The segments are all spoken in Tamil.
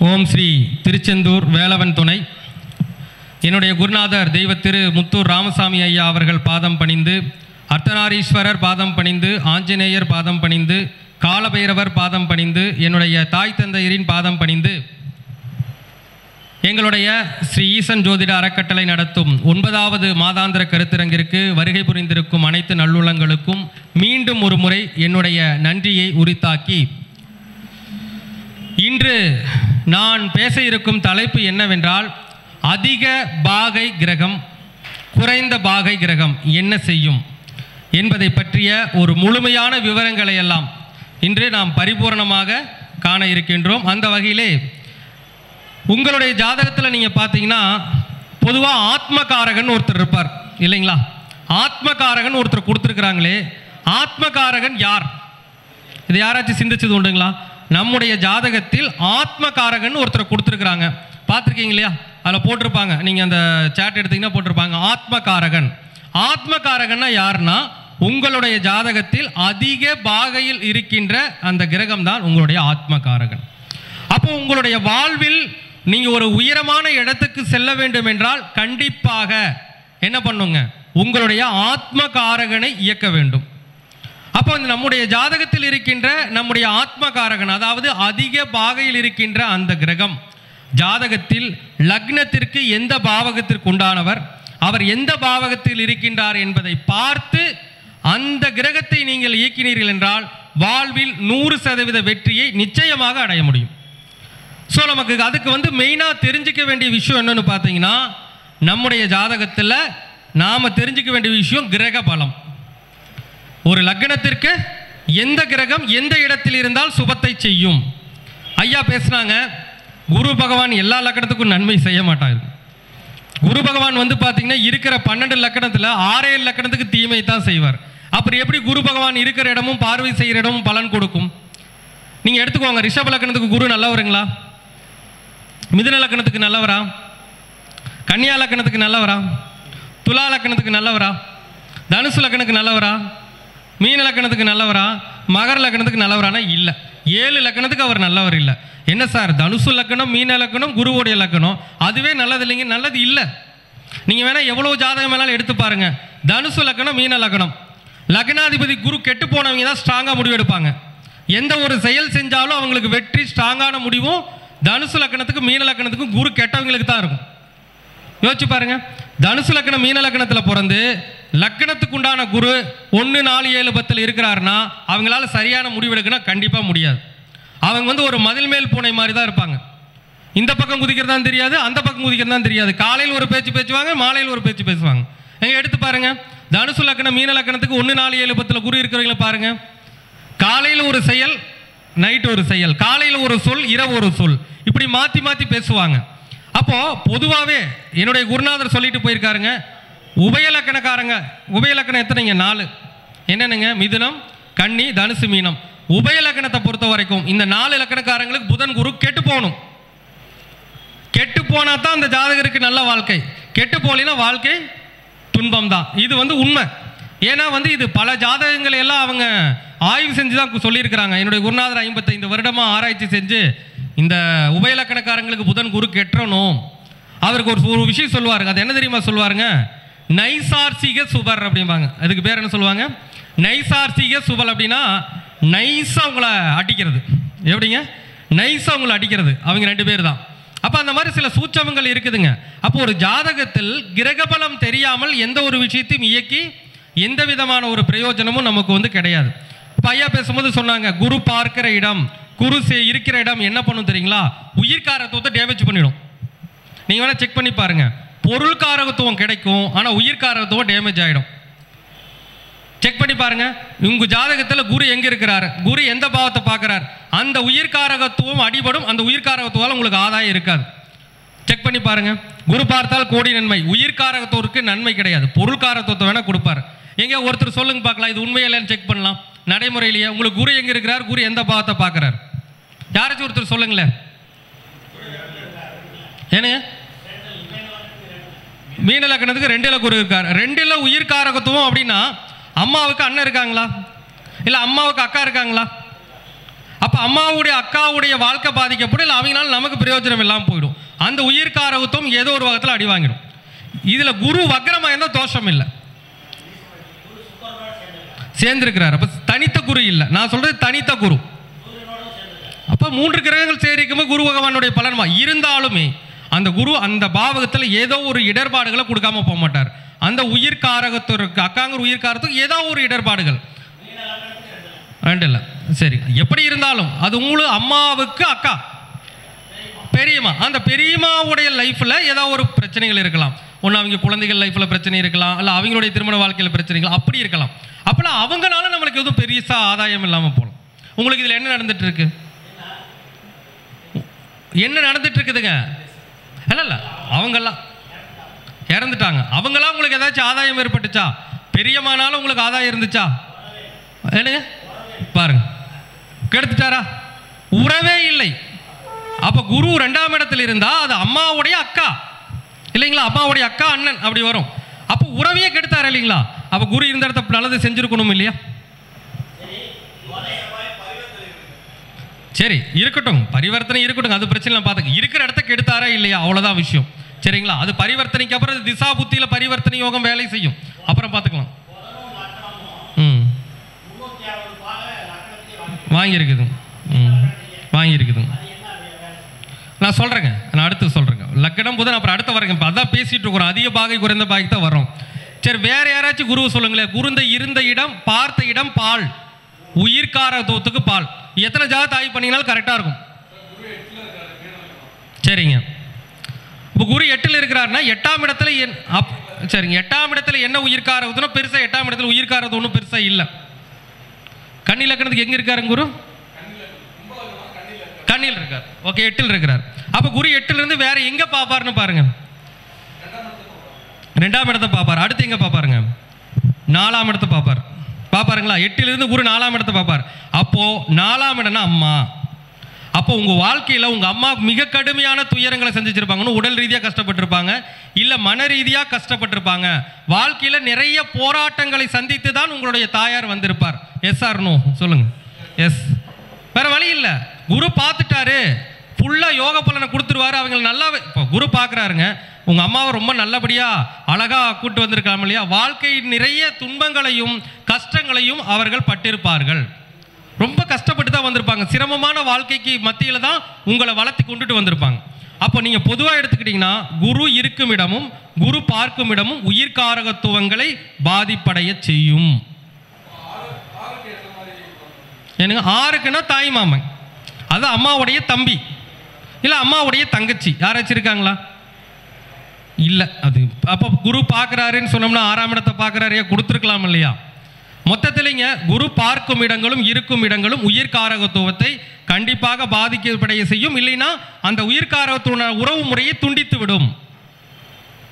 ஓம் ஸ்ரீ திருச்செந்தூர் வேலவன் துணை என்னுடைய குருநாதர் தெய்வ திரு முத்தூர் ராமசாமி ஐயா அவர்கள் பாதம் பணிந்து, அர்த்தநாரீஸ்வரர் பாதம் பணிந்து, ஆஞ்சநேயர் பாதம் பணிந்து, காலபைரவர் பாதம் பணிந்து, என்னுடைய தாய் தந்தையரின் பாதம் பணிந்து, எங்களுடைய ஸ்ரீ ஈசன் ஜோதிட அறக்கட்டளை நடத்தும் 9வது மாதாந்திர கருத்தரங்கிற்கு வருகை புரிந்திருக்கும் அனைத்து நல்லுள்ளங்களுக்கும் மீண்டும் ஒரு முறை என்னுடைய நன்றியை உரித்தாக்கி, இன்று நான் பேச இருக்கும் தலைப்பு என்னவென்றால், அதிக பாகை கிரகம் குறைந்த பாகை கிரகம் என்ன செய்யும் என்பதை பற்றிய ஒரு முழுமையான விவரங்களை எல்லாம் இன்று நாம் பரிபூர்ணமாக காண இருக்கின்றோம். அந்த வகையிலே உங்களுடைய ஜாதகத்தில் நீங்கள் பார்த்தீங்கன்னா பொதுவாக ஆத்மகாரகன் ஒருத்தர் இருப்பார் இல்லைங்களா? ஆத்மகாரகன் ஒருத்தர் கொடுத்துருக்குறாங்களே, ஆத்மகாரகன் யார்? இது யாராச்சும் சிந்திச்சது உண்டுங்களா? நம்முடைய ஜாதகத்தில் ஆத்மகாரகன் ஒருத்தர் கொடுத்துருக்குறாங்க, பார்த்துருக்கீங்க இல்லையா? அதில் போட்டிருப்பாங்க, நீங்கள் அந்த சேட் எடுத்தீங்கன்னா போட்டிருப்பாங்க ஆத்மகாரகன். ஆத்மகாரகன்னா யாருன்னா, உங்களுடைய ஜாதகத்தில் அதிக பாகையில் இருக்கின்ற அந்த கிரகம் தான் உங்களுடைய ஆத்மகாரகன். அப்போ உங்களுடைய வாழ்வில் நீங்கள் ஒரு உயரமான இடத்துக்கு செல்ல வேண்டும் என்றால் கண்டிப்பாக என்ன பண்ணுங்க, உங்களுடைய ஆத்மகாரகனை இயக்க வேண்டும். அப்போ நம்முடைய ஜாதகத்தில் இருக்கின்ற நம்முடைய ஆத்மகாரகன், அதாவது அதிக பாகையில் இருக்கின்ற அந்த கிரகம் ஜாதகத்தில் லக்னத்திற்கு எந்த பாவகத்திற்கு உண்டானவர், அவர் எந்த பாவகத்தில் இருக்கின்றார் என்பதை பார்த்து அந்த கிரகத்தை நீங்கள் இயக்கினீர்கள் என்றால் வாழ்வில் 100% வெற்றியை நிச்சயமாக அடைய முடியும். ஸோ நமக்கு அதுக்கு மெயினாக தெரிஞ்சிக்க வேண்டிய விஷயம் என்னன்னு பார்த்தீங்கன்னா, நம்முடைய ஜாதகத்தில் நாம் தெரிஞ்சிக்க வேண்டிய விஷயம் கிரக பலம். ஒரு லக்னத்திற்கு எந்த கிரகம் எந்த இடத்தில் இருந்தால் சுபத்தை செய்யும். ஐயா பேசுனாங்க, குரு பகவான் எல்லா லக்கணத்துக்கும் நன்மை செய்ய மாட்டாங்க. குரு பகவான் பார்த்தீங்கன்னா இருக்கிற 12 லக்கணத்தில் 6-7 லக்கணத்துக்கு தீமை தான் செய்வார். அப்படி எப்படி குரு பகவான் இருக்கிற இடமும் பார்வை செய்கிற இடமும் பலன் கொடுக்கும்? நீங்கள் எடுத்துக்கோங்க, ரிஷப லக்கணத்துக்கு குரு நல்லவருங்களா? மிதுன லக்கணத்துக்கு நல்லவரா? கன்னியா லக்கணத்துக்கு நல்லவரா? துலா லக்கணத்துக்கு நல்லவரா? தனுசு லக்கணத்துக்கு நல்லவரா? மீன லக்கணத்துக்கு நல்லவரா? மகர லக்கணத்துக்கு நல்லவரானா இல்லை. 7 லக்கணத்துக்கு அவர் நல்லவர் இல்லை. என்ன சார், தனுசு லக்கணம், மீன லக்கணம், குருவோடைய லக்கணம், அதுவே நல்லது இல்லைங்க? நல்லது இல்லை. நீங்கள் வேணால் எவ்வளோ ஜாதகம் வேணாலும் எடுத்து பாருங்க. தனுசு லக்கணம், மீன லக்கணம், லக்னாதிபதி குரு கெட்டு போனவங்க தான் ஸ்ட்ராங்காக முடிவு எடுப்பாங்க. எந்த ஒரு செயல் செஞ்சாலும் அவங்களுக்கு வெற்றி ஸ்ட்ராங்கான முடிவும் தனுசு லக்கணத்துக்கு மீன லக்கணத்துக்கும் குரு கெட்டவங்களுக்கு தான் இருக்கும். யோசிச்சு பாருங்க, தனுசு லக்கணம் மீன லக்கணத்தில் பிறந்து லக்கணத்துக்கு உண்டான குரு 1, 4, 7, 10 இருக்கிறாருன்னா அவங்களால சரியான முடிவெடுக்கணும் கண்டிப்பாக முடியாது. அவங்க ஒரு மதில் மேல் பூனை மாதிரி தான் இருப்பாங்க. இந்த பக்கம் குதிக்கிறதான் தெரியாது, அந்த பக்கம் குதிக்கிறதான் தெரியாது. காலையில் ஒரு பேச்சு பேசுவாங்க, மாலையில் ஒரு பேச்சு பேசுவாங்க. எங்கே எடுத்து பாருங்க, தனுசு லக்கணம் மீன லக்கணத்துக்கு 1, 4, 7, 10 குரு இருக்கிறவங்கள பாருங்க. காலையில் ஒரு செயல், நைட்டு ஒரு செயல், காலையில் ஒரு சொல், இரவு ஒரு சொல், இப்படி மாற்றி மாற்றி பேசுவாங்க. அப்போ பொதுவாகவே என்னுடைய குருநாதர் சொல்லிட்டு போயிருக்காருங்க, உபயலக்கணக்காரங்க, உபயலக்கணம் எத்தனைங்க? 4. என்னென்னங்க? மிதுனம், கன்னி, தனுசு, மீனம். உபயலக்கணத்தை பொறுத்த வரைக்கும் இந்த 4 லக்கணக்காரங்களுக்கு புதன் குரு கெட்டு போகணும். கெட்டு போனா தான் அந்த ஜாதகருக்கு நல்ல வாழ்க்கை, கெட்டு போலினா வாழ்க்கை துன்பம் தான். இது உண்மை. ஏன்னா இது பல ஜாதகங்களை எல்லாம் அவங்க ஆய்வு செஞ்சு தான் சொல்லியிருக்கிறாங்க. என்னுடைய குருநாதர் 55 வருடமாக ஆராய்ச்சி செஞ்சு இந்த உபயலக்கணக்காரங்களுக்கு புதன் குரு கெட்டணும், அவருக்கு ஒரு விஷயம் சொல்லுவாருங்க. அது என்ன தெரியுமா சொல்லுவாருங்க? நைசார்சிக சுபர் அப்படிம்பாங்க. அதுக்கு பேர் என்ன சொல்லுவாங்க? நைசார்சிக சுபல். அப்படின்னா நைஸாக உங்களை அடிக்கிறது. எப்படிங்க? நைஸாக உங்களை அடிக்கிறது அவங்க 2 பேர் தான். அப்போ அந்த மாதிரி சில சூட்சமங்கள் இருக்குதுங்க. அப்போ ஒரு ஜாதகத்தில் கிரகபலம் தெரியாமல் எந்த ஒரு விஷயத்தையும் இயக்கி எந்த விதமான ஒரு பிரயோஜனமும் நமக்கு கிடையாது. இப்போ ஐயா பேசும்போது சொன்னாங்க, குரு பார்க்கிற இடம், குரு இருக்கிற இடம் என்ன பண்ணும் தெரியுங்களா? உயிர்காரத்துவத்தை டேமேஜ் பண்ணிடும். நீங்கள் வேணால் செக் பண்ணி பாருங்கள், பொருள்காரகத்துவம் கிடைக்கும், ஆனால் உயிர்காரகத்துவம் டேமேஜ் ஆகிடும். செக் பண்ணி பாருங்க, உங்கள் ஜாதகத்தில் குரு எங்கே இருக்கிறார், குரு எந்த பாவத்தை பார்க்குறார், அந்த உயிர்காரகத்துவம் அடிபடும். அந்த உயிர்காரகத்துவால் உங்களுக்கு ஆதாயம் இருக்காது. செக் பண்ணி பாருங்க. குரு பார்த்தால் கோடி நன்மை, உயிர்காரகத்துவருக்கு நன்மை கிடையாது, பொருள்காரத்துவத்தை வேணால் கொடுப்பார். எங்கே ஒருத்தர் சொல்லுங்க பார்க்கலாம், இது உண்மையில்லைன்னு செக் பண்ணலாம் நடைமுறையிலேயே. உங்களுக்கு குரு எங்கே இருக்கிறார், குரு எந்த பாவத்தை பார்க்குறார், யாராச்சும் ஒருத்தர் சொல்லுங்களேன். ஏனுங்க? மீன லக்கணத்துக்கு 2ல் குரு இருக்கார். 2ல் உயிர்காரகத்துவம் அப்படின்னா அம்மாவுக்கு அண்ணன் இருக்காங்களா, இல்லை அம்மாவுக்கு அக்கா இருக்காங்களா? அப்போ அம்மாவுடைய அக்காவுடைய வாழ்க்கை பாதிக்கப்படும், இல்லை அவங்களால நமக்கு பிரயோஜனம் இல்லாமல் போயிடும். அந்த உயிர்காரகத்துவம் ஏதோ ஒரு வகத்தில் அடி வாங்கிடும். இதில் குரு வக்ரமாக இருந்தால் தோஷம் இல்லை, சேர்ந்திருக்கிறார். அப்போ தனித்த குரு இல்லை, நான் சொல்றது தனித்த குரு. அப்போ 3 கிரகங்கள் சேரிக்கும்போது குரு பகவானுடைய பலன்மா இருந்தாலுமே அந்த குரு அந்த பாவகத்தில் ஏதோ ஒரு இடர்பாடுகளை கொடுக்காம போக மாட்டார். அந்த உயிர்காரகத்திற்கு அக்காங்கிற உயிர்காரத்துக்கு ஏதோ ஒரு இடர்பாடுகள் ரெண்டு இல்லை, சரி எப்படி இருந்தாலும் அது உங்களுக்கு அம்மாவுக்கு அக்கா பெரியம்மா, அந்த பெரியம்மாவுடைய லைஃப்பில் ஏதாவது ஒரு பிரச்சனைகள் இருக்கலாம். ஒன்று அவங்க குழந்தைகள் லைஃப்பில் பிரச்சனை இருக்கலாம், இல்லை அவங்களுடைய திருமண வாழ்க்கையில் பிரச்சனைகள் அப்படி இருக்கலாம். அப்போலாம் அவங்களால நம்மளுக்கு எதுவும் பெருசாக ஆதாயம் இல்லாமல் போகலாம். உங்களுக்கு இதில் என்ன நடந்துட்டு இருக்கு, என்ன நடந்துட்டு இருக்குதுங்க? இல்லை அவங்கெல்லாம் இறந்துட்டாங்க, அவங்களாம் உங்களுக்கு ஏதாச்சும் ஆதாயம் ஏற்பட்டுச்சா? பெரியம்மானாலும் உங்களுக்கு ஆதாயம் இருந்துச்சா? என்னங்க பாருங்க, கெடுத்துட்டாரா? உறவே இல்லை. அப்போ குரு 2ஆம் இடத்தில் இருந்தால் அது அம்மாவுடைய அக்கா இல்லைங்களா, அம்மாவுடைய அக்கா அண்ணன் அப்படி வரும். அப்போ உறவையே கெடுத்தாரு இல்லைங்களா? அப்போ குரு இருந்த இடத்த நல்லது செஞ்சுருக்கணும் இல்லையா? சரி இருக்கட்டும், பரிவர்த்தனை இருக்கட்டும், அது பிரச்சனை பார்த்துக்க. இருக்கிற இடத்த கெடுத்தாரா இல்லையா, அவ்வளோதான் விஷயம். சரிங்களா? அது பரிவர்த்தனைக்கு அப்புறம் திசா புத்தியில் பரிவர்த்தனை யோகம் வேலை செய்யும், அப்புறம் பார்த்துக்கலாம். வாங்கியிருக்குது, வாங்கியிருக்குதுங்க. நான் சொல்கிறேங்க, நான் அடுத்து சொல்கிறேங்க. லக்கணம் புதன் அப்புறம் அடுத்த வரேங்க. இப்போ அதான் பேசிகிட்டு இருக்கிறோம், அதிக பாகை குறைந்த பாகை தான் வரோம். சரி வேறு யாராச்சும் குருவை சொல்லுங்களேன். குருந்த இருந்த இடம் பார்த்த இடம் பால், உயிர்காரத்துவத்துக்கு பால். எத்தனை ஜாதகத்தை ஆய்வு பண்ணிங்கனாலும் கரெக்டாக இருக்கும். சரிங்க, இப்போ குரு 8ல் இருக்கிறாருன்னா 8ஆம் இடத்துல சரிங்க, 8ஆம் இடத்துல என்ன உயிர்காரத்துவம்னா பெருசாக 8ஆம் இடத்துல உயிர்காரத்துவம் ஒன்றும் பெருசாக இல்லை. கன்னி லக்கணத்துக்கு எங்கே இருக்காருங்க குரு? கண்ணில் இருக்கார். ஓகே, 8ல் இருக்கிறார். அப்போ குரு 8ல் இருந்து வேற எங்க பார்ப்பாருன்னு பாருங்க. 2ஆம் இடத்தை பார்ப்பார். அடுத்து எங்க பார்ப்பாருங்க? 4ஆம் இடத்தை பார்ப்பார். பார்ப்பாருங்களா? 8ல் இருந்து குரு 4ஆம் இடத்தை பார்ப்பார். அப்போ 4ஆம் இடம்னா அம்மா. அப்போ உங்க வாழ்க்கையில் உங்க அம்மா மிக கடுமையான துயரங்களை சந்திச்சிருப்பாங்கன்னு, உடல் ரீதியாக கஷ்டப்பட்டிருப்பாங்க, இல்லை மன ரீதியாக கஷ்டப்பட்டிருப்பாங்க. வாழ்க்கையில் நிறைய போராட்டங்களை சந்தித்து தான் உங்களுடைய தாயார் வந்திருப்பார். எஸ் ஆர் நோ சொல்லுங்க. எஸ், வேற வழி இல்லை. குரு பார்த்துட்டாரு, ஃபுல்லாக யோக பலனை கொடுத்துருவாரு. அவங்க நல்லா இப்போ குரு பார்க்குறாருங்க, உங்கள் அம்மாவை ரொம்ப நல்லபடியாக அழகாக கூட்டு வந்திருக்காம இல்லையா? வாழ்க்கை நிறைய துன்பங்களையும் கஷ்டங்களையும் அவர்கள் பட்டிருப்பார்கள். ரொம்ப கஷ்டப்பட்டு தான் வந்திருப்பாங்க. சிரமமான வாழ்க்கைக்கு மத்தியில் தான் உங்களை வளர்த்து கொண்டுட்டு வந்திருப்பாங்க. அப்போ நீங்கள் பொதுவாக எடுத்துக்கிட்டிங்கன்னா குரு இருக்கும் இடமும் குரு பார்க்கும் இடமும் உயிர்காரகத்துவங்களை பாதிப்படைய செய்யும். எனக்கு 6க்குன்னா தாய் மாமன், அது அம்மாவுடைய தம்பி இல்லை அம்மாவுடைய தங்கச்சி, யாராச்சும் இருக்காங்களா? இல்லை. அது அப்போ குரு பார்க்குறாருன்னு சொன்னோம்னா 6ஆம் இடத்தை பார்க்குறாரு, கொடுத்துருக்கலாம் இல்லையா? மொத்தத்திலேங்க குரு பார்க்கும் இடங்களும் இருக்கும் இடங்களும் உயிர்காரகத்துவத்தை கண்டிப்பாக பாதிக்கப்படைய செய்யும். இல்லைன்னா அந்த உயிர்காரகத்துவ உறவு முறையை துண்டித்து விடும்.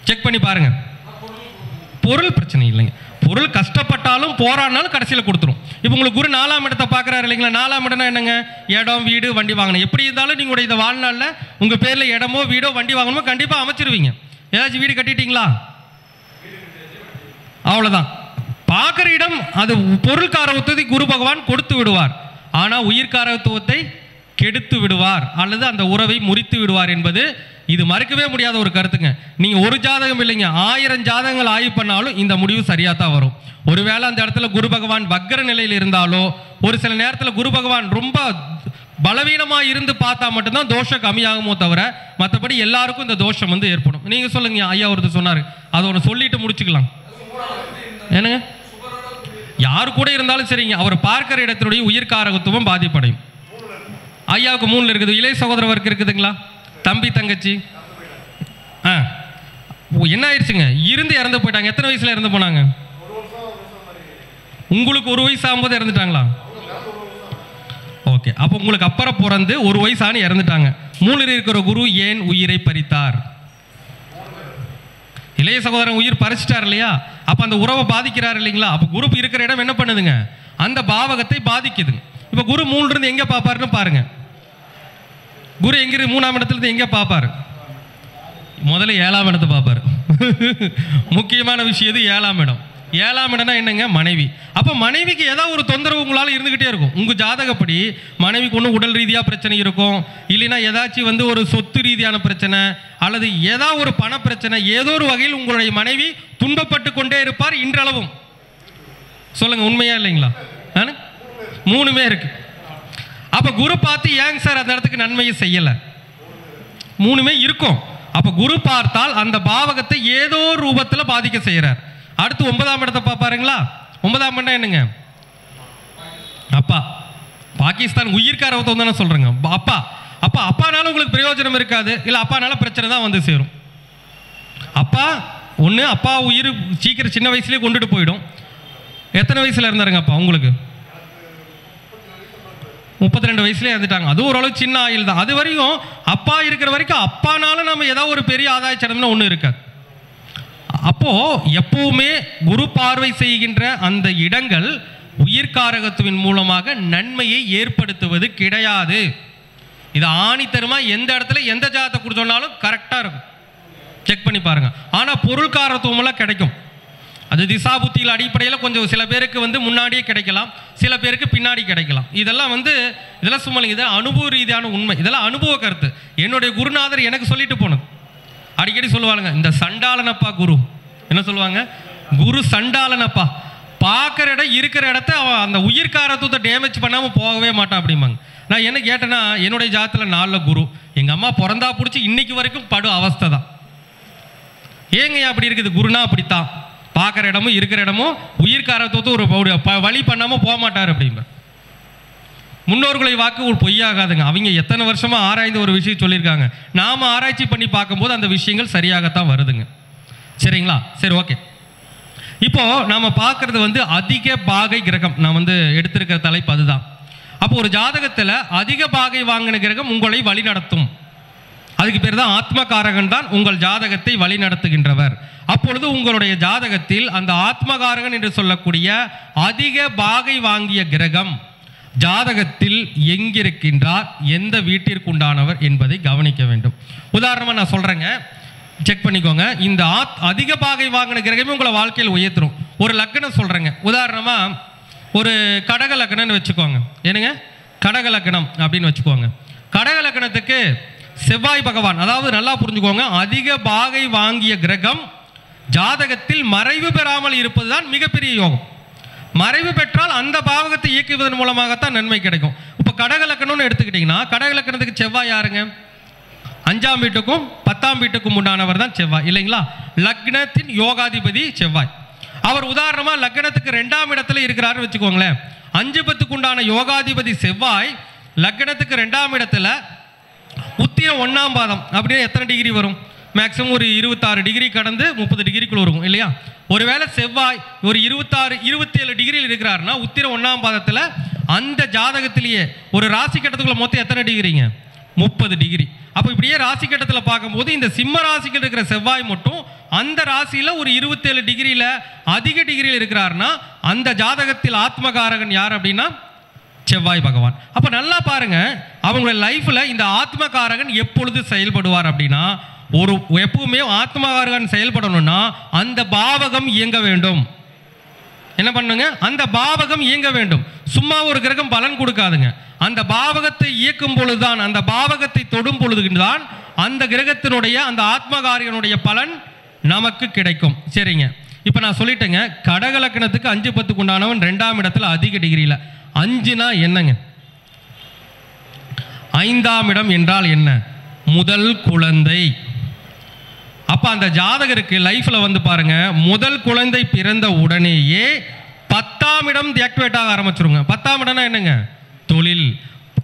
செக் பண்ணி பாருங்க. பொருள் பிரச்சனை இல்லைங்க, பொருள் கஷ்டப்பட்டாலும் போராடினாலும் கடைசியில் கொடுத்துரும். இப்போ உங்களுக்கு குரு 4ஆம் இடத்தை பார்க்குறாரு இல்லைங்களா? 4ஆம் இடம்னா என்னங்க? இடம் வீடு வண்டி வாங்கணும். எப்படி இருந்தாலும் நீங்களுடைய இந்த வாழ்நாளில் உங்கள் பேரில் இடமோ வீடோ வண்டி வாங்கணுமோ கண்டிப்பாக அமைச்சிருவீங்க. ஏதாச்சும் வீடு கட்டிட்டீங்களா? அவ்வளோதான். பார்க்குற இடம் அது பொருள்காரகத்துவத்தை குரு பகவான் கொடுத்து விடுவார், ஆனால் உயிர்காரகத்துவத்தை கெடுத்து விடுவார் அல்லது அந்த உறவை முறித்து விடுவார் என்பது இது மறுக்கவே முடியாத ஒரு கருத்துங்க. நீங்கள் ஒரு ஜாதகம் இல்லைங்க, 1000 ஜாதகங்கள் ஆய்வு பண்ணாலும் இந்த முடிவு சரியாக தான் வரும். ஒருவேளை அந்த இடத்துல குரு பகவான் வக்கர நிலையில் இருந்தாலோ, ஒரு சில நேரத்தில் குரு பகவான் ரொம்ப பலவீனமாக இருந்து பார்த்தா மட்டும்தான் தோஷம் கம்மியாகுமோ தவிர மற்றபடி எல்லாருக்கும் இந்த தோஷம் வந்து ஏற்படும். நீங்கள் சொல்லுங்க, ஐயா ஒருத்தர் சொன்னார், அதை ஒன்று சொல்லிட்டு முடிச்சுக்கலாம். என்னங்க, யாரு கூட இருந்தாலும் சரிங்க, அவர் பார்க்கிற இடத்தினுடைய உயிர்காரகத்துவம் பாதிப்படையும். ஐயாவுக்கு 3ல் இருக்குது, இளைய சகோதரருக்கு இருக்குதுங்களா? தம்பி தங்கச்சி என்ன ஆயிடுச்சுங்க? இருந்து இறந்து போயிட்டாங்க. எத்தனை வயசுல இறந்து போனாங்க? உங்களுக்கு 1 வயசு ஆகும்போது இறந்துட்டாங்களா? ஓகே, அப்போ உங்களுக்கு அப்புறம் பிறந்து 1 வயசானு இறந்துட்டாங்க. 3ல் இருக்கிற குரு ஏன் உயிரை பறித்தார்? இளைய சகோதரன் உயிர் பறிச்சிட்டார் இல்லையா? அப்போ அந்த உறவை பாதிக்கிறார் இல்லைங்களா? அப்போ குரு இருக்கிற இடம் என்ன பண்ணுதுங்க? அந்த பாவகத்தை பாதிக்குதுங்க. இப்போ குரு 3ல் இருந்து எங்கே பார்ப்பாருன்னு பாருங்க. குரு எங்கிருந்து 3ஆம் இடத்துல இருந்து எங்கே பார்ப்பாரு? முதல்ல 7ஆம் இடத்தை பார்ப்பாரு. முக்கியமான விஷயம் இது 7ஆம் இடம். 7ஆம் இடம்னா என்னங்க? மனைவி. அப்போ மனைவிக்கு ஏதாவது ஒரு தொந்தரவு உங்களால் இருந்துக்கிட்டே இருக்கும். உங்கள் ஜாதகப்படி மனைவிக்கு ஒன்று உடல் ரீதியாக பிரச்சனை இருக்கும், இல்லைன்னா ஏதாச்சும் ஒரு சொத்து ரீதியான பிரச்சனை, அல்லது ஏதாவது ஒரு பண பிரச்சனை, ஏதோ ஒரு வகையில் உங்களுடைய மனைவி துன்பப்பட்டு கொண்டே இருப்பார் இன்றளவும். சொல்லுங்க, உண்மையா இல்லைங்களா? மூணுமே இருக்கு. அப்போ குரு பார்த்து ஏங்க சார் அந்த இடத்துக்கு நன்மையை செய்யலை? மூணுமே இருக்கும். அப்போ குரு பார்த்தால் அந்த பாவகத்தை ஏதோ ரூபத்தில் பாதிக்க செய்கிறார். அடுத்து 9ஆம் இடத்தை பார்ப்பாருங்களா? 9ஆம் இடம் என்னங்க? அப்பா. பாகிஸ்தான் உயிர்காரவத்தை தானே சொல்கிறேங்க. அப்பா. அப்போ அப்பானால உங்களுக்கு பிரயோஜனம் இருக்காது, இல்லை அப்பானால பிரச்சனை தான் வந்து சேரும். அப்பா ஒன்று, அப்பா உயிர் சீக்கிரம் சின்ன வயசுலேயே கொண்டுட்டு போயிடும். எத்தனை வயசில் இருந்தாருங்க அப்பா உங்களுக்கு? 32 வயசுலேயே இறந்துட்டாங்க. அது ஓரளவு சின்ன ஆயுள் தான். அது வரைக்கும் அப்பா இருக்கிற வரைக்கும் அப்பானால நம்ம ஏதாவது ஒரு பெரிய ஆதாய சடம்னா ஒன்றும் இருக்காது. அப்போது எப்பவுமே குரு பார்வை செய்கின்ற அந்த இடங்கள் உயிர்காரகத்துவின் மூலமாக நன்மையை ஏற்படுத்துவது கிடையாது. இது ஆணித்தரமாக எந்த இடத்துல எந்த ஜாதத்தை கொடுத்தோன்னாலும் கரெக்டாக இருக்கும், செக் பண்ணி பாருங்கள். ஆனால் பொருள்காரத்துவமெல்லாம் கிடைக்கும். அது திசா புத்தியில் அடிப்படையில் கொஞ்சம் சில பேருக்கு முன்னாடியே கிடைக்கலாம், சில பேருக்கு பின்னாடி கிடைக்கலாம். இதெல்லாம் சும்மா இது அனுபவ ரீதியான உண்மை, இதெல்லாம் அனுபவ கருத்து. என்னுடைய குருநாதர் எனக்கு சொல்லிட்டு போனது. அடிக்கடி சொல்லுவாங்க, இந்த சண்டாளனப்பா குரு. என்ன சொல்லுவாங்க? குரு சண்டாளனப்பா. பார்க்குற இடம் இருக்கிற இடத்த அவன் அந்த உயிர்காரத்துவத்தை டேமேஜ் பண்ணாமல் போகவே மாட்டான் அப்படிம்பாங்க. நான் என்ன கேட்டேன்னா, என்னுடைய ஜாதத்தில் 4 குரு. எங்கள் அம்மா பிறந்தா பிடிச்சி இன்னைக்கு வரைக்கும் படு அவஸ்தை தான். ஏங்க அப்படி இருக்குது? குருனா அப்படித்தான், பார்க்குற இடமும் இருக்கிற இடமும் உயிர்காரத்துவத்தை ஒரு வழி பண்ணாமல் போக மாட்டார் அப்படிம்ப. முன்னோர்களை வாக்கு ஒரு பொய்யாகாதுங்க. அவங்க எத்தனை வருஷமாக ஆராய்ந்து ஒரு விஷயம் சொல்லியிருக்காங்க. நாம் ஆராய்ச்சி பண்ணி பார்க்கும்போது அந்த விஷயங்கள் சரியாகத்தான் வருதுங்க. சரிங்களா? சரி, ஓகே. இப்போது நாம் பார்க்குறது அதிக பாகை கிரகம். நான் எடுத்திருக்கிற தலைப்பு அதுதான். அப்போ ஒரு ஜாதகத்தில் அதிக பாகை வாங்கின கிரகம் உங்களை வழி நடத்தும். அதுக்கு பேர் தான் ஆத்மகாரகன் தான் உங்கள் ஜாதகத்தை வழி நடத்துகின்றவர். அப்பொழுது உங்களுடைய ஜாதகத்தில் அந்த ஆத்மகாரகன் என்று சொல்லக்கூடிய அதிக பாகை வாங்கிய கிரகம் ஜாதகத்தில் எங்கிருக்கின்றார், எந்த வீட்டிற்குண்டானவர் என்பதை கவனிக்க வேண்டும். உதாரணமாக நான் சொல்கிறேங்க, செக் பண்ணிக்கோங்க. இந்த அதிக பாகை வாங்கின கிரகமே உங்களை வாழ்க்கையில் உயர்த்துரும். ஒரு லக்னம் சொல்கிறேங்க. உதாரணமாக ஒரு கடக லக்னம்னு வச்சுக்கோங்க. என்னங்க? கடக லக்னம் அப்படின்னு வச்சுக்கோங்க. கடக லக்னத்துக்கு செவ்வாய் பகவான், அதாவது நல்லா புரிஞ்சுக்கோங்க, அதிக பாகை வாங்கிய கிரகம் ஜாதகத்தில் மறைவு பெறாமல் இருப்பது தான் மிகப்பெரிய யோகம். மறைவு பெற்றால் அந்த பாவகத்தை இயக்குவதன் மூலமாகத்தான் நன்மை கிடைக்கும். இப்போ கடக லக்னம்னு எடுத்துக்கிட்டிங்கன்னா, கடக லக்னத்துக்கு செவ்வாய் யாருங்க? 5ஆம் வீட்டுக்கும் 10ஆம் வீட்டுக்கும் உண்டானவர் தான் செவ்வாய், இல்லைங்களா? லக்னத்தின் யோகாதிபதி செவ்வாய். அவர் உதாரணமாக லக்னத்துக்கு 2ஆம் இடத்துல இருக்கிறாருன்னு வச்சுக்கோங்களேன். 5-10க்கு உண்டான யோகாதிபதி செவ்வாய் லக்னத்துக்கு 2ஆம் இடத்துல உத்திரம் 1ஆம் பாதம் அப்படின்னா எத்தனை டிகிரி வரும்? மேக்ஸிமம் ஒரு 26 டிகிரி கடந்து 30 டிகிரிக்குள்ள இருக்கும், இல்லையா? ஒருவேளை செவ்வாய் ஒரு 26-27 டிகிரியில் இருக்கிறாருன்னா உத்திரம் 1ஆம் பாதத்தில் அந்த ஜாதகத்திலேயே ஒரு ராசி கட்டத்துக்குள்ள மொத்தம் எத்தனை டிகிரிங்க? 30 டிகிரி. அப்போ இப்படியே ராசி கட்டத்தில் பார்க்கும்போது இந்த சிம்ம ராசிக்கு இருக்கிற செவ்வாய் மட்டும் அந்த ராசியில் ஒரு 27 டிகிரியில் அதிக டிகிரியில் இருக்கிறாருன்னா அந்த ஜாதகத்தில் ஆத்மகாரகன் யார் அப்படின்னா செவ்வாய் பகவான். அப்போ நல்லா பாருங்க, அவங்களுடைய லைஃப்பில் இந்த ஆத்மகாரகன் எப்பொழுது செயல்படுவார் அப்படின்னா, எப்பவுமே ஆத்மகாரகன் செயல்படணும்னா அந்த பாவகம் இயங்க வேண்டும். என்ன பண்ணுங்க? அந்த பாவகம் இயங்க வேண்டும். சும்மா ஒரு கிரகம் பலன் கொடுக்காதுங்க. அந்த பாவகத்தை இயக்கும் பொழுதுதான், அந்த பாவகத்தை தொடும் பொழுதுதான் அந்த கிரகத்தினுடைய அந்த ஆத்மகாரகனுடைய பலன் நமக்கு கிடைக்கும். சரிங்க, இப்போ நான் சொல்லிட்டேங்க, கடக லக்னத்துக்கு 5-10க்கு உண்டானவன் 2ஆம் இடத்துல அதிக டிகிரியில். 5னா என்னங்க? 5ஆம் இடம் என்றால் என்ன? முதல் குழந்தை. அப்போ அந்த ஜாதகருக்கு லைஃப்பில் பாருங்க, முதல் குழந்தை பிறந்த உடனேயே 10ஆம் இடம் ஆக்டிவேட் ஆக ஆரம்பிச்சிருங்க. 10ஆம் இடம்னா என்னங்க? தொழில்.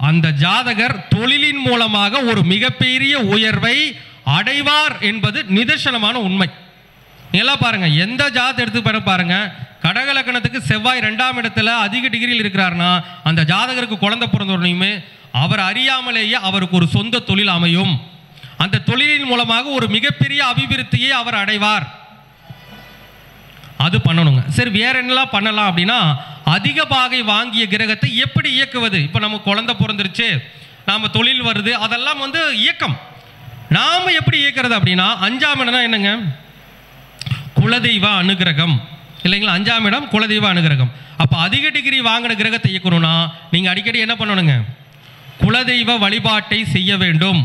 அந்த ஜாதகர் தொழிலின் மூலமாக ஒரு மிகப்பெரிய உயர்வை அடைவார் என்பது நிதர்சனமான உண்மை. நீங்களாம் பாருங்க, எந்த ஜாதகத்தை எடுத்து பாருங்க, கடக லக்னத்துக்கு செவ்வாய் 2ஆம் இடத்துல அதிக டிகிரியில் இருக்கிறார்னா அந்த ஜாதகருக்கு குழந்தை பிறந்த உடனேயுமே அவர் அறியாமலேயே அவருக்கு ஒரு சொந்த தொழில் அமையும். அந்த தொழிலின் மூலமாக ஒரு மிகப்பெரிய அபிவிருத்தியை அவர் அடைவார். அது பண்ணணுங்க. சரி, வேற என்னெல்லாம் பண்ணலாம் அப்படின்னா, அதிக பாகை வாங்கிய கிரகத்தை எப்படி இயக்குவது? இப்போ நம்ம குழந்தை பிறந்துருச்சு, நாம் தொழில் வருது, அதெல்லாம் இயக்கம். நாம் எப்படி இயக்கிறது அப்படின்னா, 5ஆம் இடம்னா என்னங்க? குலதெய்வ அனுகிரகம். இல்லைங்களா? 5ஆம் இடம் குலதெய்வ அனுகிரகம். அப்போ அதிக டிகிரி வாங்கின கிரகத்தை இயக்கணும்னா நீங்கள் அடிக்கடி என்ன பண்ணணுங்க? குலதெய்வ வழிபாட்டை செய்ய வேண்டும்.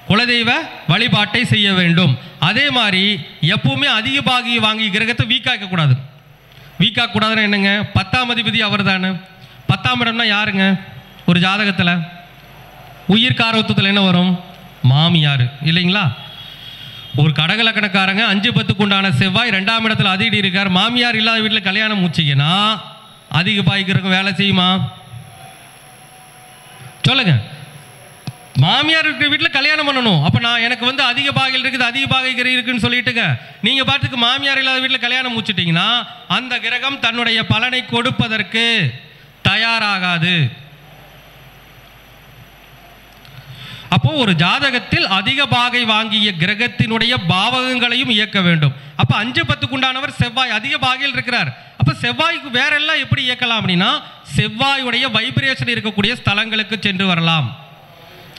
குலதெய்வ வழிபாட்டை செய்ய வேண்டும். அதே மாதிரி எப்பவுமே அதிக பாகி வாங்கி கிரகத்தை வீக்காக்கக்கூடாது. வீக்காக்கக்கூடாதுன்னா என்னங்க? 10ஆம் அதிபதி அவர் தானே. 10ஆம் இடம்னா யாருங்க? ஒரு ஜாதகத்தில் உயிர் காரகத்துவத்தில் என்ன வரும்? மாமியார் இல்லைங்களா? ஒரு கடகலக்கணக்காரங்க 5-10க்கு உண்டான செவ்வாய் 2ஆம் இடத்துல அதிக இருக்கார். மாமியார் இல்லாத வீட்டில் கல்யாணம் முடிச்சிங்கன்னா அதிக பாய்க்கிறதுக்கு வேலை செய்யுமா? சொல்லுங்க. மாமியார் இருக்கிற வீட்டில் கல்யாணம் பண்ணணும். அப்போ நான் எனக்கு வந்து அதிக பாகையில் இருக்குது, அதிக பாகை கிரகம் இருக்குன்னு சொல்லிட்டுங்க நீங்கள் பாட்டுக்கு மாமியார் இல்லாத வீட்டில் கல்யாணம் முடிச்சிட்டிங்கன்னா அந்த கிரகம் தன்னுடைய பலனை கொடுப்பதற்கு தயாராகாது. அப்போ ஒரு ஜாதகத்தில் அதிக பாகை வாங்கிய கிரகத்தினுடைய பாவகங்களையும் இயக்க வேண்டும். அப்போ 5-10க்கு உண்டானவர் செவ்வாய் அதிக பாகையில் இருக்கிறார். அப்போ செவ்வாய்க்கு வேற எல்லாம் எப்படி இயக்கலாம் அப்படின்னா செவ்வாயுடைய வைப்ரேஷன் இருக்கக்கூடிய ஸ்தலங்களுக்கு சென்று வரலாம்.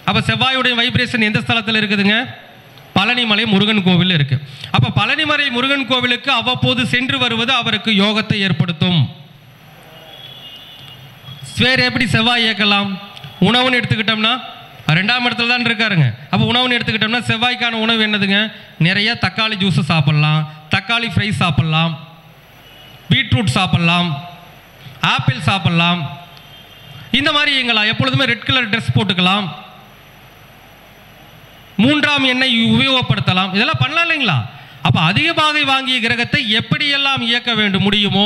அப்போ செவ்வாயுடைய வைப்ரேஷன் எந்த ஸ்தலத்தில் இருக்குதுங்க? பழனிமலை முருகன் கோவில் இருக்கு. அப்போ பழனிமலை முருகன் கோவிலுக்கு அவ்வப்போது சென்று வருவது அவருக்கு யோகத்தை ஏற்படுத்தும். வேறு எப்படி செவ்வாய் இயக்கலாம்? உணவுன்னு எடுத்துக்கிட்டோம்னா 2ஆம் இடத்துல தான் இருக்காருங்க. அப்போ உணவுன்னு எடுத்துக்கிட்டோம்னா செவ்வாய்க்கான உணவு என்னதுங்க? நிறைய தக்காளி ஜூஸ் சாப்பிட்லாம், தக்காளி ஃப்ரை சாப்பிட்லாம், பீட்ரூட் சாப்பிட்லாம், ஆப்பிள் சாப்பிட்லாம். இந்த மாதிரி எங்களாம் எப்பொழுதுமே ரெட் கலர் ட்ரெஸ் போட்டுக்கலாம், 3ஆம் எண்ணெய் உபயோகப்படுத்தலாம். இதெல்லாம் பண்ணலாம் இல்லைங்களா? அப்போ அதிக பாகை வாங்கிய கிரகத்தை எப்படியெல்லாம் இயக்க வேண்டும் முடியுமோ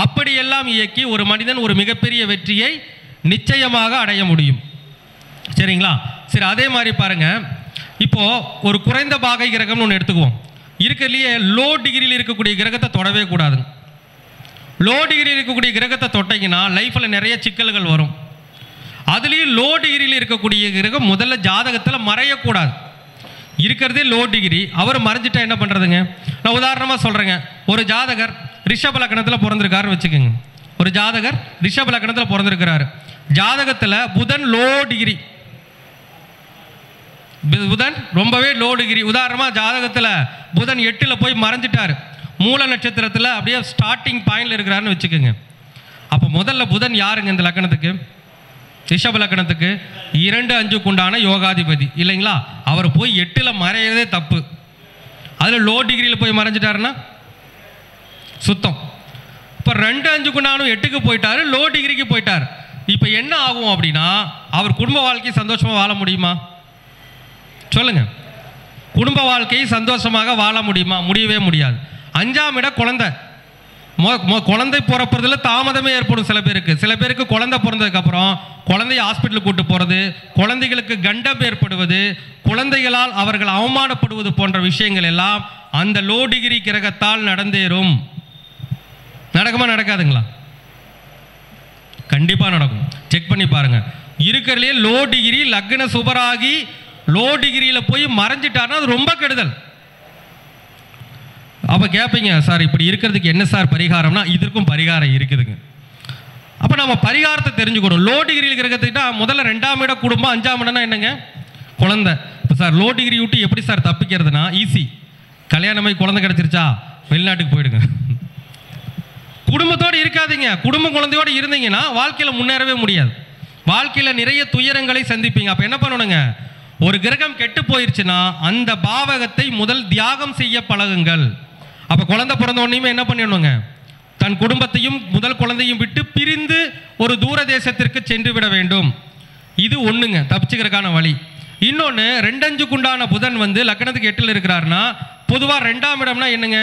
அப்படியெல்லாம் இயக்கி ஒரு மனிதன் ஒரு மிகப்பெரிய வெற்றியை நிச்சயமாக அடைய முடியும். சரிங்களா? சரி, அதே மாதிரி பாருங்க, இப்போ ஒரு குறைந்த பாகை கிரகம்னு ஒன்று எடுத்துக்குவோம். இருக்கிறதுலையே லோ டிகிரியில் இருக்கக்கூடிய கிரகத்தை தொடவே கூடாது. லோ டிகிரியில் இருக்கக்கூடிய கிரகத்தை தொட்டிங்கன்னா லைஃப்பில் நிறைய சிக்கல்கள் வரும். அதுலேயும் லோ டிகிரியில் இருக்கக்கூடிய கிரகம் முதல்ல ஜாதகத்தில் மறையக்கூடாது. இருக்கிறதே லோ டிகிரி, அவர் மறைஞ்சிட்டா என்ன பண்ணுறதுங்க? நான் உதாரணமாக சொல்கிறேங்க. ஒரு ஜாதகர் ரிஷப லக்னத்தில் பிறந்திருக்காருன்னு வச்சுக்கோங்க. ஒரு ஜாதகர் ரிஷப லக்னத்தில் பிறந்திருக்கிறாரு. ஜாதகத்தில் புதன் லோ டிகிரி, புதன் ரொம்பவே லோ டிகிரி. உதாரணமாக ஜாதகத்தில் புதன் 8ல் போய் மறைஞ்சிட்டார், மூல நட்சத்திரத்தில் அப்படியே ஸ்டார்டிங் பாயிண்டில் இருக்கிறாருன்னு வச்சுக்கோங்க. அப்போ முதல்ல புதன் யாருங்க இந்த லக்னத்துக்கு? ரிஷப லக்னத்துக்கு 2-5க்கு உண்டான யோகாதிபதி இல்லைங்களா? அவர் போய் 8ல் மறையிறதே தப்பு. அதில் லோ டிகிரியில் போய் மறைஞ்சிட்டாருன்னா சுத்தம். இப்போ 2-5க்கு உண்டான 8க்கு போயிட்டாரு, லோ டிகிரிக்கு போயிட்டார். இப்போ என்ன ஆகும் அப்படின்னா அவர் குடும்ப வாழ்க்கையை சந்தோஷமாக வாழ முடியுமா? சொல்லுங்க. குடும்ப வாழ்க்கையை சந்தோஷமாக வாழ முடியுமா? முடியவே முடியாது. 5ஆம் இடம் குழந்தை. குழந்தை பிறப்பதில் தாமதமே ஏற்படும் சில பேருக்கு குழந்தை பிறந்ததுக்கப்புறம் குழந்தைய ஹாஸ்பிட்டலுக்கு கூட்டு போகிறது, குழந்தைகளுக்கு கண்டம் ஏற்படுவது, குழந்தைகளால் அவர்கள் அவமானப்படுவது போன்ற விஷயங்கள் எல்லாம் அந்த லோ டிகிரி கிரகத்தால் நடந்தேறும். நடக்குமா நடக்காதுங்களா? கண்டிப்பாக நடக்கும். செக் பண்ணி பாருங்க. இருக்கிறதுலே லோ டிகிரி லக்ன சுபராகி லோ டிகிரியில் போய் மறைஞ்சிட்டாருன்னா அது ரொம்ப கெடுதல். அப்போ கேட்பீங்க, சார் இப்படி இருக்கிறதுக்கு என்ன சார் பரிகாரம்னா இதற்கும் பரிகாரம் இருக்குதுங்க. அப்போ நம்ம பரிகாரத்தை தெரிஞ்சுக்கணும். லோ டிகிரியில் கிரகத்துக்கிட்ட முதல்ல 2ஆம் இடம் குடும்பம், 5ஆம் இடம்னா என்னங்க? குழந்தை. இப்போ சார் லோ டிகிரி விட்டு எப்படி சார் தப்பிக்கிறதுனா ஈஸி. கல்யாணமாகி குழந்தை கிடச்சிருச்சா வெளிநாட்டுக்கு போயிடுங்க. குடும்பத்தோடு இருக்காதீங்க. குழந்தையோடு இருந்தீங்கன்னா வாழ்க்கையில் முன்னேறவே முடியாது. வாழ்க்கையில் நிறைய துயரங்களை சந்திப்பீங்க. அப்போ என்ன பண்ணணுங்க? ஒரு கிரகம் கெட்டு போயிருச்சுன்னா அந்த பாவகத்தை முதல் தியாகம் செய்ய பழகுங்கள். அப்போ குழந்தை பிறந்த உடனேயுமே என்ன பண்ணிடணுங்க? தன் குடும்பத்தையும் முதல் குழந்தையும் விட்டு பிரிந்து ஒரு தூர தேசத்திற்கு சென்று விட வேண்டும். இது ஒன்றுங்க, தப்பிச்சுக்கிறதுக்கான வழி. இன்னொன்று, 2-5க்கு உண்டான புதன் வந்து லக்னத்துக்கு 8ல் இருக்கிறாருன்னா பொதுவாக 2ஆம் இடம்னா என்னங்க?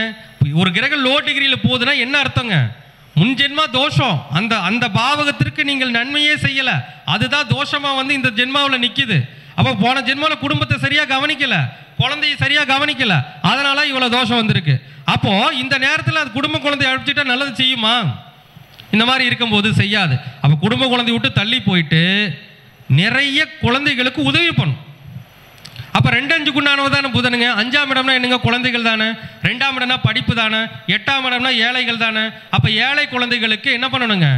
ஒரு கிரகம் லோ டிகிரியில் போகுதுன்னா என்ன அர்த்தங்க? முன்ஜென்மா தோஷம். அந்த பாவகத்திற்கு நீங்கள் நன்மையே செய்யலை, அதுதான் தோஷமாக வந்து இந்த ஜென்மாவில் நிற்கிது. அப்போ போன ஜென்மாவில் குடும்பத்தை சரியாக கவனிக்கலை, குழந்தையை சரியாக கவனிக்கலை, அதனால இவ்வளோ தோஷம் வந்திருக்கு. அப்போ இந்த நேரத்தில் அது குடும்ப குழந்தைய அழைச்சிட்டா நல்லது செய்யுமா? இந்த மாதிரி இருக்கும்போது செய்யாது. அப்போ குடும்ப குழந்தைய விட்டு தள்ளி போயிட்டு நிறைய குழந்தைகளுக்கு உதவி பண்ணும். அப்போ 2-5க்கு உண்டானது தானே புதனுங்க. 5ஆம் இடம்னா என்னங்க? குழந்தைகள் தானே. 2ஆம் இடம்னா படிப்பு தானே. 8ஆம் இடம்னா ஏழைகள் தானே. அப்போ ஏழை குழந்தைகளுக்கு என்ன பண்ணணுங்க?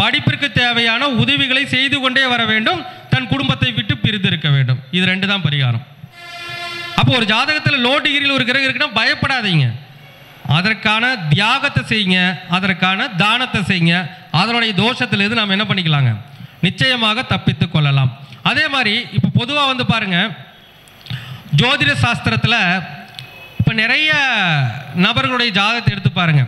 படிப்பிற்கு தேவையான உதவிகளை செய்து கொண்டே வர வேண்டும், தன் குடும்பத்தை விட்டு பிரிந்து இருக்க வேண்டும். இது 2 தான் பரிகாரம். அப்போ ஒரு ஜாதகத்தில் லோ டிகிரியில் ஒரு கிரகம் இருக்குன்னா பயப்படாதீங்க. அதற்கான தியாகத்தை செய்யுங்க, அதற்கான தானத்தை செய்யுங்க. அதனுடைய தோஷத்திலிருந்து நாம் என்ன பண்ணிக்கலாங்க, நிச்சயமாக தப்பித்து கொள்ளலாம். அதே மாதிரி இப்போ பொதுவாக பாருங்க, ஜோதிட சாஸ்திரத்தில் இப்போ நிறைய நபர்களுடைய ஜாதகத்தை எடுத்து பாருங்க.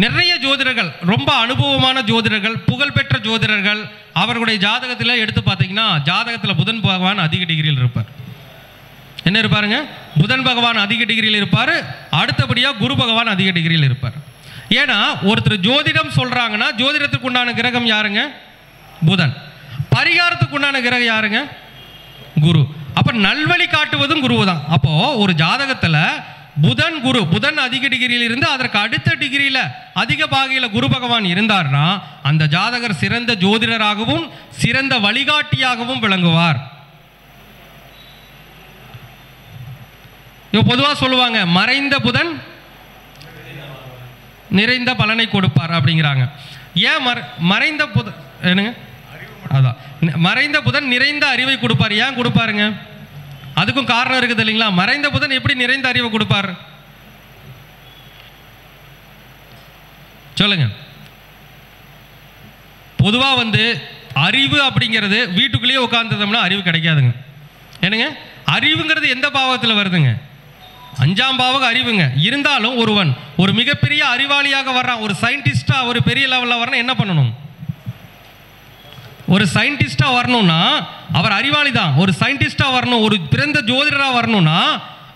நிறைய ஜோதிடர்கள், ரொம்ப அனுபவமான ஜோதிடர்கள், புகழ்பெற்ற ஜோதிடர்கள், அவர்களுடைய ஜாதகத்தில் எடுத்து பார்த்தீங்கன்னா ஜாதகத்தில் புதன் பகவான் அதிக டிகிரியில் இருப்பார். என்ன இருப்பாருங்க, புதன் பகவான் அதிக டிகிரியில் இருப்பார். அடுத்தபடியாக குரு பகவான் அதிக டிகிரியில் இருப்பார். ஏன்னா ஒருத்தர் ஜோதிடம் சொல்கிறாங்கன்னா ஜோதிடத்துக்கு உண்டான கிரகம் யாருங்க, புதன். பரிகாரத்துக்கு உண்டான கிரகம் யாருங்க, குரு. அப்போ நல்வழி காட்டுவதும் குரு தான். அப்போது ஒரு ஜாதகத்தில் புதன் குரு, புதன் அதிக டிகிரியில் இருந்து அதற்கு அடுத்த டிகிரியில் அதிக பாகையில் குரு பகவான் இருந்தார்னா அந்த ஜாதகர் சிறந்த ஜோதிடராகவும் சிறந்த வழிகாட்டியாகவும் விளங்குவார். இப்போ பொதுவாக சொல்லுவாங்க, மறைந்த புதன் நிறைந்த பலனை கொடுப்பார் அப்படிங்கிறாங்க. ஏன் மறைந்த புதன் என்னங்க, அதான் மறைந்த புதன் நிறைந்த அறிவை கொடுப்பார். ஏன் கொடுப்பாருங்க, அதுக்கும் காரணம் இருக்குது இல்லைங்களா? மறைந்த புதன் எப்படி நிறைந்த அறிவை கொடுப்பார் சொல்லுங்க. பொதுவாக அறிவு அப்படிங்கிறது வீட்டுக்குள்ளேயே உட்கார்ந்தோம்னா அறிவு கிடைக்காதுங்க. என்னங்க, அறிவுங்கிறது எந்த பாவத்தில் வருதுங்க, 5ஆம் பாவகம் அறிவுங்க. இருந்தாலும் ஒருவன் ஒரு மிகப்பெரிய அறிவாளியாக வர்றான், ஒரு சயின்டிஸ்டா ஒரு பெரிய லெவலில் வரணும், என்ன பண்ணணும், ஒரு சயின்டிஸ்டா வரணும்னா அவர் அறிவாளி தான். ஒரு சயின்டிஸ்டா வரணும், ஒரு பிறந்த ஜோதிடராக வரணும்னா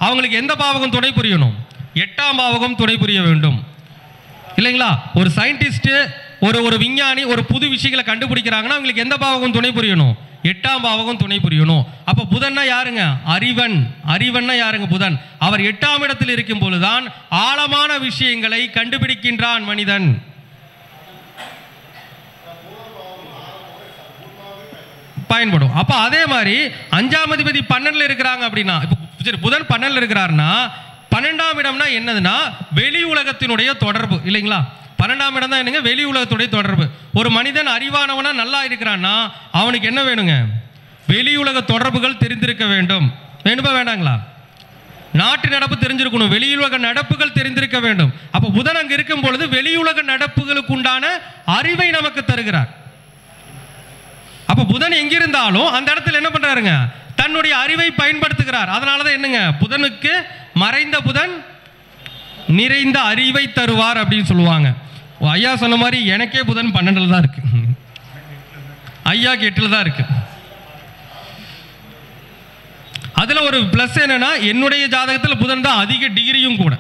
அவங்களுக்கு எந்த பாவகம் துணை புரியணும், 8ஆம் பாவகம் துணை புரிய வேண்டும் இல்லைங்களா? ஒரு சயின்டிஸ்ட் ஒரு விஞ்ஞானி ஒரு புது விஷயங்களை கண்டுபிடிக்கிறாங்கன்னா அவங்களுக்கு எந்த பாவகம் துணை புரியணும், 8ஆம் பாவகம் துணை புரியணும். அப்போ புதன்னா யாருங்க, அறிவன். அறிவன்னா யாருங்க, புதன். அவர் 8ஆம் இடத்தில் இருக்கும் பொழுதுதான் ஆழமான விஷயங்களை கண்டுபிடிக்கின்றான் மனிதன். பயன்படும். அப்போ அதே மாதிரி 5ஆம் அதிபதி 12ல் இருக்கிறாங்க அப்படின்னா, இப்போ புதன் 12ல் இருக்கிறாருன்னா 12ஆம் இடம்னா என்னதுன்னா வெளி உலகத்தினுடைய தொடர்பு இல்லைங்களா? 12ஆம் இடம் தான் என்னங்க, வெளி உலகத்துடைய தொடர்பு. ஒரு மனிதன் அறிவானவனா நல்லா இருக்கிறான்னா அவனுக்கு என்ன வேணுங்க, வெளி உலக தொடர்புகள் தெரிந்திருக்க வேண்டும். வேணுமா வேண்டாங்களா? நாட்டு நடப்பு தெரிஞ்சிருக்கணும், வெளியுலக நடப்புகள் தெரிந்திருக்க வேண்டும். அப்போ புதன் அங்கே இருக்கும் பொழுது வெளியுலக நடப்புகளுக்கு உண்டான அறிவை நமக்கு தருகிறார். அப்போ புதன் எங்கிருந்தாலும் அந்த இடத்துல என்ன பண்றாருங்க, தன்னுடைய அறிவை பயன்படுத்துகிறார். அதனாலதான் என்னங்க, புதனுக்கு மறைந்த புதன் நிறைந்த அறிவை தருவார் அப்படின்னு சொல்லுவாங்க. ஐயா சொன்ன மாதிரி எனக்கே புதன் 12ல் தான் இருக்கு, ஐயாக்கு 8ல் தான் இருக்கு. அதுல ஒரு பிளஸ் என்னன்னா என்னுடைய ஜாதகத்தில் புதன் தான் அதிக டிகிரியும் கூட.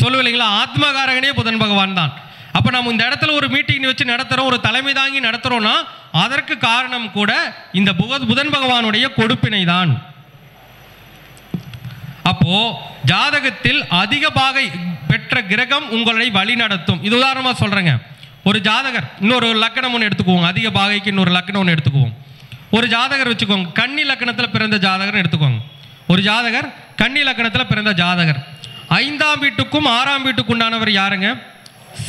சொல்லுவேன் இல்லைங்களா, ஆத்மகாரகனே புதன் பகவான் தான். அப்போ நம்ம இந்த இடத்துல ஒரு மீட்டிங் வச்சு நடத்துகிறோம், ஒரு தலைமை தாங்கி நடத்துகிறோம்னா அதற்கு காரணம் கூட இந்த புதன் பகவானுடைய கொடுப்பினை தான். அப்போ ஜாதகத்தில் அதிக பாகை பெற்ற கிரகம் உங்களை வழி நடத்தும். இது உதாரணமாக சொல்கிறேங்க, ஒரு ஜாதகர் இன்னொரு லக்கணம் ஒன்று எடுத்துக்குவோங்க, அதிக பாகைக்கு இன்னொரு லக்கணம் ஒன்று எடுத்துக்குவோம். ஒரு ஜாதகர் வச்சுக்கோங்க, கன்னி லக்கணத்தில் பிறந்த ஜாதகர் எடுத்துக்கோங்க. ஒரு ஜாதகர் கன்னி லக்கணத்தில் பிறந்த ஜாதகர் 5ஆம் வீட்டுக்கும் 6ஆம் வீட்டுக்கு உண்டானவர் யாருங்க,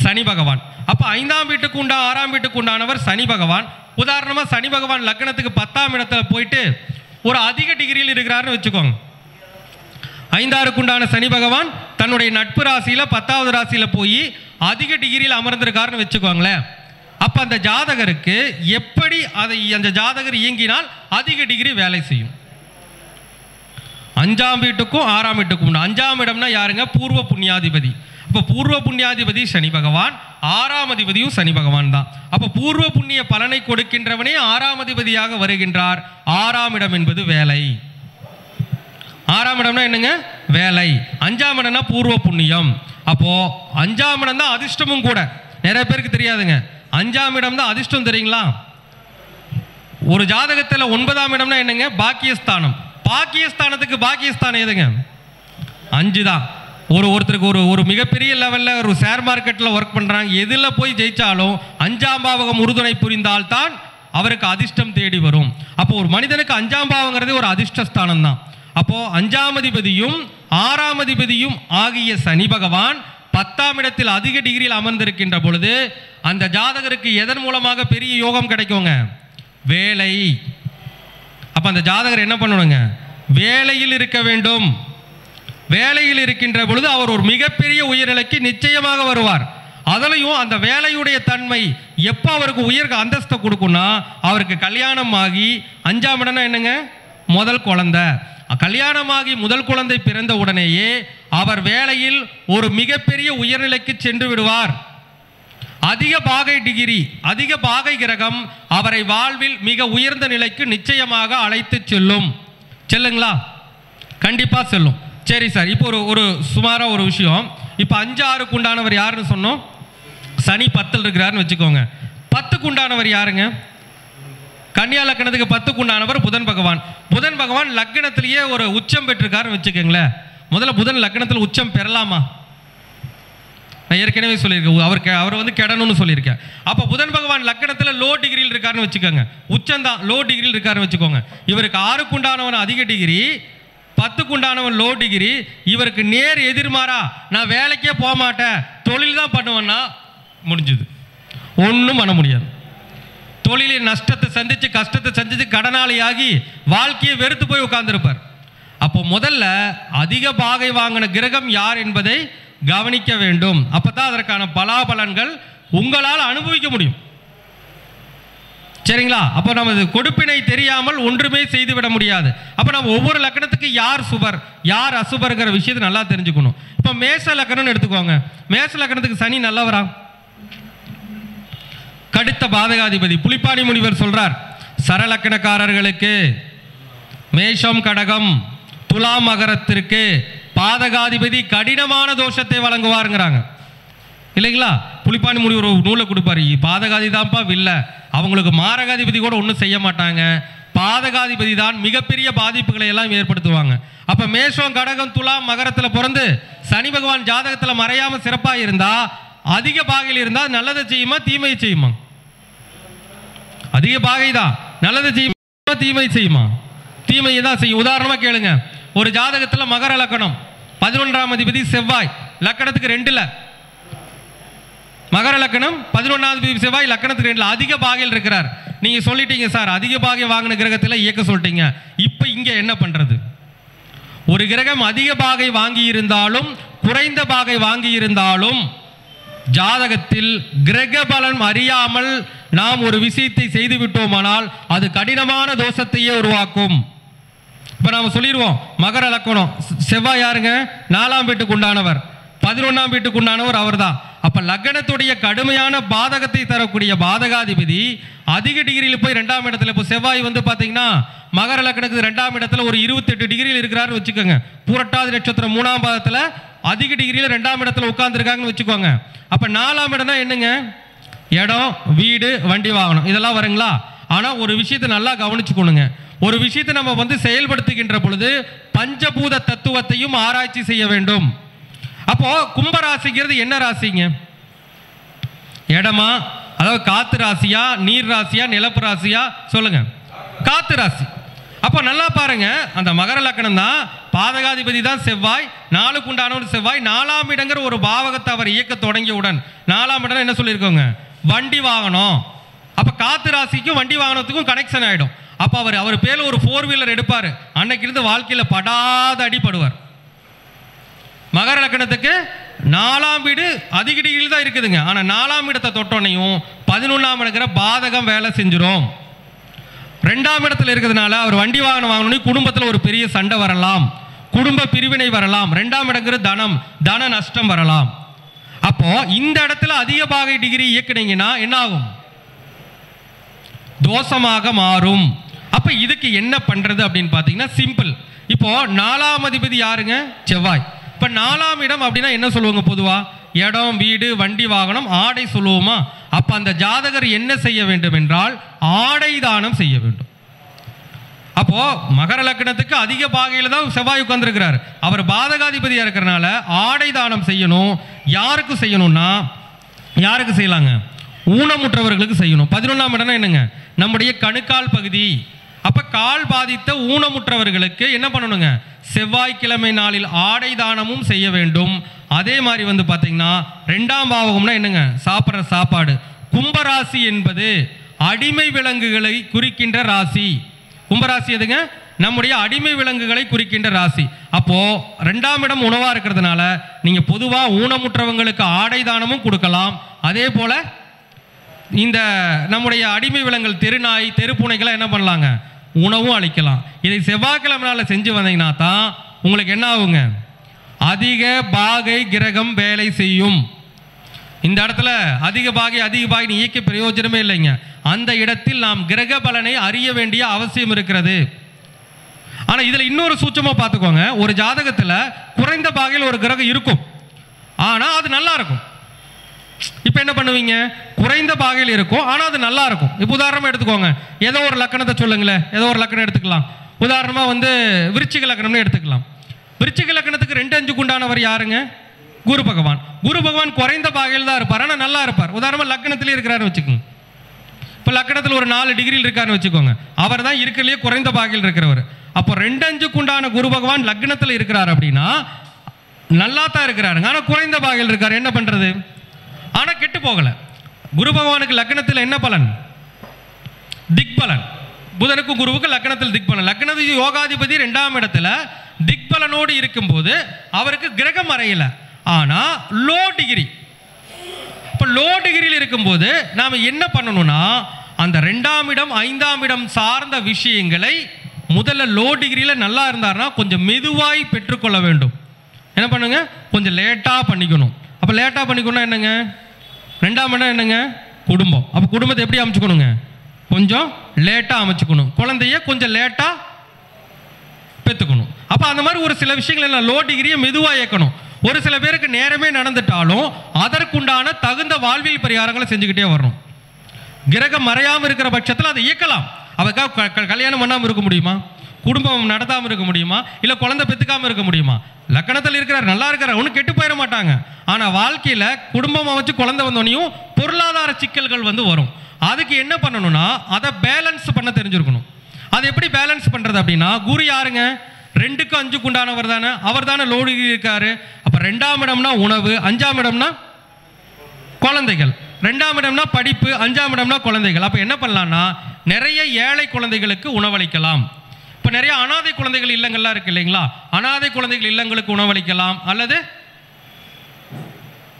சனி பகவான். அப்போ 5ஆம் வீட்டுக்கு உண்டா 6ஆம் வீட்டுக்கு உண்டானவர் சனி பகவான். உதாரணமாக சனி பகவான் லக்கணத்துக்கு 10ஆம் இடத்துல போயிட்டு ஒரு அதிக டிகிரியில் இருக்கிறாருன்னு வச்சுக்கோங்க. 5ஆருக்கு உண்டான சனி பகவான் தன்னுடைய நட்பு ராசியில் 10ஆவது ராசியில் போய் அதிக டிகிரியில் அமர்ந்திருக்காருன்னு வச்சுக்கோங்களேன். அப்போ அந்த ஜாதகருக்கு எப்படி அந்த ஜாதகர் இயங்கினால் அதிக டிகிரி வேலை செய்யும். 5ஆம் வீட்டுக்கும் 6ஆம் வீட்டுக்கும் உண்டு. 5ஆம் இடம்னா யாருங்க, பூர்வ புண்ணியாதிபதி. அப்போ பூர்வ புண்ணியாதிபதி சனி பகவான், 6ஆம் அதிபதியும் சனி பகவான் தான். அப்போ பூர்வ புண்ணிய பலனை கொடுக்கின்றவனே 6ஆம் அதிபதியாக வருகின்றார். 6ஆம் இடம் என்பது வேலை. 6ஆம் இடம்னா என்னங்க, வேலை. 5ஆம் இடம்னா பூர்வ புண்ணியம். அப்போ 5ஆம் இடம் தான் அதிர்ஷ்டமும் கூட. நிறைய பேருக்கு தெரியாதுங்க, 5ஆம் இடம் தான் அதிர்ஷ்டம் தெரியுங்களா? ஒரு ஜாதகத்தில் 9ஆம் இடம்னா என்னங்க, பாக்கியஸ்தானம். பாக்கியஸ்தானத்துக்கு பாக்கியஸ்தானம் எதுங்க, 5 தான். ஒருத்தருக்கு ஒரு மிகப்பெரிய லெவலில் ஒரு ஷேர் மார்க்கெட்டில் ஒர்க் பண்ணுறாங்க, எதில் போய் ஜெயித்தாலும் 5ஆம் பாவகம் உறுதுணை புரிந்தால்தான் அவருக்கு அதிர்ஷ்டம் தேடி வரும். அப்போ ஒரு மனிதனுக்கு 5ஆம் பாவங்கிறது ஒரு அதிர்ஷ்டஸ்தானம் தான். அப்போ 5ஆம் அதிபதியும் 6ஆம் அதிபதியும் ஆகிய சனி பகவான் 10ஆம் இடத்தில் அதிக டிகிரியில் அமர்ந்திருக்கின்ற பொழுது அந்த ஜாதகருக்கு எதன் மூலமாக பெரிய யோகம் கிடைக்குங்க, வேலை. அப்போ அந்த ஜாதகர் என்ன பண்ணணுங்க, வேலையில் இருக்க வேண்டும். வேலையில் இருக்கின்ற பொழுது அவர் ஒரு மிகப்பெரிய உயர்நிலைக்கு நிச்சயமாக வருவார். அதுலயும் அந்த வேலையுடைய தன்மை எப்போ அவருக்கு உயர் அந்தஸ்தை கொடுக்கும்னா, அவருக்கு கல்யாணம் ஆகி 5ஆம் இடம்னா என்னங்க, முதல் குழந்தை. கல்யாணமாகி முதல் குழந்தை பிறந்த உடனேயே அவர் வேலையில் ஒரு மிகப்பெரிய உயர்நிலைக்கு சென்று விடுவார். அதிக பாகை டிகிரி, அதிக பாகை கிரகம் அவரை வாழ்வில் மிக உயர்ந்த நிலைக்கு நிச்சயமாக அழைத்து செல்லும். செல்லுங்களா? கண்டிப்பா செல்லும். சரி சார், இப்போ ஒரு சுமாரா ஒரு விஷயம். இப்போ 5, 6க்கு உண்டானவர் யாருன்னு சொன்னோம்? சனி 10ல் இருக்கிறாருன்னு வச்சுக்கோங்க. 10க்கு உண்டானவர் யாருங்க? கன்னியா லக்னத்துக்கு 10க்கு உண்டானவர் புதன் பகவான். புதன் பகவான் லக்னத்திலேயே ஒரு உச்சம் பெற்றிருக்காருன்னு வச்சுக்கோங்களேன். முதல்ல புதன் லக்னத்தில் உச்சம் பெறலாமா? நான் ஏற்கனவே சொல்லியிருக்கேன், அவர் வந்து கெடணும்னு சொல்லியிருக்கேன். அப்போ புதன் பகவான் லக்னத்தில் லோ டிகிரியில் இருக்காருன்னு வச்சுக்கோங்க. உச்சம் தான், லோ டிகிரியில் இருக்காருன்னு வச்சுக்கோங்க. இவருக்கு 6க்கு உண்டானவன் அதிக டிகிரி, 10க்கு உண்டானவன் லோ டிகிரி. இவருக்கு நேர் எதிர்மாறா, நான் வேலைக்கே போக மாட்டேன், தொழில் தான் பண்ணுவேன்னா முடிஞ்சுது, ஒன்றும் பண்ண முடியாது. தொழிலில் நஷ்டத்தை சந்திச்சு, கஷ்டத்தை சந்திச்சு, கடனாளியாகி வாழ்க்கையை வெறுத்து போய் உட்கார்ந்துருப்பார். அப்போ முதல்ல அதிக பாகை வாங்கின கிரகம் யார் என்பதை கவனிக்க வேண்டும். அப்பதான் அதற்கான பலாபலன்கள் உங்களால் அனுபவிக்க முடியும். சரிங்களா? அப்போ நமது கொடுப்பினை தெரியாமல் ஒன்றுமே செய்துவிட முடியாது. அப்போ நம்ம ஒவ்வொரு லக்கணத்துக்கு யார் சுபர் யார் அசுபர்ங்கிற விஷயத்தை நல்லா தெரிஞ்சுக்கணும். இப்போ மேஷ லக்கணம்னு எடுத்துக்கோங்க. மேஷ லக்கணத்துக்கு சனி நல்லவரா? கடுத்த பாதகாதிபதி. புலிப்பாணி முனிவர் சொல்றார், சரலக்கணக்காரர்களுக்கு மேஷம் கடகம் துலாம் மகரத்திற்கு பாதகாதிபதி கடினமான தோஷத்தை வழங்குவாருங்கிறாங்க இல்லைங்களா? புலிப்பாணி முனிவர் ஒரு நூலை கொடுப்பாரு, பாதகாதி தான்ப்பா வில்ல, அவங்களுக்கு மாரகாதிபதி கூட ஒன்றும் செய்ய மாட்டாங்க, பாதகாதிபதி தான் மிகப்பெரிய பாதிப்புகளை எல்லாம் ஏற்படுத்துவாங்க. அப்ப மேஷம் கடகம் துலாம் மகரத்தில் பிறந்து சனி பகவான் ஜாதகத்தில் மறையாம சிறப்பாக இருந்தா, அதிக பாகையில் இருந்தால் நல்லதை செய்யுமா தீமையை செய்யுமா? அதிக பாகை தான் நல்லதை செய்யுமா தீமையை செய்யுமா? தீமையை தான் செய்யும். உதாரணமா கேளுங்க, ஒரு ஜாதகத்தில் மகர லக்கணம் 11ஆம் அதிபதி செவ்வாய், லக்கணத்துக்கு 2ல். மகர லக்கணம் 11ஆம் அதிபதி செவ்வாய், லக்கணத்துக்கு 2ல் அதிக பாகையில் இருக்கிறார். நீங்க சொல்லிட்டீங்க சார், அதிக பாகை வாங்கின கிரகத்தில் இயக்க சொல்லிட்டீங்க, இப்போ இங்க என்ன பண்றது? ஒரு கிரகம் அதிக பாகை வாங்கி இருந்தாலும் குறைந்த பாகை வாங்கி இருந்தாலும் ஜாதகத்தில் கிரக பலன் அறியாமல் நாம் ஒரு விஷயத்தை செய்து விட்டோமானால் அது கடினமான தோஷத்தையே உருவாக்கும். இப்போ நாம் சொல்லிடுவோம், மகர லக்கணம் செவ்வாய் யாருங்க? 4ஆம் வீட்டுக்கு உண்டானவர், 11ஆம் வீட்டுக்கு உண்டானவர் அவர் தான். அப்போ லக்னத்துடைய கடுமையான பாதகத்தை தரக்கூடிய பாதகாதிபதி அதிக டிகிரியில் போய் 2ஆம் இடத்துல, இப்போ செவ்வாய் வந்து பார்த்தீங்கன்னா மகர லக்னத்துக்கு 2ஆம் இடத்துல ஒரு 28 டிகிரியில் இருக்கிறாருன்னு வச்சுக்கோங்க. பூரட்டாதி நட்சத்திரம் 3ஆம் பாதத்தில் அதிக டிகிரியில் 2ஆம் இடத்துல உட்கார்ந்துருக்காங்கன்னு வச்சுக்கோங்க. அப்போ 4ஆம் இடம்னா என்னங்க? இடம், வீடு, வண்டி வாகனம் இதெல்லாம் வருங்களா? ஆனால் ஒரு விஷயத்தை நல்லா கவனிச்சுக்கணுங்க. ஒரு விஷயத்தை நம்ம வந்து செயல்படுத்துகின்ற பொழுது பஞ்சபூத தத்துவத்தையும் ஆராய்ச்சி செய்ய வேண்டும். அப்போ கும்பராசிங்கிறது என்ன ராசிங்க? இடமா, அதாவது காத்து ராசியா, நீர் ராசியா, நிலப்பு ராசியா? சொல்லுங்க. காத்து ராசி. அப்போ நல்லா பாருங்க, அந்த மகர லக்கணம் தான், பாதகாதிபதி தான் செவ்வாய், 4க்கு உண்டானவர் செவ்வாய். 4ஆம் இடங்கிற ஒரு பாவகத்தை அவர் இயக்க தொடங்கியவுடன் 4ஆம் இடம் என்ன சொல்லியிருக்கோங்க? வண்டி வாகனம். அப்போ காத்து ராசிக்கும் வண்டி வாகனத்துக்கும் கனெக்ஷன் ஆகிடும். அப்போ அவர் பேரில் ஒரு 4 வீலர் எடுப்பார், அன்னைக்கு இருந்து வாழ்க்கையில் படாத அடிப்படுவார். மகர லக்கணத்துக்கு 4ஆம் வீடு அதிக டிகிரியில் தான் இருக்குதுங்க. ஆனால் 4ஆம் இடத்தை தொட்டோனையும் 11ஆம் இடங்கிற பாதகம் வேலை செஞ்சிடும். 2ஆம் இடத்துல இருக்கிறதுனால அவர் வண்டி வாகனம் வாங்கணும், குடும்பத்தில் ஒரு பெரிய சண்டை வரலாம், குடும்ப பிரிவினை வரலாம். 2ஆம் இடங்கிற தனம், தன நஷ்டம் வரலாம். அப்போ இந்த இடத்துல அதிக பாகை டிகிரி இயக்குனீங்கன்னா என்ன ஆகும்? தோஷமாக மாறும். அப்ப இதுக்கு என்ன பண்றது அப்படின்னு பார்த்தீங்கன்னா சிம்பிள். இப்போ 4ஆம் அதிபதி யாருங்க? செவ்வாய். இப்போ 4ஆம் இடம் அப்படின்னா என்ன சொல்லுவாங்க பொதுவா? இடம், வீடு, வண்டி வாகனம், ஆடை சொல்லுவோமா? அப்போ அந்த ஜாதகர் என்ன செய்ய வேண்டும் என்றால் ஆடை தானம் செய்ய வேண்டும். அப்போ மகர லக்னத்துக்கு அதிக பாகையில் தான் செவ்வாய் உட்கார்ந்துருக்கிறார். அவர் பாதகாதிபதியாக இருக்கிறனால ஆடை தானம் செய்யணும். யாருக்கு செய்யணும்னா, யாருக்கு செய்யலாங்க? ஊனமுற்றவர்களுக்கு செய்யணும். 11ஆம் இடம்னா என்னங்க? நம்முடைய கணுக்கால் பகுதி. அப்போ கால் பாதித்த ஊனமுற்றவர்களுக்கு என்ன பண்ணணுங்க? செவ்வாய்க்கிழமை நாளில் ஆடை தானமும் செய்ய வேண்டும். அதே மாதிரி வந்து பார்த்தீங்கன்னா 2ஆம் பாவகம்னா என்னங்க? சாப்பிட்ற சாப்பாடு. கும்பராசி என்பது அடிமை விலங்குகளை குறிக்கின்ற ராசி. கும்பராசி எதுங்க? நம்முடைய அடிமை விலங்குகளை குறிக்கின்ற ராசி. அப்போ 2ஆம் இடம் உணவா இருக்கிறதுனால நீங்க பொதுவா ஊனமுற்றவங்களுக்கு ஆடை தானமும் கொடுக்கலாம். அதே போல இந்த நம்முடைய அடிமை விலங்குகள் தெருநாய் தெருப்பூனைகளை என்ன பண்ணலாங்க, உணவும் அளிக்கலாம். இதை செவ்வாய்க்கிழமை செஞ்சு வந்தீங்கன்னா தான் உங்களுக்கு என்ன ஆகுங்க, அதிக பாகை கிரகம் வேலை செய்யும். இந்த இடத்துல அதிக பாகை இயக்க பிரயோஜனமே இல்லைங்க. அந்த இடத்தில் நாம் கிரக பலனை அறிய வேண்டிய அவசியம் இருக்கிறது. ஆனா இதுல இன்னொரு சூட்சமா பார்த்துக்கோங்க. ஒரு ஜாதகத்துல குறைந்த பாகையில் ஒரு கிரகம் இருக்கும், ஆனா அது நல்லா இருக்கும். இப்ப என்ன பண்ணுவீங்க, குறைந்த பாகையில் இருக்கும் ஆனா அது நல்லா இருக்கும். இப்ப உதாரணமா எடுத்துக்கோங்க, ஏதோ ஒரு லக்கணத்தை சொல்லுங்களேன். ஏதோ ஒரு லக்கணம் எடுத்துக்கலாம். உதாரணமா விருச்சிக லக்கணம்னு எடுத்துக்கலாம். விருச்சிக லக்கணத்துக்கு 2-5 உண்டானவர் யாருங்க, குரு பகவான். குரு பகவான் குறைந்த பாகையில் தான் இருப்பார், ஆனால் நல்லா இருப்பார். உதாரணமா லக்னத்திலே இருக்கிறாருன்னு வச்சுக்கோங்க. இப்போ லக்னத்தில் ஒரு 4 டிகிரியில் இருக்காருன்னு வச்சுக்கோங்க, அவர் தான் இருக்கிறதுலே குறைந்த பாகையில் இருக்கிறவர். அப்போ 2-5 உண்டான குரு பகவான் லக்னத்தில் இருக்கிறார் அப்படின்னா நல்லா தான் இருக்கிறாருங்க, ஆனால் குறைந்த பாகையில் இருக்கார். என்ன பண்றது? ஆனால் கெட்டு போகலை. குரு பகவானுக்கு லக்னத்தில் என்ன பலன்? திக்பலன். புதனுக்கும் குருவுக்கு லக்னத்தில் திக்பலன். லக்னத்தில் யோகாதிபதி 2ஆம் இடத்துல திக்பலனோடு இருக்கும்போது அவருக்கு கிரகம் மறையல, ஆனா லோ டிகிரி. இப்போ லோ டிகிரியில் இருக்கும்போது நாம் என்ன பண்ணணும்னா அந்த 2ஆம் இடம் 5ஆம் இடம் சார்ந்த விஷயங்களை முதல்ல லோ டிகிரியில் நல்லா இருந்தார்னா கொஞ்சம் மெதுவாய் பெற்றுக்கொள்ள வேண்டும். என்ன பண்ணுங்க, கொஞ்சம் லேட்டாக பண்ணிக்கணும். அப்போ லேட்டாக பண்ணிக்கணும் என்னங்க, 2ஆம் இடம் என்னங்க, குடும்பம். அப்போ குடும்பத்தை எப்படி அமைச்சுக்கணுங்க, கொஞ்சம் லேட்டாக அமைச்சுக்கணும். குழந்தைய கொஞ்சம் லேட்டாக பெற்றுக்கணும். அப்போ அந்த மாதிரி ஒரு சில விஷயங்கள் எல்லாம் லோ டிகிரியை மெதுவாக இயக்கணும். ஒரு சில பேருக்கு நேரமே நடந்துட்டாலும் அதற்குண்டான தகுந்த வாழ்வியல் பரிகாரங்களை செஞ்சுக்கிட்டே வரணும். கிரகம் மறையாமல் இருக்கிற பட்சத்தில் அதை இயக்கலாம். அவருக்காக கல்யாணம் பண்ணாமல் இருக்க முடியுமா, குடும்பம் நடத்தாமல் இருக்க முடியுமா, இல்லை குழந்தை பெற்றுக்காமல் இருக்க முடியுமா? லக்கணத்தில் இருக்கிறார், நல்லா இருக்கிறார், ஒன்றும் கெட்டு போயிட மாட்டாங்க. ஆனால் வாழ்க்கையில் குடும்பம் வச்சு குழந்தை வந்தோடனையும் பொருளாதார சிக்கல்கள் வரும். அதுக்கு என்ன பண்ணணும்னா அதை பேலன்ஸ் பண்ண தெரிஞ்சிருக்கணும். அது எப்படி பேலன்ஸ் பண்ணுறது அப்படின்னா, குரு யாருங்க, 2க்கும் 5க்கு உண்டானவர் தானே, அவர் தானே லோடு இருக்காரு. அப்போ 2ஆம் இடம்னா உணவு, 5ஆம் இடம்னா குழந்தைகள், 2ஆம் இடம்னா படிப்பு, 5ஆம் இடம்னா குழந்தைகள். அப்போ என்ன பண்ணலாம்னா நிறைய ஏழை குழந்தைகளுக்கு உணவளிக்கலாம். இப்போ நிறைய அனாதை குழந்தைகள் இல்லங்கள்லாம் இருக்கு இல்லைங்களா, அனாதை குழந்தைகள் இல்லங்களுக்கு உணவளிக்கலாம். அல்லது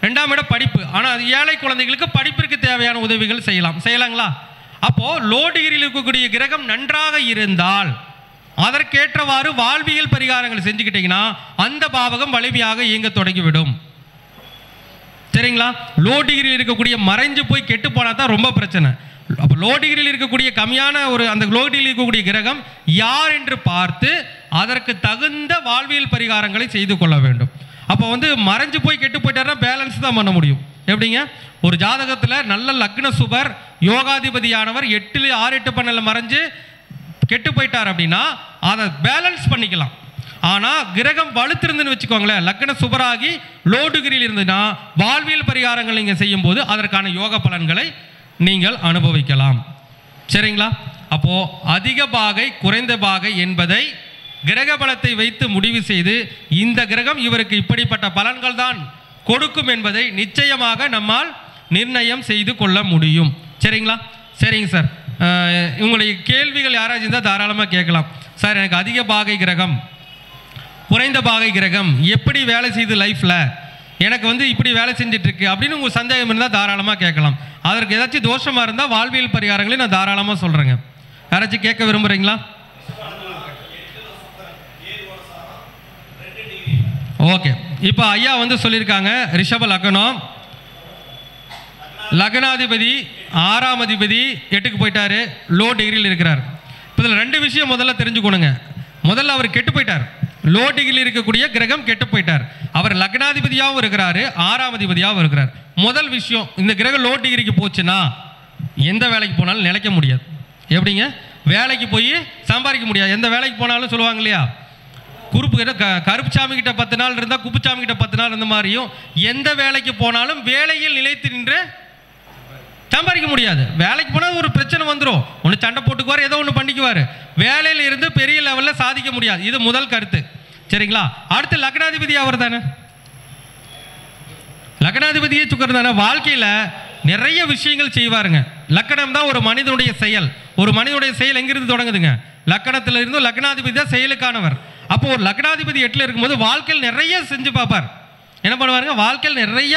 2ஆம் இடம் படிப்பு, ஆனால் அது ஏழை குழந்தைகளுக்கு படிப்பிற்கு தேவையான உதவிகள் செய்யலாங்களா? அப்போ லோ டிகிரியில் இருக்கக்கூடிய கிரகம் நன்றாக இருந்தால் அதற்கேற்றவாறு வாழ்வியல் பரிகாரங்கள் செஞ்சுக்கிட்டீங்கன்னா அந்த பாவகம் வலிமையாக இயங்க தொடங்கிவிடும். சரிங்களா? லோ டிகிரியில் இருக்கக்கூடிய மறைஞ்சு போய் கெட்டு போனா தான் ரொம்ப பிரச்சனை. அப்போ லோ டிகிரியில் இருக்கக்கூடிய கம்மியான அந்த லோ டிகிரியில் இருக்கக்கூடிய கிரகம் யார் என்று பார்த்து அதற்கு தகுந்த வாழ்வியல் பரிகாரங்களை செய்து கொள்ள வேண்டும். அப்போ மறைஞ்சு போய் கெட்டு போயிட்டாருன்னா பேலன்ஸ் தான் பண்ண முடியும். எப்படிங்க, ஒரு ஜாதகத்தில் நல்ல லக்ன சுபர் யோகாதிபதியானவர் 8, 6, 8, 12 மறைஞ்சு கெட்டு போயிட்டார் அப்படின்னா அதை பேலன்ஸ் பண்ணிக்கலாம். ஆனால் கிரகம் வலுத்திருந்துன்னு வச்சுக்கோங்களேன், லக்ன சுபராகி லோ டிகிரியில் இருந்துன்னா வாழ்வியல் பரிகாரங்கள் நீங்கள் செய்யும் போது அதற்கான யோக பலன்களை நீங்கள் அனுபவிக்கலாம். சரிங்களா? அப்போ அதிக பாகை குறைந்த பாகை என்பதை கிரக பலத்தை வைத்து முடிவு செய்து இந்த கிரகம் இவருக்கு இப்படிப்பட்ட பலன்கள் தான் கொடுக்கும் என்பதை நிச்சயமாக நம்மால் நிர்ணயம் செய்து கொள்ள முடியும். சரிங்களா? சரிங்க சார், உங்களுடைய கேள்விகள் யாராச்சும் இருந்தால் தாராளமாக கேட்கலாம். சார், எனக்கு அதிக பாகை கிரகம் குறைந்த பாகை கிரகம் எப்படி வேலை செய்யுது லைஃப்பில், எனக்கு இப்படி வேலை செஞ்சிட்ருக்கு அப்படின்னு உங்கள் சந்தேகம் இருந்தால் தாராளமாக கேட்கலாம். அதற்கு ஏதாச்சும் தோஷமாக இருந்தால் வாழ்வியல் பரிகாரங்களையும் நான் தாராளமாக சொல்கிறேங்க. யாராச்சும் கேட்க விரும்புகிறீங்களா? ஓகே, இப்போ ஐயா சொல்லியிருக்காங்க ரிஷப லக்னம், லக்னாதிபதி 6ஆம் அதிபதி 8க்கு போயிட்டாரு, லோ டிகிரியில் இருக்கிறார். இப்போ இதில் 2 விஷயம் முதல்ல தெரிஞ்சுக்கணுங்க. முதல்ல அவர் கெட்டு போயிட்டார், லோ டிகிரியில் இருக்கக்கூடிய கிரகம் கெட்டு போயிட்டார். அவர் லக்னாதிபதியாகவும் இருக்கிறாரு, 6ஆம் அதிபதியாகவும் இருக்கிறார். முதல் விஷயம், இந்த கிரகம் லோ டிகிரிக்கு போச்சுன்னா எந்த வேலைக்கு போனாலும் நிலைக்க முடியாது. எப்படிங்க, வேலைக்கு போய் சம்பாதிக்க முடியாது. எந்த வேலைக்கு போனாலும் சொல்லுவாங்க இல்லையா, கருப்புச்சாமி கிட்ட 10 நாள் இருந்தால் குப்புச்சாமி கிட்ட 10 நாள் இருந்த மாதிரியும் எந்த வேலைக்கு போனாலும் வேலையில் நிலைத்து நின்று சம்பாதிக்க முடியாது. வேலைக்கு போனால் ஒரு பிரச்சனை வந்துடும், ஒன்று சண்டை போட்டுக்குவார், ஏதோ ஒன்று பண்ணிக்குவார். வேலையில் இருந்து பெரிய லெவலில் சாதிக்க முடியாது. இது முதல் கருத்து. சரிங்களா? அடுத்து லக்னாதிபதி அவர் தானே, லக்னாதிபதியே சுக்கரன் தானே. வாழ்க்கையில் நிறைய விஷயங்கள் செய்வாருங்க. லக்கணம் தான் ஒரு மனிதனுடைய செயல். ஒரு மனிதனுடைய செயல் எங்கிருந்து தொடங்குதுங்க, லக்னத்தில் இருந்தும் லக்னாதிபதி தான் செயலுக்கானவர். அப்போ ஒரு லக்னாதிபதி 8ல் இருக்கும்போது வாழ்க்கையில் நிறைய செஞ்சு பார்ப்பார். என்ன பண்ணுவாருங்க? வாழ்க்கையில் நிறைய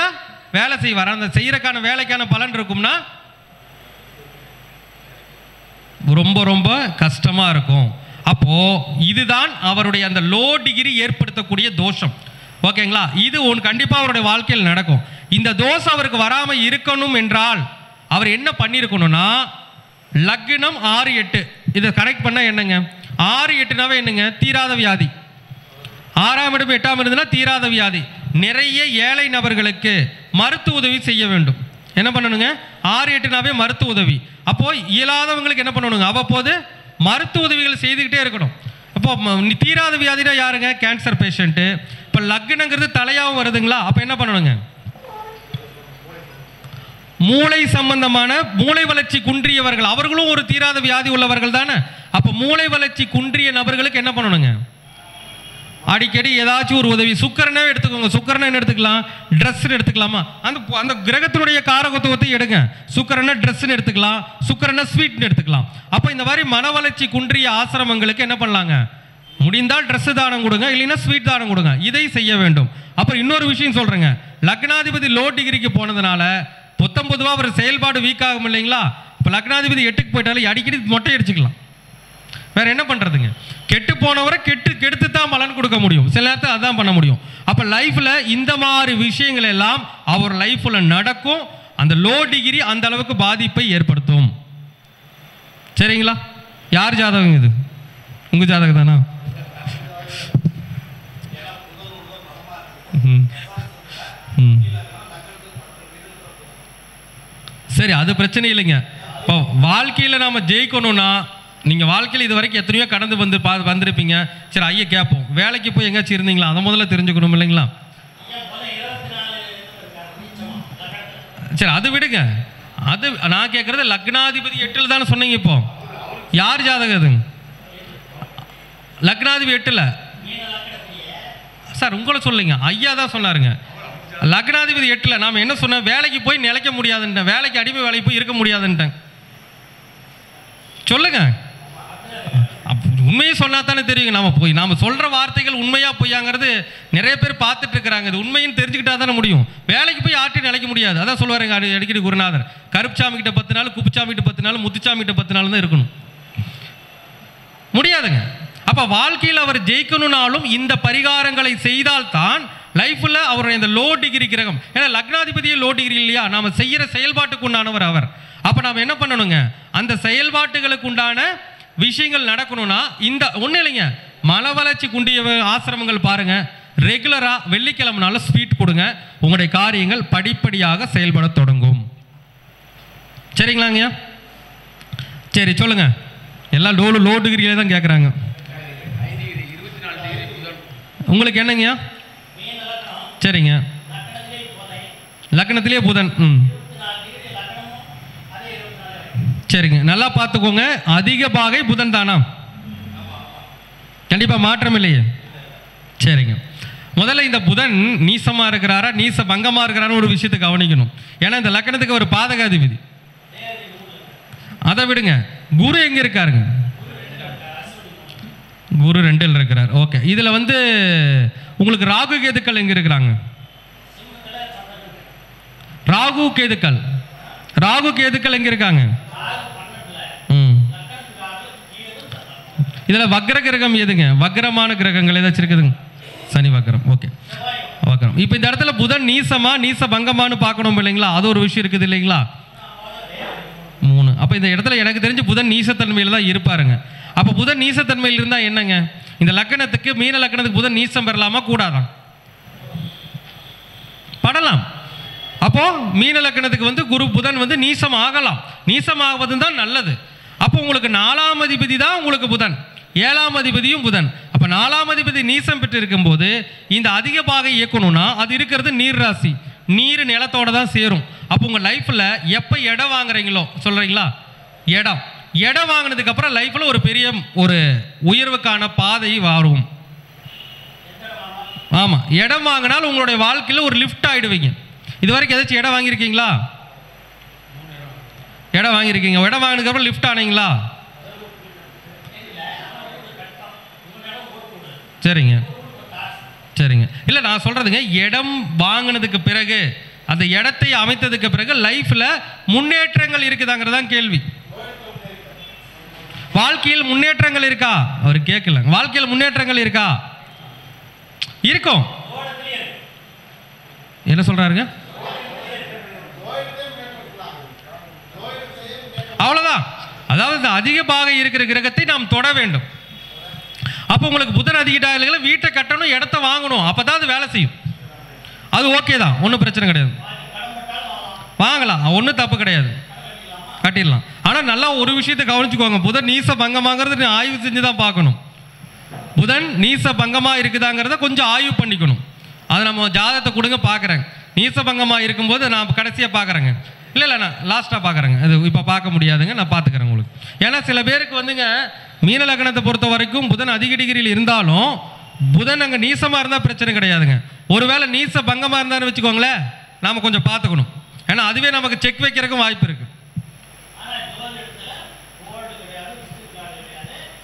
வேலை செய்வார். அந்த செய்யறக்கான வேலைக்கான பலன் இருக்கும்னா ரொம்ப ரொம்ப கஷ்டமா இருக்கும். அப்போ இதுதான் அவருடைய அந்த லோ டிகிரி ஏற்படுத்தக்கூடிய தோஷம். ஓகேங்களா? இது கண்டிப்பாக அவருடைய வாழ்க்கையில் நடக்கும். இந்த தோஷம் அவருக்கு வராமல் இருக்கணும் என்றால் அவர் என்ன பண்ணியிருக்கணும்னா, லக்னம் 6, 8 இதை கனெக்ட் பண்ணால் என்னங்க, 6, 8னாவே என்னங்க, தீராத வியாதி. 6ஆம் இடம் 8ஆம் இருந்ததுன்னா தீராத வியாதி. நிறைய ஏழை நபர்களுக்கு மருத்துவ உதவி செய்ய வேண்டும். என்ன பண்ணணுங்க? 6, 8னாவே மருத்துவ உதவி. அப்போ இயலாதவங்களுக்கு என்ன பண்ணணுங்க? அவ்வப்போது மருத்துவ உதவிகள் செய்துக்கிட்டே இருக்கணும். அப்போ தீராத வியாதினா யாருங்க? Cancer patient. இப்போ லக்னங்கிறது தலையாகவும் வருதுங்களா? அப்போ என்ன பண்ணணுங்க? மூளை சம்பந்தமான மூளை வளர்ச்சி குன்றியவர்கள், அவர்களும் ஒரு தீராத வியாதி உள்ளவர்கள் தானே. அப்போ மூளை வளர்ச்சி குன்றிய நபர்களுக்கு என்ன பண்ணணுங்க? அடிக்கடி ஏதாச்சும் ஒரு உதவி. சுக்கரனே எடுத்துக்கோங்க. சுக்கரனை எடுத்துக்கலாம், ட்ரெஸ்ன்னு எடுத்துக்கலாமா? அந்த கிரகத்தினுடைய காரகத்துவத்தை எடுங்க. சுக்கரனை ட்ரெஸ்ன்னு எடுத்துக்கலாம், சுக்கரனை ஸ்வீட்னு எடுத்துக்கலாம். அப்போ இந்த மாதிரி மன வளர்ச்சி குன்றிய ஆசிரமங்களுக்கு என்ன பண்ணலாங்க? முடிந்தால் ட்ரெஸ் தானம் கொடுங்க, இல்லைன்னா ஸ்வீட் தானம் கொடுங்க. இதை செய்ய வேண்டும். அப்புறம் இன்னொரு விஷயம் சொல்றேங்க, லக்னாதிபதி லோ டிகிரிக்கு போனதுனால 19 அவர் செயல்பாடு வீக் ஆகும் இல்லைங்களா? இப்போ லக்னாதிபதி 8க்கு போயிட்டாலும் அடிக்கடி மொட்டை அடிச்சுக்கலாம். வேற என்ன பண்றதுங்க? கெட்டு போனவரை கெடுத்து தான் பலன் கொடுக்க முடியும். சில நேரத்தில் அதான் பண்ண முடியும். அப்ப லைஃப்ல இந்த மாதிரி விஷயங்கள் எல்லாம் அவர் லைஃப்ல நடக்கும். அந்த லோ டிகிரி அந்த அளவுக்கு பாதிப்பை ஏற்படுத்தும். சரிங்களா? யார் ஜாதகம் இது? உங்க ஜாதகம் தானா? சரி, அது பிரச்சனை இல்லைங்க. இப்போ வாழ்க்கையில் நாம ஜெயிக்கணும்னா, நீங்கள் வாழ்க்கையில் இது வரைக்கும் எத்தனையோ கடந்து வந்திருப்பீங்க. சரி, ஐயா கேட்போம், வேலைக்கு போய் எங்கேயாச்சும் இருந்தீங்களா? அதை முதல்ல தெரிஞ்சுக்கணும் இல்லைங்களா? சரி, அது விடுங்க. அது நான் கேட்குறது லக்னாதிபதி 8ல் தானே சொன்னீங்க. இப்போ யார் ஜாதகம் அது? லக்னாதிபதி 8ல் சார் உங்களை சொல்லுங்க, ஐயா தான் சொன்னாருங்க. லக்னாதிபதி 8ல் நாம் என்ன சொன்னோம்? வேலைக்கு போய் நிலைக்க முடியாதுன்ட்டேன், வேலைக்கு அடிமை வேலைக்கு போய் இருக்க முடியாதுன்ட்டேன். சொல்லுங்க, உண்மையை சொன்னா தானே தெரியுங்க. நாம சொல்ற வார்த்தைகள் உண்மையா பொய்யாங்கிறது நிறைய பேர் பார்த்துட்டு இருக்கிறாங்க. இது உண்மைன்னு தெரிஞ்சுக்கிட்டா தானே முடியும். வேலைக்கு போய் ஆட்டி நிலைக்க முடியாது. அதான் சொல்லுவாருங்க அடிக்கடி குருநாதர், கருப்புசாமி கிட்ட 10 நாள், குப்புச்சாமி கிட்ட 10 நாள், முத்துச்சாமி கிட்ட 10 நாள் தான் இருக்கணும். முடியாதுங்க. அப்ப வாழ்க்கையில் அவர் ஜெயிக்கணும்னாலும் இந்த பரிகாரங்களை செய்தால்தான் லைஃப்ல அவருடைய இந்த லோ டிகிரி கிரகம், ஏன்னா லக்னாதிபதியே லோ டிகிரி இல்லையா, நாம செய்யற செயல்பாட்டுக்கு உண்டானவர் அவர். அப்ப நாம என்ன பண்ணணுங்க? அந்த செயல்பாட்டுகளுக்கு உண்டான விஷயங்கள் நடக்கணும்னா இந்த ஒண்ணு இல்லைங்க, மன வளர்ச்சி குண்டிய ஆசிரமங்கள் பாருங்க, ரெகுலரா வெள்ளிக்கிழமைனால ஸ்வீட் கொடுங்க, உங்களுடைய காரியங்கள் படிப்படியாக செயல்பட தொடங்கும். சரிங்களாங்க? சரி சொல்லுங்க. எல்லாம் லோ டிகிரியில தான் கேட்குறாங்க. உங்களுக்கு என்னங்க? சரிங்க, லக்னத்திலே புதன். சரிங்க, நல்லா பார்த்துக்கோங்க. அதிக பாகை புதன் தானா? கண்டிப்பா மாற்றம் இல்லையே. சரிங்க, முதல்ல இந்த புதன் நீசமா இருக்கிறாரா நீச பங்கமா இருக்கிறான்னு ஒரு விஷயத்தை கவனிக்கணும். ஏன்னா இந்த லக்னத்துக்கு ஒரு பாதகாதிபதி. அதை விடுங்க, குரு எங்க இருக்காருங்க? குரு 2ல் இருக்கிறார். ஓகே, இதுல உங்களுக்கு ராகு கேதுக்கள் எங்க இருக்கிறாங்க? ராகு கேதுக்கள் எங்க இருக்காங்க? இதுல வக்ர கிரகம் எதுங்க? வக்ரமான கிரகங்கள் ஏதாச்சும் இருக்குதுங்க? சனி வக்ரம். ஓகே, வக்ரம். இப்போ இந்த இடத்துல புதன் நீசமா நீச பங்கமானு பார்க்கணும் இல்லைங்களா? அது ஒரு விஷயம் இருக்குது இல்லைங்களா? 3. அப்போ இந்த இடத்துல எனக்கு தெரிஞ்சு புதன் நீசத்தன்மையில் தான் இருப்பாருங்க. அப்போ புதன் நீசத்தன்மையில் இருந்தால் என்னங்க? இந்த லக்னத்துக்கு, மீன லக்னத்துக்கு புதன் நீசம் பெறலாமா கூடாதான்? படலாம். அப்போ மீன லக்னத்துக்கு புதன் நீசம் ஆகலாம். நீசம் ஆகுவது தான் நல்லது. அப்போ உங்களுக்கு 4ஆம் அதிபதி தான் உங்களுக்கு புதன், 7ஆம் அதிபதியும் புதன். அப்போ 4ஆம் அதிபதி நீசம் பெற்று இருக்கும் போது இந்த அதிக பாகை இயக்கணும்னா அது இருக்கிறது நீர் ராசி, நீர் நிலத்தோட தான் சேரும். அப்போ உங்கள் லைஃப்பில் எப்போ இடம் வாங்குறீங்களோ, சொல்கிறீங்களா, இடம் வாங்கினதுக்கு அப்புறம் லைஃப்பில் ஒரு பெரிய ஒரு உயர்வுக்கான பாதை வரும். ஆமாம், இடம் வாங்கினால் உங்களுடைய வாழ்க்கையில் ஒரு லிஃப்ட் ஆகிடுவீங்க. இது வரைக்கும் ஏதாச்சும் இடம் வாங்கியிருக்கீங்களா? இடம் வாங்கியிருக்கீங்க. இடம் வாங்கினதுக்கப்புறம் லிஃப்ட் ஆனீங்களா? சரிங்க சரிங்க. இல்லை நான் சொல்கிறதுங்க, இடம் வாங்கினதுக்கு பிறகு அந்த இடத்தை அமைத்ததுக்கு பிறகு லைஃப்பில் முன்னேற்றங்கள் இருக்குதாங்கிறதான் கேள்வி. வாழ்க்கையில் முன்னேற்றங்கள் இருக்கா? அவர் கேட்கல. வாழ்க்கையில் முன்னேற்றங்கள் இருக்கா? இருக்கும். என்ன சொல்றாருங்க? அவ்வளவுதான். அதாவது அதிக பாகை இருக்கிற கிரகத்தை நாம் தொட வேண்டும். அப்போ உங்களுக்கு புதன் அதிகட்டாக வீட்டை கட்டணும், இடத்த வாங்கணும், அப்பதான் அது வேலை செய்யும். அது ஓகே தான், ஒன்றும் பிரச்சனை கிடையாது, வாங்கலாம், ஒன்றும் தப்பு கிடையாது, கட்டிடலாம். ஆனால் நல்லா ஒரு விஷயத்தை கவனிச்சுக்கோங்க, புதன் நீச பங்கமாகிறது ஆய்வு செஞ்சு தான் பார்க்கணும். புதன் நீச பங்கமாக இருக்குதாங்கிறத கொஞ்சம் ஆய்வு பண்ணிக்கணும். அதை நம்ம ஜாதகத்தை கொடுங்க பார்க்குறேங்க. நீச பங்கமாக இருக்கும்போது நான் கடைசியாக பார்க்குறேங்க. இல்லை நான் லாஸ்ட்டாக பார்க்குறேங்க. அது இப்போ பார்க்க முடியாதுங்க, நான் பார்த்துக்கிறேன் உங்களுக்கு. ஏன்னா சில பேருக்கு வந்துங்க மீன லக்னத்தை பொறுத்த வரைக்கும் புதன் அதிக டிகிரியில் இருந்தாலும் புதன் அங்கே நீசமாக இருந்தால் பிரச்சனை கிடையாதுங்க. ஒருவேளை நீச பங்கமாக இருந்தான்னு வச்சுக்கோங்களேன், நாம் கொஞ்சம் பார்த்துக்கணும். ஏன்னா அதுவே நமக்கு செக் வைக்கிறதுக்கும் வாய்ப்பு இருக்குது.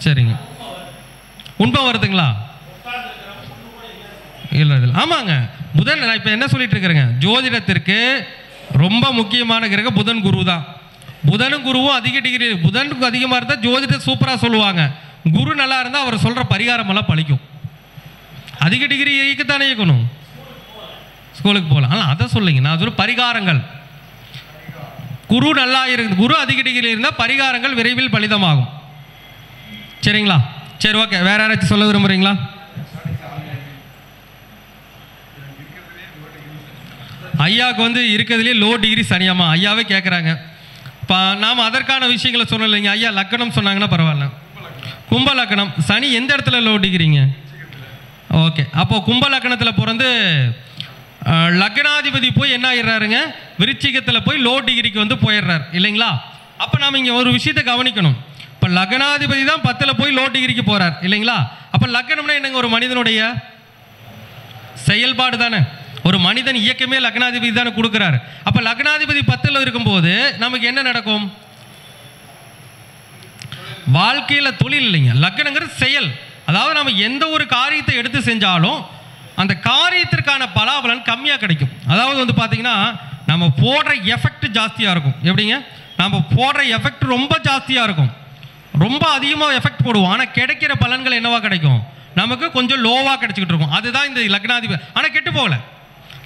சரிங்க, உண்மை வருதுங்களா? இல்லை இல்லை, ஆமாங்க. புதன் நான் இப்போ என்ன சொல்லிட்டு இருக்கிறேங்க, ஜோதிடத்திற்கு ரொம்ப முக்கியமான கிரகம் புதன் குரு தான். புதனும் குருவும் அதிக டிகிரி, புதனுக்கு அதிகமாக இருந்தால் ஜோதிடத்தை சூப்பராக சொல்லுவாங்க. குரு நல்லா இருந்தால் அவர் சொல்கிற பரிகாரம் எல்லாம் பழிக்கும். அதிக டிகிரி இயக்கத்தானே இயக்கணும், ஸ்கூலுக்கு போகலாம். ஆனால் அதை சொல்லுங்க, நான் சொல்ல பரிகாரங்கள். குரு நல்லா இருக்கு, குரு அதிக டிகிரி இருந்தால் பரிகாரங்கள் விரைவில் பலிதமாகும். சரிங்களா? சரி, ஓகே. வேற யாராச்சும் சொல்ல விரும்புறீங்களா? ஐயாவுக்கு வந்து இருக்கிறதுலே லோ டிகிரி சனியாமா ஐயாவே கேட்குறாங்க. இப்போ நாம் அதற்கான விஷயங்களை சொல்லலைங்க. ஐயா லக்கணம் சொன்னாங்கன்னா பரவாயில்ல. கும்ப லக்கணம் சனி எந்த இடத்துல லோ டிகிரிங்க? ஓகே, அப்போது கும்ப லக்கணத்தில் பிறந்து லக்னாதிபதி போய் என்ன ஆயிடுறாருங்க, விருச்சிகத்தில் போய் லோ டிகிரிக்கு வந்து போயிடுறாரு இல்லைங்களா? அப்போ நாம் இங்கே ஒரு விஷயத்தை கவனிக்கணும். இப்போ லக்னாதிபதி தான் 10ல் போய் லோ டிகிரிக்கு போகிறார் இல்லைங்களா? அப்போ லக்னம்னா என்னங்க, ஒரு மனிதனுடைய செயல்பாடு தானே. ஒரு மனிதன் இயக்கமே லக்னாதிபதி தானே கொடுக்குறாரு. அப்போ லக்னாதிபதி 10ல் இருக்கும்போது நமக்கு என்ன நடக்கும்? வாழ்க்கையில் தொழில் இல்லைங்க, லக்னங்கிறது செயல். அதாவது நம்ம எந்த ஒரு காரியத்தை எடுத்து செஞ்சாலும் அந்த காரியத்திற்கான பலாபலன் கம்மியாக கிடைக்கும். அதாவது வந்து பார்த்தீங்கன்னா நம்ம போடுற எஃபெக்ட் ஜாஸ்தியாக இருக்கும். எப்படிங்க? நம்ம போடுற எஃபெக்ட் ரொம்ப ஜாஸ்தியாக இருக்கும், ரொம்ப அதிகமாக எஃபெக்ட் போடுவோம். ஆனால் கிடைக்கிற பலன்கள் என்னவா கிடைக்கும்? நமக்கு கொஞ்சம் லோவாக கிடைச்சிக்கிட்டு இருக்கும். அதுதான் இந்த லக்னாதிபதி. ஆனால் கெட்டு போகலை,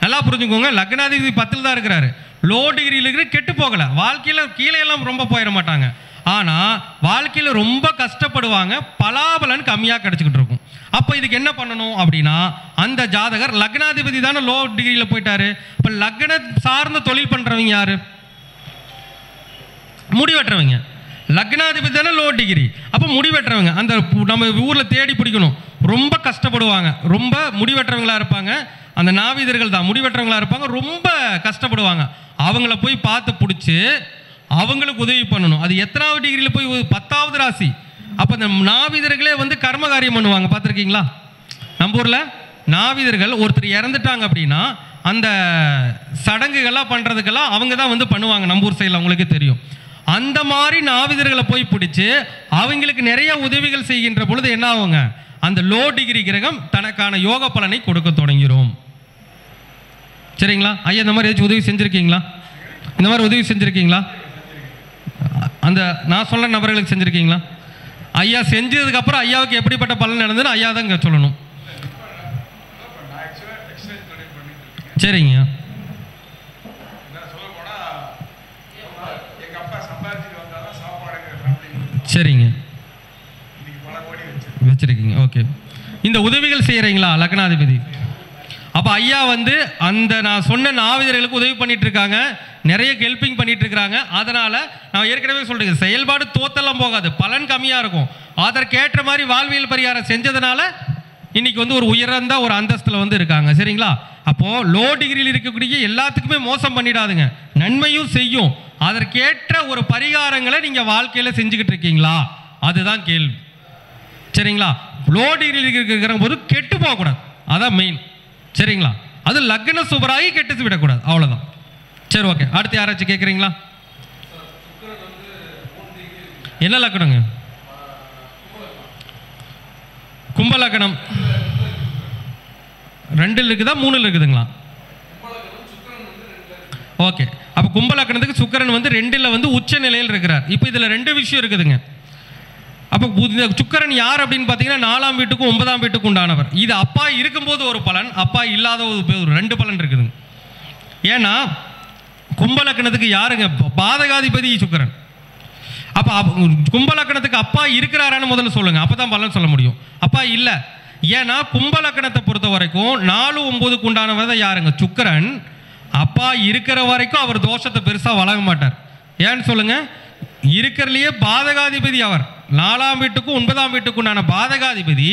நல்லா புரிஞ்சுக்கோங்க. லக்னாதிபதி 10ல் தான் இருக்கிறாரு, லோ டிகிரியில் இருக்கிற, கெட்டு போகலை. வாழ்க்கையில் கீழே எல்லாம் ரொம்ப போயிட மாட்டாங்க, ஆனால் வாழ்க்கையில் ரொம்ப கஷ்டப்படுவாங்க, பலாபலன் கம்மியாக கிடைச்சிக்கிட்டு இருக்கும். அப்போ இதுக்கு என்ன பண்ணணும் அப்படின்னா, அந்த ஜாதகர் லக்னாதிபதி தானே லோ டிகிரியில் போயிட்டாரு. இப்போ லக்ன சார்ந்த தொழில் பண்ணுறவங்க யாரு? முடிவெட்டுறவங்க. லக்னாதிபதி தானே லோ டிகிரி, அப்போ முடிவெட்டுறவங்க அந்த நம்ம ஊரில் தேடி பிடிக்கணும். ரொம்ப கஷ்டப்படுவாங்க, ரொம்ப முடிவெட்டுறவங்களா இருப்பாங்க. அந்த நாவீதர்கள் தான் முடிவெட்டுறவங்களா இருப்பாங்க, ரொம்ப கஷ்டப்படுவாங்க. அவங்கள போய் பார்த்து பிடிச்சி அவங்களுக்கு உதவி பண்ணணும். அது எத்தனாவது டிகிரியில் போய் 10வது ராசி. அப்போ அந்த நாவீதர்களே வந்து கர்ம காரியம் பண்ணுவாங்க, பார்த்துருக்கீங்களா? நம்ம ஊரில் நாவீதர்கள் ஒருத்தர் இறந்துட்டாங்க அப்படின்னா அந்த சடங்குகள்லாம் பண்ணுறதுக்கெல்லாம் அவங்க தான் வந்து பண்ணுவாங்க. நம்ம ஊர் சைடில் அவங்களுக்கே தெரியும். அந்த மாதிரி நாவீதர்களை போய் பிடிச்சி அவங்களுக்கு நிறைய உதவிகள் செய்கின்ற பொழுது என்ன ஆகுங்க, அந்த லோ டிகிரி கிரகம் தனக்கான யோக பலனை கொடுக்க தொடங்கிடும். சரிங்களா? ஐயா இந்த மாதிரி ஏதாச்சும் உதவி செஞ்சுருக்கீங்களா? இந்த மாதிரி உதவி செஞ்சுருக்கீங்களா? அந்த நான் சொல்ல நபர்களுக்கு செஞ்சுருக்கீங்களா? ஐயா செஞ்சதுக்கப்புறம் ஐயாவுக்கு எப்படிப்பட்ட பலன் நடந்ததுன்னு ஐயா தான் இங்கே சொல்லணும். சரிங்க. சரிங்க, வச்சிருக்கீங்க. ஓகே, இந்த உதவிகள் செய்கிறீங்களா லக்னாதிபதி? அப்போ ஐயா வந்து அந்த நான் சொன்ன நாவீதர்களுக்கு உதவி பண்ணிட்டு இருக்காங்க, நிறைய ஹெல்ப்பிங் பண்ணிட்டு இருக்கிறாங்க. அதனால் நான் ஏற்கனவே சொல்கிறேன், செயல்பாடு தோத்தெல்லாம் போகாது, பலன் கம்மியாக இருக்கும். அதற்கேற்ற மாதிரி வாழ்வியல் பரிகாரம் செஞ்சதுனால இன்னைக்கு வந்து ஒரு உயர்ந்த ஒரு அந்தஸ்தில் வந்து இருக்காங்க. சரிங்களா? அப்போது லோ டிகிரியில் இருக்கக்கூடிய எல்லாத்துக்குமே மோசம் பண்ணிடாதுங்க, நன்மையும் செய்யும். அதற்கேற்ற ஒரு பரிகாரங்களை நீங்கள் வாழ்க்கையில் செஞ்சுக்கிட்டு இருக்கீங்களா? அதுதான் கேள்வி. சரிங்களா? லோ டிகிரியில் இருக்கிற போது கெட்டு போகக்கூடாது, அதான் மெயின். சரிங்களா? அது லக்ன சூப்பராகி கெட்டு விடக்கூடாது, அவ்வளோதான். சரி, ஓகே. அடுத்து யாராச்சும் கேட்குறீங்களா? என்ன லக்கணங்க? கும்ப லக்கணம். 2 இருக்குதா 3 இருக்குதுங்களா? ஓகே, அப்போ கும்ப லக்னத்துக்கு சுக்கிரன் வந்து 2 வந்து உச்ச நிலையில் இருக்கிறார். இப்போ இதில் 2 விஷயம் இருக்குதுங்க. அப்போ சுக்கிரன் யார் அப்படின்னு பார்த்தீங்கன்னா 4ஆம் வீட்டுக்கும் 9ஆம் வீட்டுக்கும் உண்டானவர். இது அப்பா இருக்கும்போது ஒரு பலன், அப்பா இல்லாத ஒரு 2 பலன் இருக்குதுங்க. ஏன்னா கும்ப லக்னத்துக்கு யாருங்க பாதகாதிபதி? சுக்கிரன். அப்போ கும்ப லக்னத்துக்கு அப்பா இருக்கிறாரான்னு முதல்ல சொல்லுங்க, அப்போ தான் பலன் சொல்ல முடியும். அப்பா இல்லை. ஏன்னா கும்ப லக்னத்தை பொறுத்த வரைக்கும் 4, 9க்கு உண்டானவர் தான் யாருங்க? சுக்கிரன். அப்பா இருக்கிற வரைக்கும் அவர் தோஷத்தை பெருசாக வழங்க மாட்டார். ஏன்னு சொல்லுங்க, இருக்கிறதுலையே பாதகாதிபதி அவர். 4ஆம் வீட்டுக்கும் 9ஆம் வீட்டுக்கு உண்டான பாதகாதிபதி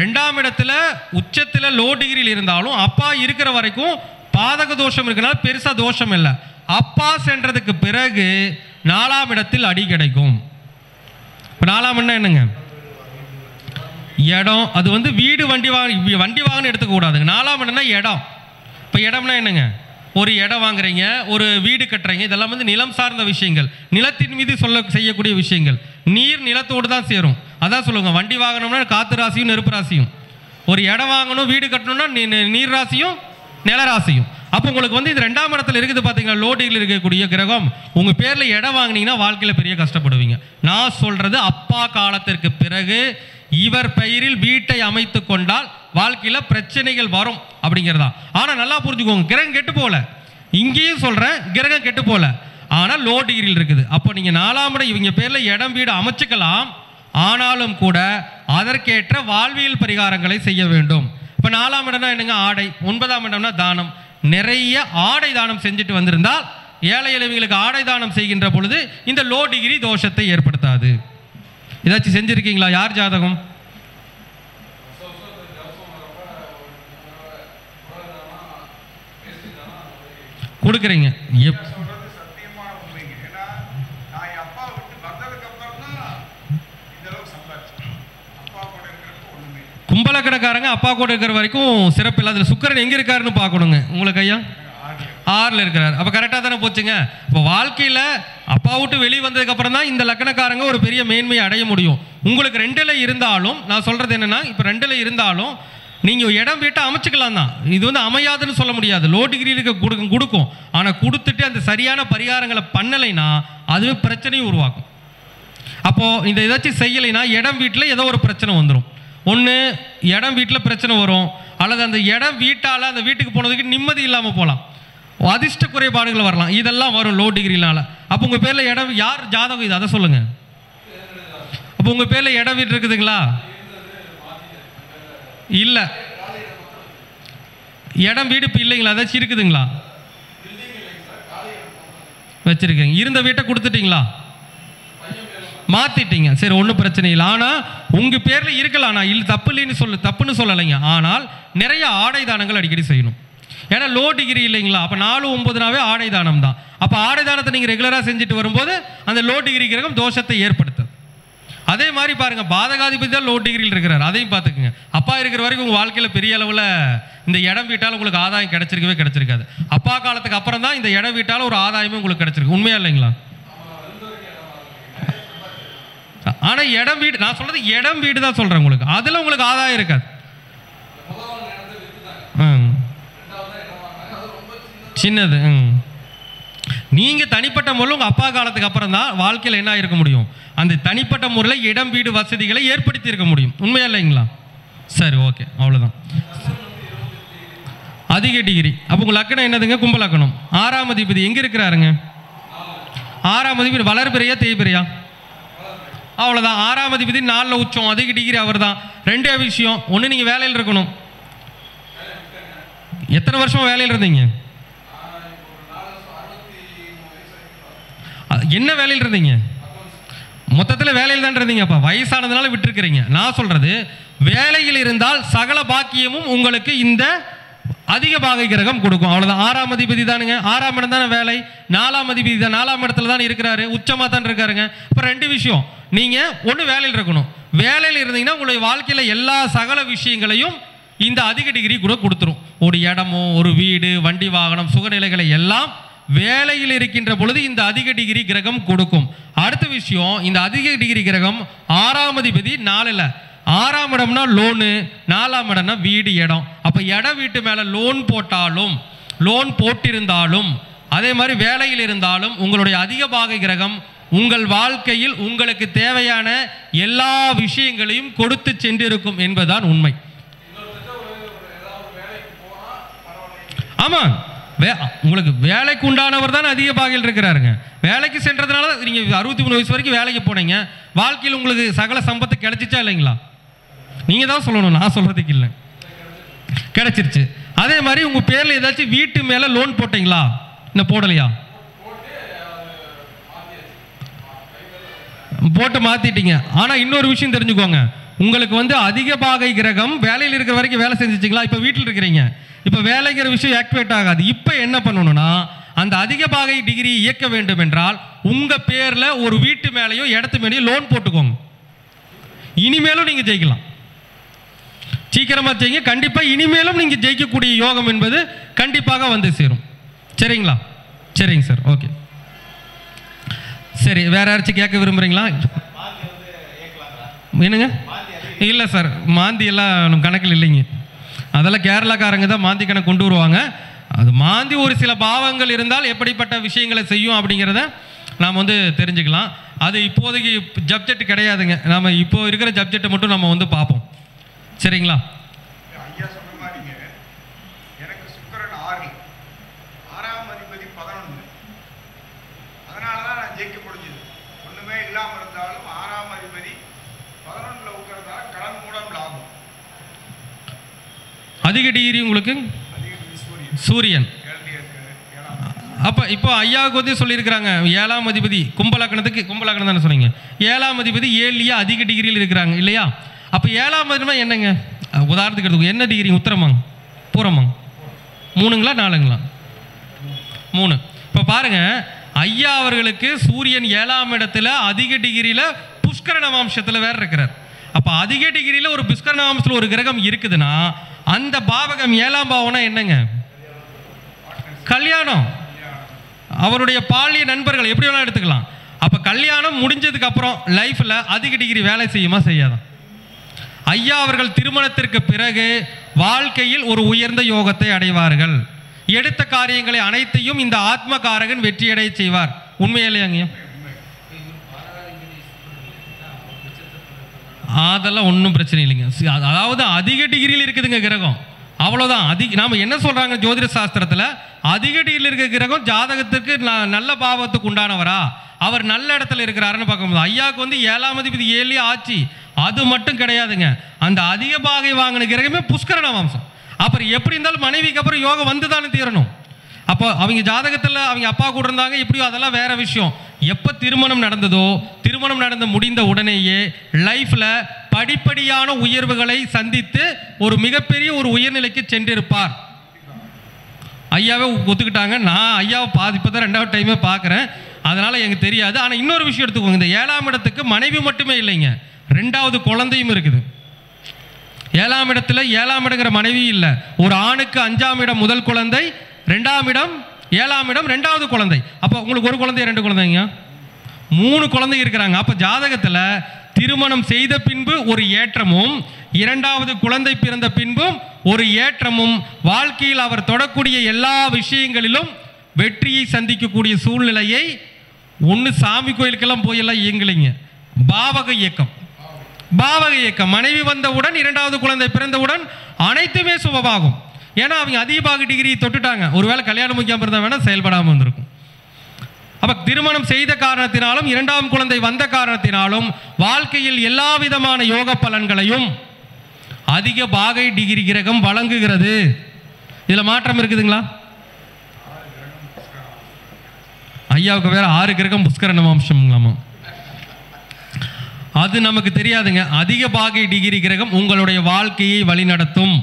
2ஆம் இடத்துல உச்சத்தில் லோ டிகிரியில் இருந்தாலும் அப்பா இருக்கிற வரைக்கும் பாதக தோஷம் இருக்கிறனால பெருசா தோஷம் இல்லை. அப்பா சென்றதுக்கு பிறகு 4ஆம் இடத்தில் அடி கிடைக்கும். இப்போ 4ஆம் இடம் என்னங்க? இடம். அது வந்து வீடு, வண்டி வாகனம் எடுத்துக்க கூடாதுங்க. 4ஆம் இடம்னா இடம். இப்போ இடம்னா என்னங்க? ஒரு இடம் வாங்குறீங்க, ஒரு வீடு கட்டுறீங்க, இதெல்லாம் வந்து நிலம் சார்ந்த விஷயங்கள், நிலத்தின் மீது செய்யக்கூடிய விஷயங்கள். நீர் நிலத்தோடு தான் சேரும். அதான் சொல்லுங்க, வண்டி வாங்கணும்னா காற்று ராசியும் நெருப்பு ராசியும், ஒரு இடம் வாங்கணும் வீடு கட்டணும்னா நீர் ராசியும் நில ராசியும். அப்போ உங்களுக்கு வந்து இது 2ஆம் இடத்துல இருக்குது பார்த்தீங்களா, லோ டிகிரியில் இருக்கக்கூடிய கிரகம். உங்கள் பேரில் இடம் வாங்கினீங்கன்னா வாழ்க்கையில் பெரிய கஷ்டப்படுவீங்க. நான் சொல்கிறது அப்பா காலத்திற்கு பிறகு இவர் பெயரில் வீட்டை அமைத்து கொண்டால் வாழ்க்கையில் பிரச்சனைகள் வரும் அப்படிங்கிறதா. ஆனால் நல்லா புரிஞ்சுக்கோங்க, கிரகம் கெட்டு போகல. இங்கேயும் சொல்கிறேன், கிரகம் கெட்டு போகல, ஆனால் லோ டிகிரியில் இருக்குது. அப்போ நீங்கள் 4ஆம் இடம் இவங்க பேரில் இடம் வீடு அமைச்சுக்கலாம். ஆனாலும் கூட அதற்கேற்ற வாழ்வியல் பரிகாரங்களை செய்ய வேண்டும். இப்போ 4ஆம் இடம்னா என்னங்க? ஆடை. 9ஆம் இடம்னா தானம். நிறைய ஆடை தானம் செஞ்சுட்டு வந்திருந்தால் ஏழை எளிமைகளுக்கு ஆடை தானம் செய்கின்ற பொழுது இந்த லோ டிகிரி தோஷத்தை ஏற்படுத்தாது. ஏதாச்சும் செஞ்சிருக்கீங்களா? யார் ஜாதகம் கொடுக்குறீங்க? கும்பலக்கடக்காரங்க அப்பா கூட இருக்கிற வரைக்கும் சிறப்பு இல்லை. அதில் சுக்கிரன் எங்கே இருக்காருன்னு பார்க்கணுங்க. உங்களுக்கு ஐயா 6ல் இருக்கிறார். அப்போ கரெக்டாக தானே போச்சுங்க. இப்போ வாழ்க்கையில் அப்பா விட்டு வெளியே வந்ததுக்கப்புறம் தான் இந்த லக்கணக்காரங்க ஒரு பெரிய மேன்மையை அடைய முடியும். உங்களுக்கு 2ல் இருந்தாலும் நான் சொல்கிறது என்னென்னா, இப்போ 2ல் இருந்தாலும் நீங்கள் இடம் வீட்டை அமைச்சிக்கலாம் தான். இது வந்து அமையாதுன்னு சொல்ல முடியாது. லோ டிகிரி இருக்க கொடுக்கும். ஆனால் கொடுத்துட்டு அந்த சரியான பரிகாரங்களை பண்ணலைன்னா அதுவே பிரச்சனையும் உருவாக்கும். அப்போது இந்த ஏதாச்சும் செய்யலைன்னா இடம் வீட்டில் ஏதோ ஒரு பிரச்சனை வந்துடும். ஒன்று இடம் வீட்டில் பிரச்சனை வரும், அல்லது அந்த இடம் வீட்டால் அந்த வீட்டுக்கு போனதுக்கு நிம்மதி இல்லாமல் போகலாம், அதிர்ஷ்ட குறைபாடுகள் வரலாம். இதெல்லாம் வரும் லோ டிகிரினால. அப்போ உங்கள் பேரில் இடம் யார் ஜாதகம் இது அதை சொல்லுங்கள். அப்போ உங்கள் பேரில் இடம் வீடு இருக்குதுங்களா? இல்லை. இடம் வீடு இப்போ இல்லைங்களா? ஏதாச்சும் இருக்குதுங்களா? வச்சிருக்கீங்க. இருந்த வீட்டை கொடுத்துட்டீங்களா? மாற்றிட்டீங்க. சரி, ஒன்றும் பிரச்சனை இல்லை. ஆனால் உங்கள் பேரில் இருக்கலாம். நான் இல்லை தப்பு இல்லைன்னு தப்புன்னு சொல்லலைங்க. ஆனால் நிறைய ஆடை தானங்கள் அடிக்கடி செய்யணும். ஏன்னா லோ டிகிரி இல்லைங்களா? அப்போ 4, 9 ஆடை தானம் தான். அப்போ ஆடை தானத்தை நீங்கள் ரெகுலராக செஞ்சுட்டு வரும்போது அந்த லோ டிகிரி கிரகம் தோஷத்தை ஏற்படுத்துது. அதே மாதிரி பாருங்கள், பாதகாதிபதி தான் லோ டிகிரியில் இருக்கிறார். அதையும் பார்த்துக்குங்க. அப்பா இருக்கிற வரைக்கும் உங்கள் வாழ்க்கையில் பெரிய அளவில் இந்த இடம் வீட்டால் உங்களுக்கு ஆதாயம் கிடைச்சிருக்காது. அப்பா காலத்துக்கு அப்புறம் தான் இந்த இடம் வீட்டால் ஒரு ஆதாயமே உங்களுக்கு கிடைச்சிருக்கு. உண்மையா இல்லைங்களா? ஆனால் இடம் வீடு, நான் சொல்கிறது இடம் வீடு தான் சொல்கிறேன் உங்களுக்கு. அதில் உங்களுக்கு ஆதாயம் இருக்காது. சின்னது. நீங்கள் தனிப்பட்ட முறையில் உங்கள் அப்பா காலத்துக்கு அப்புறம் தான் வாழ்க்கையில் என்ன இருக்க முடியும், அந்த தனிப்பட்ட முறையில் இடம் வீடு வசதிகளை ஏற்படுத்தி இருக்க முடியும். உண்மையா இல்லைங்களா? சரி, ஓகே, அவ்வளோதான். அதிக டிகிரி. அப்போ உங்கள் லக்கணம் என்னதுங்க? கும்ப லக்கணம். 6ஆம் அதிபதி எங்கே இருக்கிறாருங்க? 6ஆம் அதிபதி வளர்பிறையா தேய்பிறையா? அவ்வளோதான். 6ஆம் அதிபதி 4ல் உச்சம், அதிக டிகிரி அவர் தான். 2 விஷயம். ஒன்று, நீங்கள் வேலையில் இருக்கணும். எத்தனை வருஷமாக வேலையில் இருந்தீங்க? என்ன வேலையில் இருந்தீங்க? மொத்தத்தில் வேலையில் தான் இருந்தீங்க. அப்போ வயசானதுனால விட்டுருக்கிறீங்க. நான் சொல்கிறது, வேலையில் இருந்தால் சகல பாக்கியமும் உங்களுக்கு இந்த அதிக பாகை கிரகம் கொடுக்கும். அவ்வளோதான். 6ஆம் அதிபதி தானுங்க. 6ஆம் இடம் தானே வேலை. 4ஆம் அதிபதி தான் 4ஆம் இடத்துல தான் இருக்கிறாரு, உச்சமாக தான் இருக்காருங்க. இப்போ 2 விஷயம். நீங்கள் ஒன்று வேலையில் இருக்கணும். வேலையில் இருந்தீங்கன்னா உங்களுடைய வாழ்க்கையில் எல்லா சகல விஷயங்களையும் இந்த அதிக டிகிரி கூட கொடுத்துரும். ஒரு இடமோ, ஒரு வீடு, வண்டி வாகனம், சுகநிலைகளை எல்லாம் வேலையில் இருக்கின்ற பொழுது இந்த அதிக டிகிரி கிரகம் கொடுக்கும். அடுத்த விஷயம், இந்த அதிக டிகிரி கிரகம் 6ஆம் அதிபதி 4ல், 6ஆம் இடம்னா லோனு, 4ஆம் இடம்னா வீடு இடம். அப்போ இடம் வீட்டு மேலே லோன் போட்டாலும், லோன் போட்டிருந்தாலும், அதே மாதிரி வேலையில் இருந்தாலும் உங்களுடைய அதிக பாகை கிரகம் உங்கள் வாழ்க்கையில் உங்களுக்கு தேவையான எல்லா விஷயங்களையும் கொடுத்து சென்றிருக்கும் என்பதுதான் உண்மை. ஆமாம், உங்களுக்கு வேலைக்கு உண்டானவர் தான் அதிக பாகையில் இருக்கிறாருங்க. வேலைக்கு சென்றதுனால நீங்கள் 63 வயசு வரைக்கும் வேலைக்கு போனீங்க. வாழ்க்கையில் உங்களுக்கு சகல சம்பத்து கிடைச்சிச்சா இல்லைங்களா? நீங்கள் தான் சொல்லணும், நான் சொல்கிறதுக்கு இல்லை. கிடைச்சிருச்சு. அதே மாதிரி உங்கள் பேரில் ஏதாச்சும் வீட்டு மேலே லோன் போட்டிங்களா? இன்னும் போடலையா? போட்டு மாற்றிட்டீங்க. ஆனால் இன்னொரு விஷயம் தெரிஞ்சுக்கோங்க, உங்களுக்கு அதிக பாகை கிரகம் வேலையில் இருக்கிற வரைக்கும் வேலை செஞ்சிச்சிங்களா? இப்போ வீட்டில் இருக்கிறீங்க, இப்போ வேலைங்கிற விஷயம் ஆக்டிவேட் ஆகாது. இப்போ என்ன பண்ணணும்னா, அந்த அதிக பாகை டிகிரி இயக்க வேண்டும் என்றால் உங்கள் பேரில் ஒரு வீட்டு மேலேயோ இடத்து மேலேயோ லோன் போட்டுக்கோங்க. இனிமேலும் நீங்கள் ஜெயிக்கலாம். சீக்கிரமாக செய்யுங்க. கண்டிப்பாக இனிமேலும் நீங்கள் ஜெயிக்கக்கூடிய யோகம் என்பது கண்டிப்பாக வந்து சேரும். சரிங்களா? சரிங்க சார், ஓகே. சரி, வேற யாராச்சும் கேட்க விரும்புகிறீங்களா? என்னங்க? இல்லை சார், மாந்தி எல்லாம் கணக்கில் இல்லைங்க. அதெல்லாம் கேரளாக்காரங்க தான் மாந்தி கணக்கு கொண்டு வருவாங்க. அது மாந்தி ஒரு சில பாவங்கள் இருந்தால் எப்படிப்பட்ட விஷயங்களை செய்யும் அப்படிங்கிறத நாம் தெரிஞ்சுக்கலாம். அது இப்போதைக்கு சப்ஜெக்ட் கிடையாதுங்க. நம்ம இப்போ இருக்கிற சப்ஜெக்டை மட்டும் நம்ம பார்ப்போம். சரிங்களா? ஐயா சொன்ன மாதிரிங்க, எனக்கு சுக்கிரன் 6ஆம் அதிபதி 11, அதனால தான் நான் ஜெயிக்க முடிஞ்சது. ஒன்றுமே இல்லாமல் இருந்தாலும் 6ஆம் அதிபதி 11ல் உட்கிறதால கடன் மூலம் லாபம். அதிக டிகிரி உங்களுக்கு சூரியன். அப்போ இப்போ ஐயாவுக்கு சொல்லியிருக்கிறாங்க, 7ஆம் அதிபதி கும்பலக்கணம் தானே சொன்னீங்க. 7ஆம் அதிபதி 7லேயே அதிக டிகிரியில் இருக்கிறாங்க இல்லையா? அப்போ 7ஆம் அதிபதி என்னங்க? உதாரணத்துக்கு எடுத்துக்கோ, என்ன டிகிரி? உத்தரமாங்க, பூரமாங்க? 3ங்களா 4ங்களா? 3. இப்போ பாருங்க, ஐயா அவர்களுக்கு சூரியன் 7ஆம் இடத்துல அதிக டிகிரியில் புஷ்கர நவாம்சத்தில் வேற இருக்கிறார். அப்போ அதிக டிகிரியில் ஒரு புஷ்கர நவாம்சத்தில் ஒரு கிரகம் இருக்குதுன்னா அந்த பாவகம் 7ஆம் பாவம்னா என்னங்க? கல்யாணம். அவருடைய பாலிய நண்பர்கள் எப்படி வேணாலும் எடுத்துக்கலாம். அப்போ கல்யாணம் முடிஞ்சதுக்கு அப்புறம் லைஃப்பில் அதிக டிகிரி வேலை செய்யுமா செய்யாதான்? ஐயா அவர்கள் திருமணத்திற்கு பிறகு வாழ்க்கையில் ஒரு உயர்ந்த யோகத்தை அடைவார்கள். எடுத்த காரியங்களை அனைத்தையும் இந்த ஆத்மகாரகன் வெற்றியடைய செய்வார். உண்மையிலேங்க? அதெல்லாம் ஒன்றும் பிரச்சனை இல்லைங்க. அதாவது அதிக டிகிரியில் இருக்குதுங்க கிரகம், அவ்வளோதான். நாம் என்ன சொல்கிறாங்க ஜோதிட சாஸ்திரத்தில், அதிக டிகிரியில் இருக்கிற கிரகம் ஜாதகத்துக்கு நல்ல பாவத்துக்கு உண்டானவரா, அவர் நல்ல இடத்துல இருக்கிறாருன்னு பார்க்கும்போது ஐயாவுக்கு 7ஆம் அதிபதி 7லேயே ஆச்சு. அது மட்டும் கிடையாதுங்க, அந்த அதிக பாகை வாங்கின கிரகமே புஷ்கர நவாம்சம். அப்புறம் எப்படி இருந்தாலும் மனைவிக்கு அப்புறம் யோகம் வந்து தானே தீரணும். அப்போ அவங்க ஜாதகத்தில் அவங்க அப்பா கூட இருந்தாங்க இப்படியோ, அதெல்லாம் வேற விஷயம். எப்போ திருமணம் நடந்ததோ, திருமணம் நடந்து முடிந்த உடனேயே லைஃப்பில் படிப்படியான உயர்வுகளை சந்தித்து ஒரு மிகப்பெரிய ஒரு உயர்நிலைக்கு சென்றிருப்பார். ஐயாவே ஒத்துக்கிட்டாங்க. நான் ஐயாவை இப்போ தான் 2வது டைமே பார்க்குறேன், அதனால் எனக்கு தெரியாது. ஆனால் இன்னொரு விஷயம் எடுத்துக்கோங்க, இந்த 7ஆம் இடத்துக்கு மனைவி மட்டுமே இல்லைங்க, 2வது குழந்தையும் இருக்குது. 7ஆம் இடத்துல 7ஆம் இடங்கிற மனைவி இல்லை, ஒரு ஆணுக்கு 5ஆம் இடம் முதல் குழந்தை, 2ஆம் இடம் 7ஆம் இடம் 2வது குழந்தை. அப்போ உங்களுக்கு ஒரு குழந்தை 2 குழந்தைங்க 3 குழந்தை இருக்கிறாங்க. அப்போ ஜாதகத்தில் திருமணம் செய்த பின்பு ஒரு ஏற்றமும், 2வது குழந்தை பிறந்த பின்பும் ஒரு ஏற்றமும், வாழ்க்கையில் அவர் தொடக்கூடிய எல்லா விஷயங்களிலும் வெற்றியை சந்திக்கக்கூடிய சூழ்நிலையை ஒன்று சாமி கோயிலுக்கெல்லாம் போயெல்லாம் இயங்கலைங்க. பாவக இயக்கம், பாவக இயக்கம். மனைவி வந்தவுடன் 2வது குழந்தை பிறந்தவுடன் அனைத்துமே சுபமாகும். ஏன்னா அவங்க அதிகபாக டிகிரி தொட்டுட்டாங்க. ஒருவேளை கல்யாணம் முக்கியம் இருந்தால் வேணால் செயல்படாமல் வந்திருக்கும். அப்போ திருமணம் செய்த காரணத்தினாலும் 2ஆம் குழந்தை வந்த காரணத்தினாலும் வாழ்க்கையில் எல்லா விதமான யோக பலன்களையும் அதிக பாகை டிகிரி கிரகம் வழங்குகிறது. இதில் மாற்றம் இருக்குதுங்களா? ஐயாவுக்கு வேற 6 கிரகம் புஷ்கர நவாம்சம்ங்களாமா, அது நமக்கு தெரியாதுங்க. அதிக பாகை டிகிரி கிரகம் உங்களுடைய வாழ்க்கையை வழிநடத்தும்,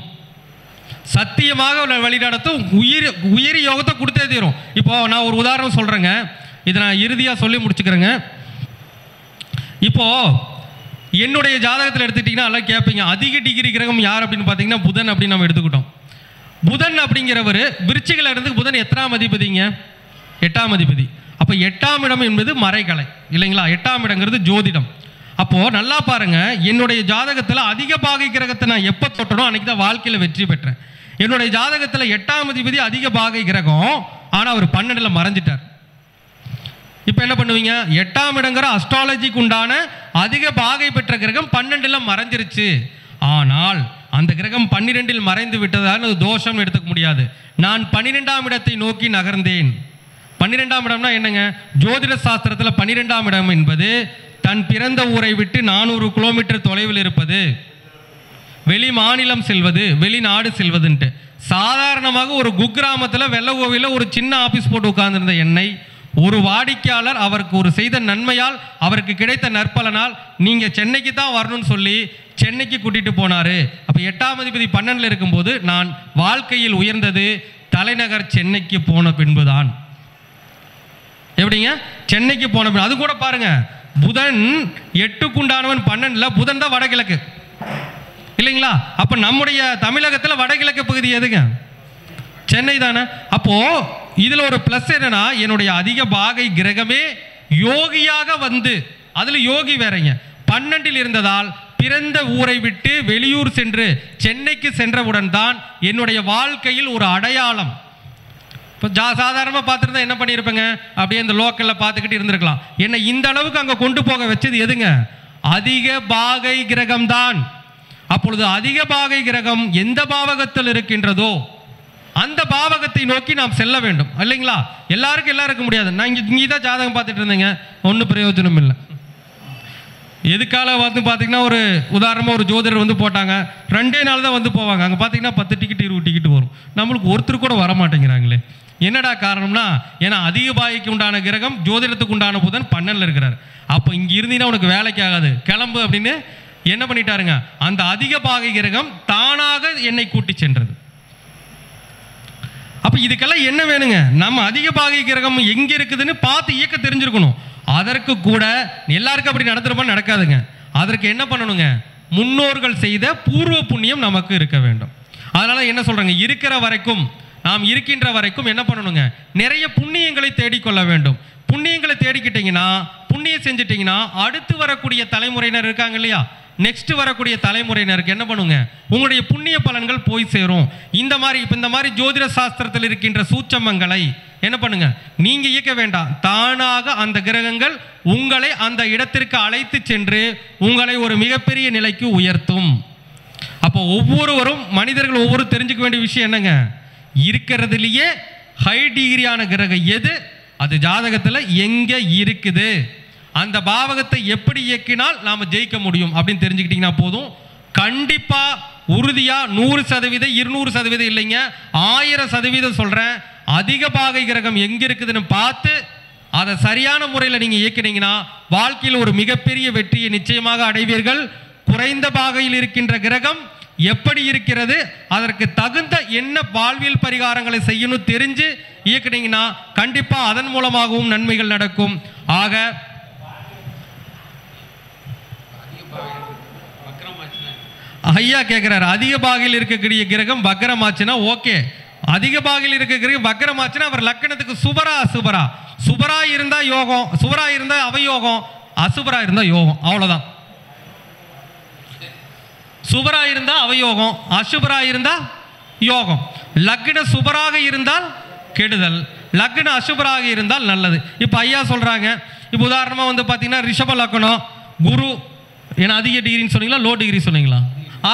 சத்தியமாக வழிநடத்தும், உயிரி யோகத்தை கொடுத்தே தீரும். இப்போ நான் ஒரு உதாரணம் சொல்கிறேங்க, இதை நான் இறுதியாக சொல்லி முடிச்சுக்கிறேங்க. இப்போ என்னுடைய ஜாதகத்தில் எடுத்துக்கிட்டிங்கன்னா எல்லாம் கேட்பீங்க, அதிக டிகிரி கிரகம் யார் அப்படின்னு பார்த்தீங்கன்னா புதன் அப்படின்னு நம்ம எடுத்துக்கிட்டோம். புதன் அப்படிங்கிறவர் விருச்சிகல இருந்து புதன் எத்தனாம் அதிபதிங்க? 8ஆம் அதிபதி. அப்போ 8ஆம் இடம் என்பது மறைக்கலை இல்லைங்களா? 8ஆம் இடங்கிறது ஜோதிடம். அப்போ நல்லா பாருங்க, என்னுடைய ஜாதகத்தில் அதிக பாகை கிரகத்தை நான் எப்போ தொட்டனோ அன்னைக்கு தான் வாழ்க்கையில் வெற்றி பெற்றேன். என்னுடைய ஜாதகத்தில் 8ஆம் அதிபதி அதிக பாகை கிரகம், ஆனால் அவர் 12ல் மறைஞ்சிட்டார். இப்போ என்ன பண்ணுவீங்க? 8ஆம் இடங்கிற அஸ்ட்ராலஜிக்கு உண்டான அதிக பாகை பெற்ற கிரகம் 12ல் மறைஞ்சிருச்சு. ஆனால் அந்த கிரகம் 12ல் மறைந்து விட்டதால் அது தோஷம் எடுத்துக்க முடியாது. நான் 12ஆம் இடத்தை நோக்கி நகர்ந்தேன். 12ஆம் இடம்னா என்னங்க? ஜோதிட சாஸ்திரத்தில் 12ஆம் இடம் என்பது தன் பிறந்த ஊரை விட்டு 400 கிலோமீட்டர் தொலைவில் இருப்பது, வெளி மாநிலம் செல்வது, வெளிநாடு செல்வதுன்ட்டு. சாதாரணமாக ஒரு குக்கிராமத்தில் வெள்ளகோவிலில் ஒரு சின்ன ஆஃபீஸ் போட்டு உட்கார்ந்திருந்த என்னை ஒரு வாடிக்கையாளர் அவருக்கு ஒரு செய்த நன்மையால், அவருக்கு கிடைத்த நற்பலனால் நீங்கள் சென்னைக்கு தான் வரணும்னு சொல்லி சென்னைக்கு கூட்டிகிட்டு போனார். அப்போ 8ஆம் அதிபதி 12ல் இருக்கும்போது நான் வாழ்க்கையில் உயர்ந்தது தலைநகர் சென்னைக்கு போன பின்புதான். எப்படிங்க? சென்னைக்கு போன பின். அது கூட பாருங்க, புதன் 8க்குண்டானவன் 12ல், புதன் தான் வடகிழக்கு இல்லைங்களா? அப்போ நம்முடைய தமிழகத்தில் வடகிழக்கு பகுதி எதுங்க? சென்னை தானே. அப்போ இதில் ஒரு ப்ளஸ் என்னன்னா, என்னுடைய அதிக பாகை கிரகமே யோகியாக வந்து, அதில் யோகி வேறங்க, 12ல் இருந்ததால் பிறந்த ஊரை விட்டு வெளியூர் சென்று சென்னைக்கு சென்றவுடன் தான் என்னுடைய வாழ்க்கையில் ஒரு அடையாளம். இப்போ சாதாரணமாக பார்த்துருந்தா என்ன பண்ணியிருப்பேங்க? அப்படியே இந்த லோக்கலில் பார்த்துக்கிட்டு இருந்திருக்கலாம். என்னை இந்த அளவுக்கு அங்கே கொண்டு போக வச்சது எதுங்க? அதிக பாகை கிரகம்தான். அப்பொழுது அதிக பாகை கிரகம் எந்த பாவகத்தில் இருக்கின்றதோ அந்த பாவகத்தை நோக்கி நாம் செல்ல வேண்டும் இல்லைங்களா? எல்லாருக்கும் எல்லாம் இருக்க முடியாது. நான் இங்கே தான் ஜாதகம் பார்த்துட்டு இருந்தேங்க, ஒன்றும் பிரயோஜனம் இல்லை. எதுக்கால வந்து பார்த்தீங்கன்னா, ஒரு உதாரணமாக ஒரு ஜோதிடர் வந்து போட்டாங்க, 2 நாள் தான் வந்து போவாங்க. அங்கே பார்த்தீங்கன்னா 10 டிக்கெட் 20 டிக்கெட் வரும். நம்மளுக்கு ஒருத்தர் கூட வர மாட்டேங்கிறாங்களே. என்னடா காரணம்னா, ஏன்னா அதிக பாகைக்கு உண்டான கிரகம் ஜோதிடத்துக்கு உண்டான புதன் 12ல் இருக்கிறார். அப்போ இங்கே இருந்தீங்கன்னா உனக்கு வேலைக்கு ஆகாது, கிளம்பு அப்படின்னு என்ன பண்ணிட்டாருங்க? அந்த அதிக பாகை கிரகம் தானாக என்னை கூட்டி சென்றது. அப்போ இதுக்கெல்லாம் என்ன வேணுங்க? நம்ம அதிக பாகை கிரகம் எங்கே இருக்குதுன்னு பார்த்து இயக்க தெரிஞ்சிருக்கணும். அதற்கு கூட எல்லாருக்கும் அப்படி நடத்துகிறப்ப நடக்காதுங்க. அதற்கு என்ன பண்ணணுங்க? முன்னோர்கள் செய்த பூர்வ புண்ணியம் நமக்கு இருக்க வேண்டும். அதனால் என்ன சொல்கிறாங்க? இருக்கிற வரைக்கும், நாம் இருக்கின்ற வரைக்கும் என்ன பண்ணணுங்க? நிறைய புண்ணியங்களை தேடிக்கொள்ள வேண்டும். புண்ணியங்களை தேடிக்கிட்டிங்கன்னா, புண்ணியம் செஞ்சிட்டிங்கன்னா, அடுத்து வரக்கூடிய தலைமுறையினர் இருக்காங்க இல்லையா, நெக்ஸ்ட் வரக்கூடிய தலைமுறையினருக்கு என்ன பண்ணுங்க? உங்களுடைய புண்ணிய பலன்கள் போய் சேரும். இந்த மாதிரி ஜோதிட சாஸ்திரத்தில் இருக்கின்ற சூட்சமங்களை என்ன பண்ணுங்க? நீங்க இயக்க வேண்டாம், தானாக அந்த கிரகங்கள் உங்களை அந்த இடத்திற்கு அழைத்து சென்று உங்களை ஒரு மிகப்பெரிய நிலைக்கு உயர்த்தும். அப்போ ஒவ்வொருவரும் மனிதர்கள் ஒவ்வொரு தெரிஞ்சுக்க வேண்டிய விஷயம் என்னங்க? இருக்கிறதுலேயே ஹை டிகிரியான கிரகம் எது, அது ஜாதகத்தில் எங்கே இருக்குது, அந்த பாவகத்தை எப்படி இயக்கினால் நாம் ஜெயிக்க முடியும் அப்படின்னு தெரிஞ்சுக்கிட்டிங்கன்னா போதும். கண்டிப்பாக உறுதியாக 100%, 200% இல்லைங்க, 1000% சொல்கிறேன். அதிக பாகை கிரகம் எங்கே இருக்குதுன்னு பார்த்து அதை சரியான முறையில் நீங்கள் இயக்கினீங்கன்னா வாழ்க்கையில் ஒரு மிகப்பெரிய வெற்றியை நிச்சயமாக அடைவீர்கள். குறைந்த பாகையில் இருக்கின்ற கிரகம் எப்படி இருக்கிறது, அதற்கு தகுந்த என்ன வாழ்வியல் பரிகாரங்களை செய்யணும் தெரிஞ்சு இயக்கினீங்கன்னா கண்டிப்பாக அதன் மூலமாகவும் நன்மைகள் நடக்கும். ஆக ஐயா கேட்குறாரு, அதிக பாகையில் இருக்கக்கூடிய கிரகம் வக்ரமாச்சுன்னா ஓகே. அதிக பாகையில் இருக்க கிரகம் வக்ரமாச்சுன்னா அவர் லக்கணத்துக்கு சுபரா அசுபரா? சுபரா இருந்தால் யோகம், சுபரா இருந்தால் அவயோகம், அசுபரா இருந்தால் யோகம், அவ்வளோதான். சுபரா இருந்தால் அவயோகம், அசுபரா இருந்தால் யோகம். லக்ன சுபராக இருந்தால் கெடுதல், லக்ன அசுபராக இருந்தால் நல்லது. இப்போ ஐயா சொல்கிறாங்க, இப்போ உதாரணமாக வந்து பார்த்தீங்கன்னா ரிஷப லக்னம் குரு, ஏன்னா அதிக டிகிரின்னு சொன்னீங்களா, லோ டிகிரி சொன்னீங்களா?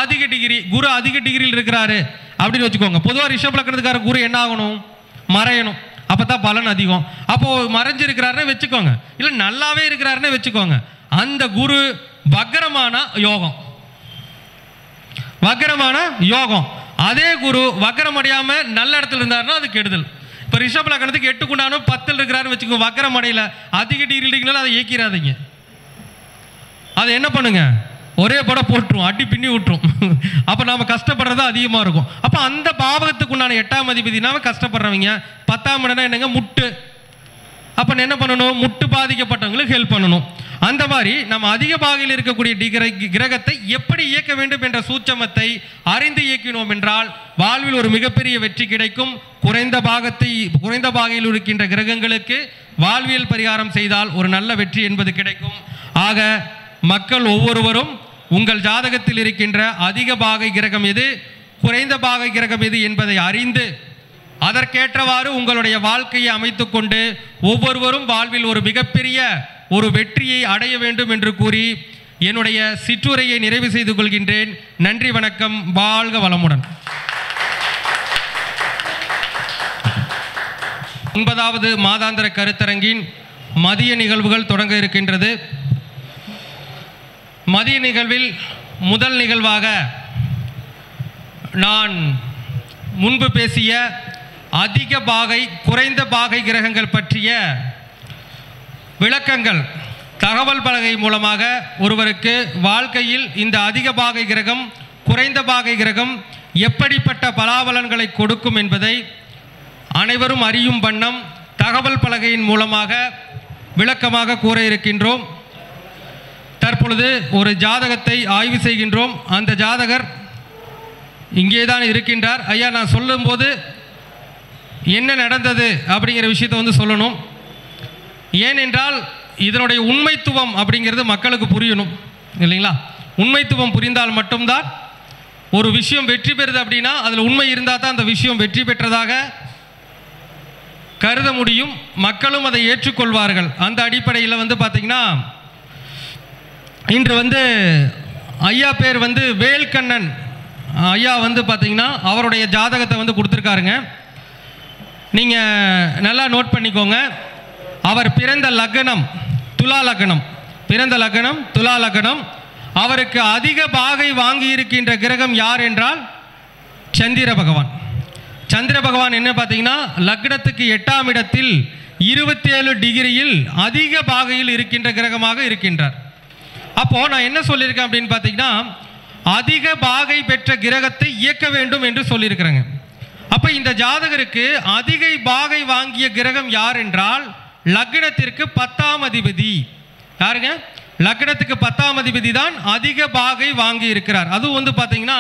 அதிக டிகிரி, குரு அதிக டிகிரியில் இருக்கிறாரு அப்படின்னு வச்சுக்கோங்க. பொதுவாக ரிஷப லக்னத்துக்கார குரு என்ன ஆகணும்? மறையணும், அப்போ தான் பலன் அதிகம். அப்போது மறைஞ்சிருக்கிறாருன்னு வச்சுக்கோங்க, இல்லை நல்லாவே இருக்கிறாருன்னு வச்சுக்கோங்க. அந்த குரு வக்ரமான யோகம், வக்ரமான யோகம். அதே குரு வக்ரம் அடையாமல் நல்ல இடத்துல இருந்தாருன்னா அது கெடுதல். இப்போ ரிஷப லக்னத்துக்கு 8 10 இருக்கிறாருன்னு வச்சுக்கோங்க, வக்ரம் அடையில அதிக டிகிரி இருக்கீங்களா, அதை இயக்கிறாதீங்க. அதை என்ன பண்ணுங்க? ஒரே படம் போட்டுரும், அடி பின்னி விட்டுரும். அப்போ நாம் கஷ்டப்படுறது அதிகமாக இருக்கும். அப்போ அந்த பாவகத்துக்கு உண்டான 8ஆம் அதிபதினாவே கஷ்டப்படுறவங்க. 10ஆம் இடம்னா என்னங்க? முட்டு. அப்போ என்ன பண்ணணும்? முட்டு பாதிக்கப்பட்டவங்களுக்கு ஹெல்ப் பண்ணணும். அந்த மாதிரி நம்ம அதிக பாகையில் இருக்கக்கூடிய கிரகத்தை எப்படி இயக்க வேண்டும் என்ற சூட்சமத்தை அறிந்து இயக்கினோம் என்றால் வாழ்வில் ஒரு மிகப்பெரிய வெற்றி கிடைக்கும். குறைந்த பாகையில் இருக்கின்ற கிரகங்களுக்கு வாழ்வியல் பரிகாரம் செய்தால் ஒரு நல்ல வெற்றி என்பது கிடைக்கும். ஆக மக்கள் ஒவ்வொருவரும் உங்கள் ஜாதகத்தில் இருக்கின்ற அதிக பாகை கிரகம் எது, குறைந்த பாகை கிரகம் எது என்பதை அறிந்து அதற்கேற்றவாறு உங்களுடைய வாழ்க்கையை அமைத்துக்கொண்டு ஒவ்வொருவரும் வாழ்வில் ஒரு மிகப்பெரிய ஒரு வெற்றியை அடைய வேண்டும் என்று கூறி என்னுடைய சிற்றுரையை நிறைவு செய்து கொள்கின்றேன். நன்றி, வணக்கம், வாழ்க வளமுடன். 9வது மாதாந்திர கருத்தரங்கின் மதிய நிகழ்வுகள் தொடங்க இருக்கின்றது. மதிய நிகழ்வில் முதல் நிகழ்வாக நான் முன்பு பேசிய அதிக பாகை குறைந்த பாகை கிரகங்கள் பற்றிய விளக்கங்கள் தகவல் பலகை மூலமாக ஒருவருக்கு வாழ்க்கையில் இந்த அதிக பாகை கிரகம் குறைந்த பாகை கிரகம் எப்படிப்பட்ட பலாபலன்களை கொடுக்கும் என்பதை அனைவரும் அறியும் வண்ணம் தகவல் பலகையின் மூலமாக விளக்கமாக கூற இருக்கின்றோம். தற்பொழுது ஒரு ஜாதகத்தை ஆய்வு செய்கின்றோம். அந்த ஜாதகர் இங்கே தான் இருக்கின்றார். ஐயா, நான் சொல்லும்போது என்ன நடந்தது அப்படிங்கிற விஷயத்தை சொல்லணும். ஏனென்றால் இதனுடைய உண்மைத்துவம் அப்படிங்கிறது மக்களுக்கு புரியணும் இல்லைங்களா? உண்மைத்துவம் புரிந்தால் மட்டும்தான் ஒரு விஷயம் வெற்றி பெறுது. அப்படின்னா அதில் உண்மை இருந்தால் தான் அந்த விஷயம் வெற்றி பெற்றதாக கருத முடியும். மக்களும் அதை ஏற்றுக்கொள்வார்கள். அந்த அடிப்படையில் பார்த்தீங்கன்னா இன்று ஐயா பேர் வேல்கண்ணன் ஐயா பார்த்தீங்கன்னா அவருடைய ஜாதகத்தை கொடுத்துருக்காருங்க. நீங்கள் நல்லா நோட் பண்ணிக்கோங்க. அவர் பிறந்த லக்னம் துலா லக்னம், பிறந்த லக்னம் துலா லக்னம். அவருக்கு அதிக பாகை வாங்கி இருக்கின்ற கிரகம் யார் என்றால் சந்திர பகவான். சந்திர பகவான் என்ன பார்த்தீங்கன்னா லக்னத்துக்கு 8ஆம் இடத்தில் 27 டிகிரியில் அதிக பாகையில் இருக்கின்ற கிரகமாக இருக்கின்றார். அப்போ நான் என்ன சொல்லியிருக்கேன் அப்படின்னு பார்த்தீங்கன்னா அதிக பாகை பெற்ற கிரகத்தை இயக்க வேண்டும் என்று சொல்லியிருக்கிறேங்க. அப்போ இந்த ஜாதகருக்கு அதிக பாகை வாங்கிய கிரகம் யார் என்றால் லக்னத்திற்கு 10ஆம் அதிபதி. யாருங்க? லக்னத்துக்கு 10ஆம் அதிபதி தான் அதிக பாகை வாங்கி இருக்கிறார். அது பார்த்தீங்கன்னா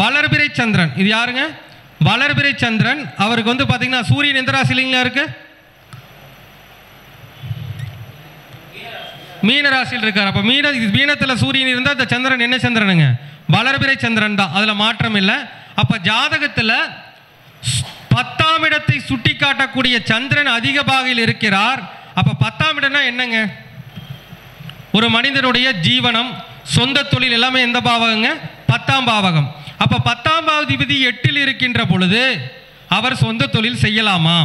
வளர்பிறை சந்திரன். இது யாருங்க? வளர்பிறை சந்திரன். அவருக்கு பார்த்தீங்கன்னா சூரியன் எந்த ராசியில இருக்கு? மீன ராசியில் இருக்கார். அப்போ மீனத்தில் சூரியன் இருந்தால் இந்த சந்திரன் என்ன சந்திரனுங்க? வளர்பிறை சந்திரன் தான், அதில் மாற்றம் இல்லை. அப்போ ஜாதகத்தில் 10ஆம் இடத்தை சுட்டி காட்டக்கூடிய சந்திரன் அதிக பாகையில் இருக்கிறார். அப்போ 10ஆம் இடம்னா என்னங்க? ஒரு மனிதனுடைய ஜீவனம், சொந்த தொழில் எல்லாமே எந்த பாவகங்க? 10ஆம் பாவகம். அப்போ 10ஆம் அதிபதி 8இல் இருக்கின்ற பொழுது அவர் சொந்த தொழில் செய்யலாமா?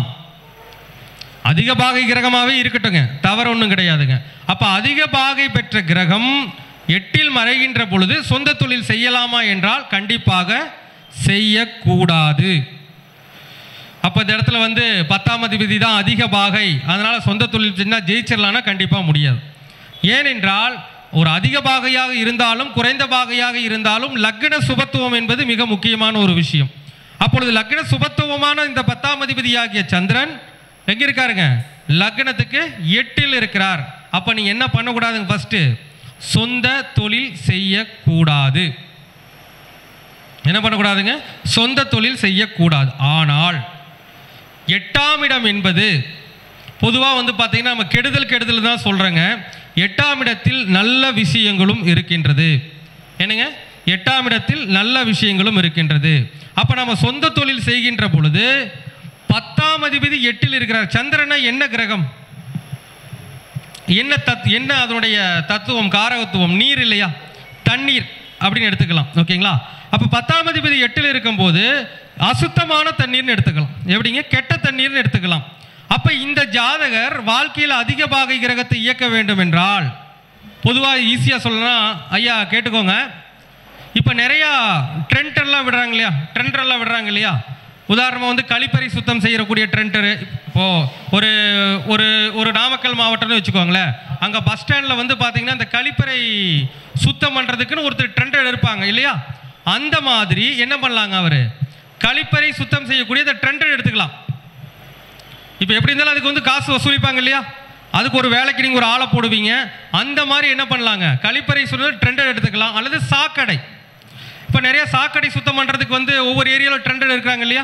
அதிக பாகை கிரகமாகவே இருக்கட்டுங்க, தவறு ஒன்றும் கிடையாதுங்க. அப்போ அதிக பாகை பெற்ற கிரகம் 8இல் மறைகின்ற பொழுது சொந்த தொழில் செய்யலாமா என்றால் கண்டிப்பாக செய்யக்கூடாது. அப்போ இந்த இடத்துல 10ஆம் அதிபதி தான் அதிக பாகை, அதனால் சொந்த தொழில் செஞ்சால் ஜெயிச்சிடலான்னா கண்டிப்பாக முடியாது. ஏனென்றால் ஒரு அதிக பாகையாக இருந்தாலும் குறைந்த பாகையாக இருந்தாலும் லக்ன சுபத்துவம் என்பது மிக முக்கியமான ஒரு விஷயம். அப்பொழுது லக்ன சுபத்துவமான இந்த 10ஆம் அதிபதியாகிய சந்திரன் எங்கே இருக்காருங்க? லக்னத்துக்கு 8இல் இருக்கிறார். அப்போ நீங்கள் என்ன பண்ணக்கூடாதுங்க? ஃபஸ்ட்டு சொந்த தொழில் செய்யக்கூடாது. என்ன பண்ணக்கூடாதுங்க? சொந்த தொழில் செய்யக்கூடாது. ஆனால் 8ஆம் இடம் என்பது பொதுவாக பார்த்தீங்கன்னா நம்ம கெடுதல் தான் சொல்கிறேங்க. 8ஆம் இடத்தில் நல்ல விஷயங்களும் இருக்கின்றது. என்னங்க? 8ஆம் இடத்தில் நல்ல விஷயங்களும் இருக்கின்றது. அப்போ நம்ம சொந்த தொழில் செய்கின்ற பொழுது 10ஆம் அதிபதி 8இல் இருக்கிறார். சந்திரனா என்ன கிரகம்? என்ன அதனுடைய தத்துவம், காரகத்துவம்? நீர் இல்லையா? தண்ணீர் அப்படின்னு எடுத்துக்கலாம். ஓகேங்களா? அப்போ 10ஆம் அதிபதி 8இல் இருக்கும்போது அசுத்தமான தண்ணீர்னு எடுத்துக்கலாம். எப்படிங்க? கெட்ட தண்ணீர்னு எடுத்துக்கலாம். அப்போ இந்த ஜாதகர் வாழ்க்கையில் அதிக பாகை கிரகத்தை இயக்க வேண்டும் என்றால் பொதுவாக ஈஸியாக சொல்லலாம். ஐயா கேட்டுக்கோங்க. இப்போ நிறையா ட்ரெண்டர்லாம் விடுறாங்க இல்லையா? உதாரணமாக கழிப்பறை சுத்தம் செய்யக்கூடிய ட்ரெண்டரு. இப்போது ஒரு ஒரு ஒரு நாமக்கல் மாவட்டம்னு வச்சுக்கோங்களேன். அங்கே பஸ் ஸ்டாண்டில் பார்த்தீங்கன்னா இந்த கழிப்பறை சுத்தம் பண்ணுறதுக்குன்னு ஒருத்தர் ட்ரெண்டர் இருப்பாங்க இல்லையா? அந்த மாதிரி என்ன பண்ணலாங்க? அவர் கழிப்பறை சுத்தம் செய்யக்கூடிய இந்த ட்ரெண்டர் எடுத்துக்கலாம். இப்போ எப்படி இருந்தாலும் அதுக்கு காசு வசூலிப்பாங்க இல்லையா? அதுக்கு ஒரு வேலைக்கு நீங்கள் ஒரு ஆளை போடுவீங்க. அந்த மாதிரி என்ன பண்ணலாங்க? கழிப்பறை சுத்தம் ட்ரெண்டர் எடுத்துக்கலாம். அல்லது சாக்கடை. இப்போ நிறைய சாக்கடை சுத்தம் பண்ணுறதுக்கு ஒவ்வொரு ஏரியாவில் ட்ரெண்டர் இருக்கிறாங்க இல்லையா?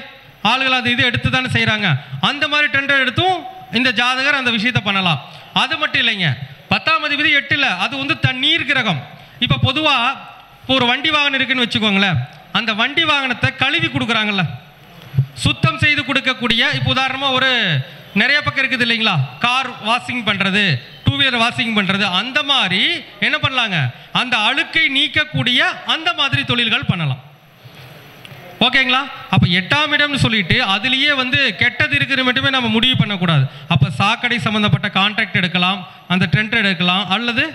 ஆளுகள் அது இது எடுத்து தானே செய்கிறாங்க. அந்த மாதிரி ட்ரெண்டர் எடுத்தும் இந்த ஜாதகர் அந்த விஷயத்தை பண்ணலாம். அது மட்டும் இல்லைங்க, 10ஆம் அதிபதி 8ல், அது வந்து நீர் கிரகம். இப்போ பொதுவாக இப்போ ஒரு வண்டி வாகனம் இருக்குன்னு வச்சுக்கோங்களேன், அந்த வண்டி வாகனத்தை கழுவி கொடுக்குறாங்கல்ல, சுத்தம் செய்து கொடுக்கக்கூடிய, இப்போ உதாரணமாக ஒரு நிறைய பக்கம் இருக்குது இல்லைங்களா, கார் வாஷிங் பண்ணுறது, 2 வீலர் வாஷிங் பண்ணுறது, அந்த மாதிரி என்ன பண்ணலாங்க, அந்த அழுக்கை நீக்கக்கூடிய அந்த மாதிரி தொழில்கள் பண்ணலாம். ஓகேங்களா? அப்போ 8ஆம் இடம்னு சொல்லிட்டு அதுலேயே வந்து கெட்டது இருக்கிறது மட்டுமே நம்ம முடிவு பண்ணக்கூடாது. அப்போ சாக்கடை சம்மந்தப்பட்ட கான்ட்ராக்ட் எடுக்கலாம், அந்த டென்ட் எடுக்கலாம், அல்லது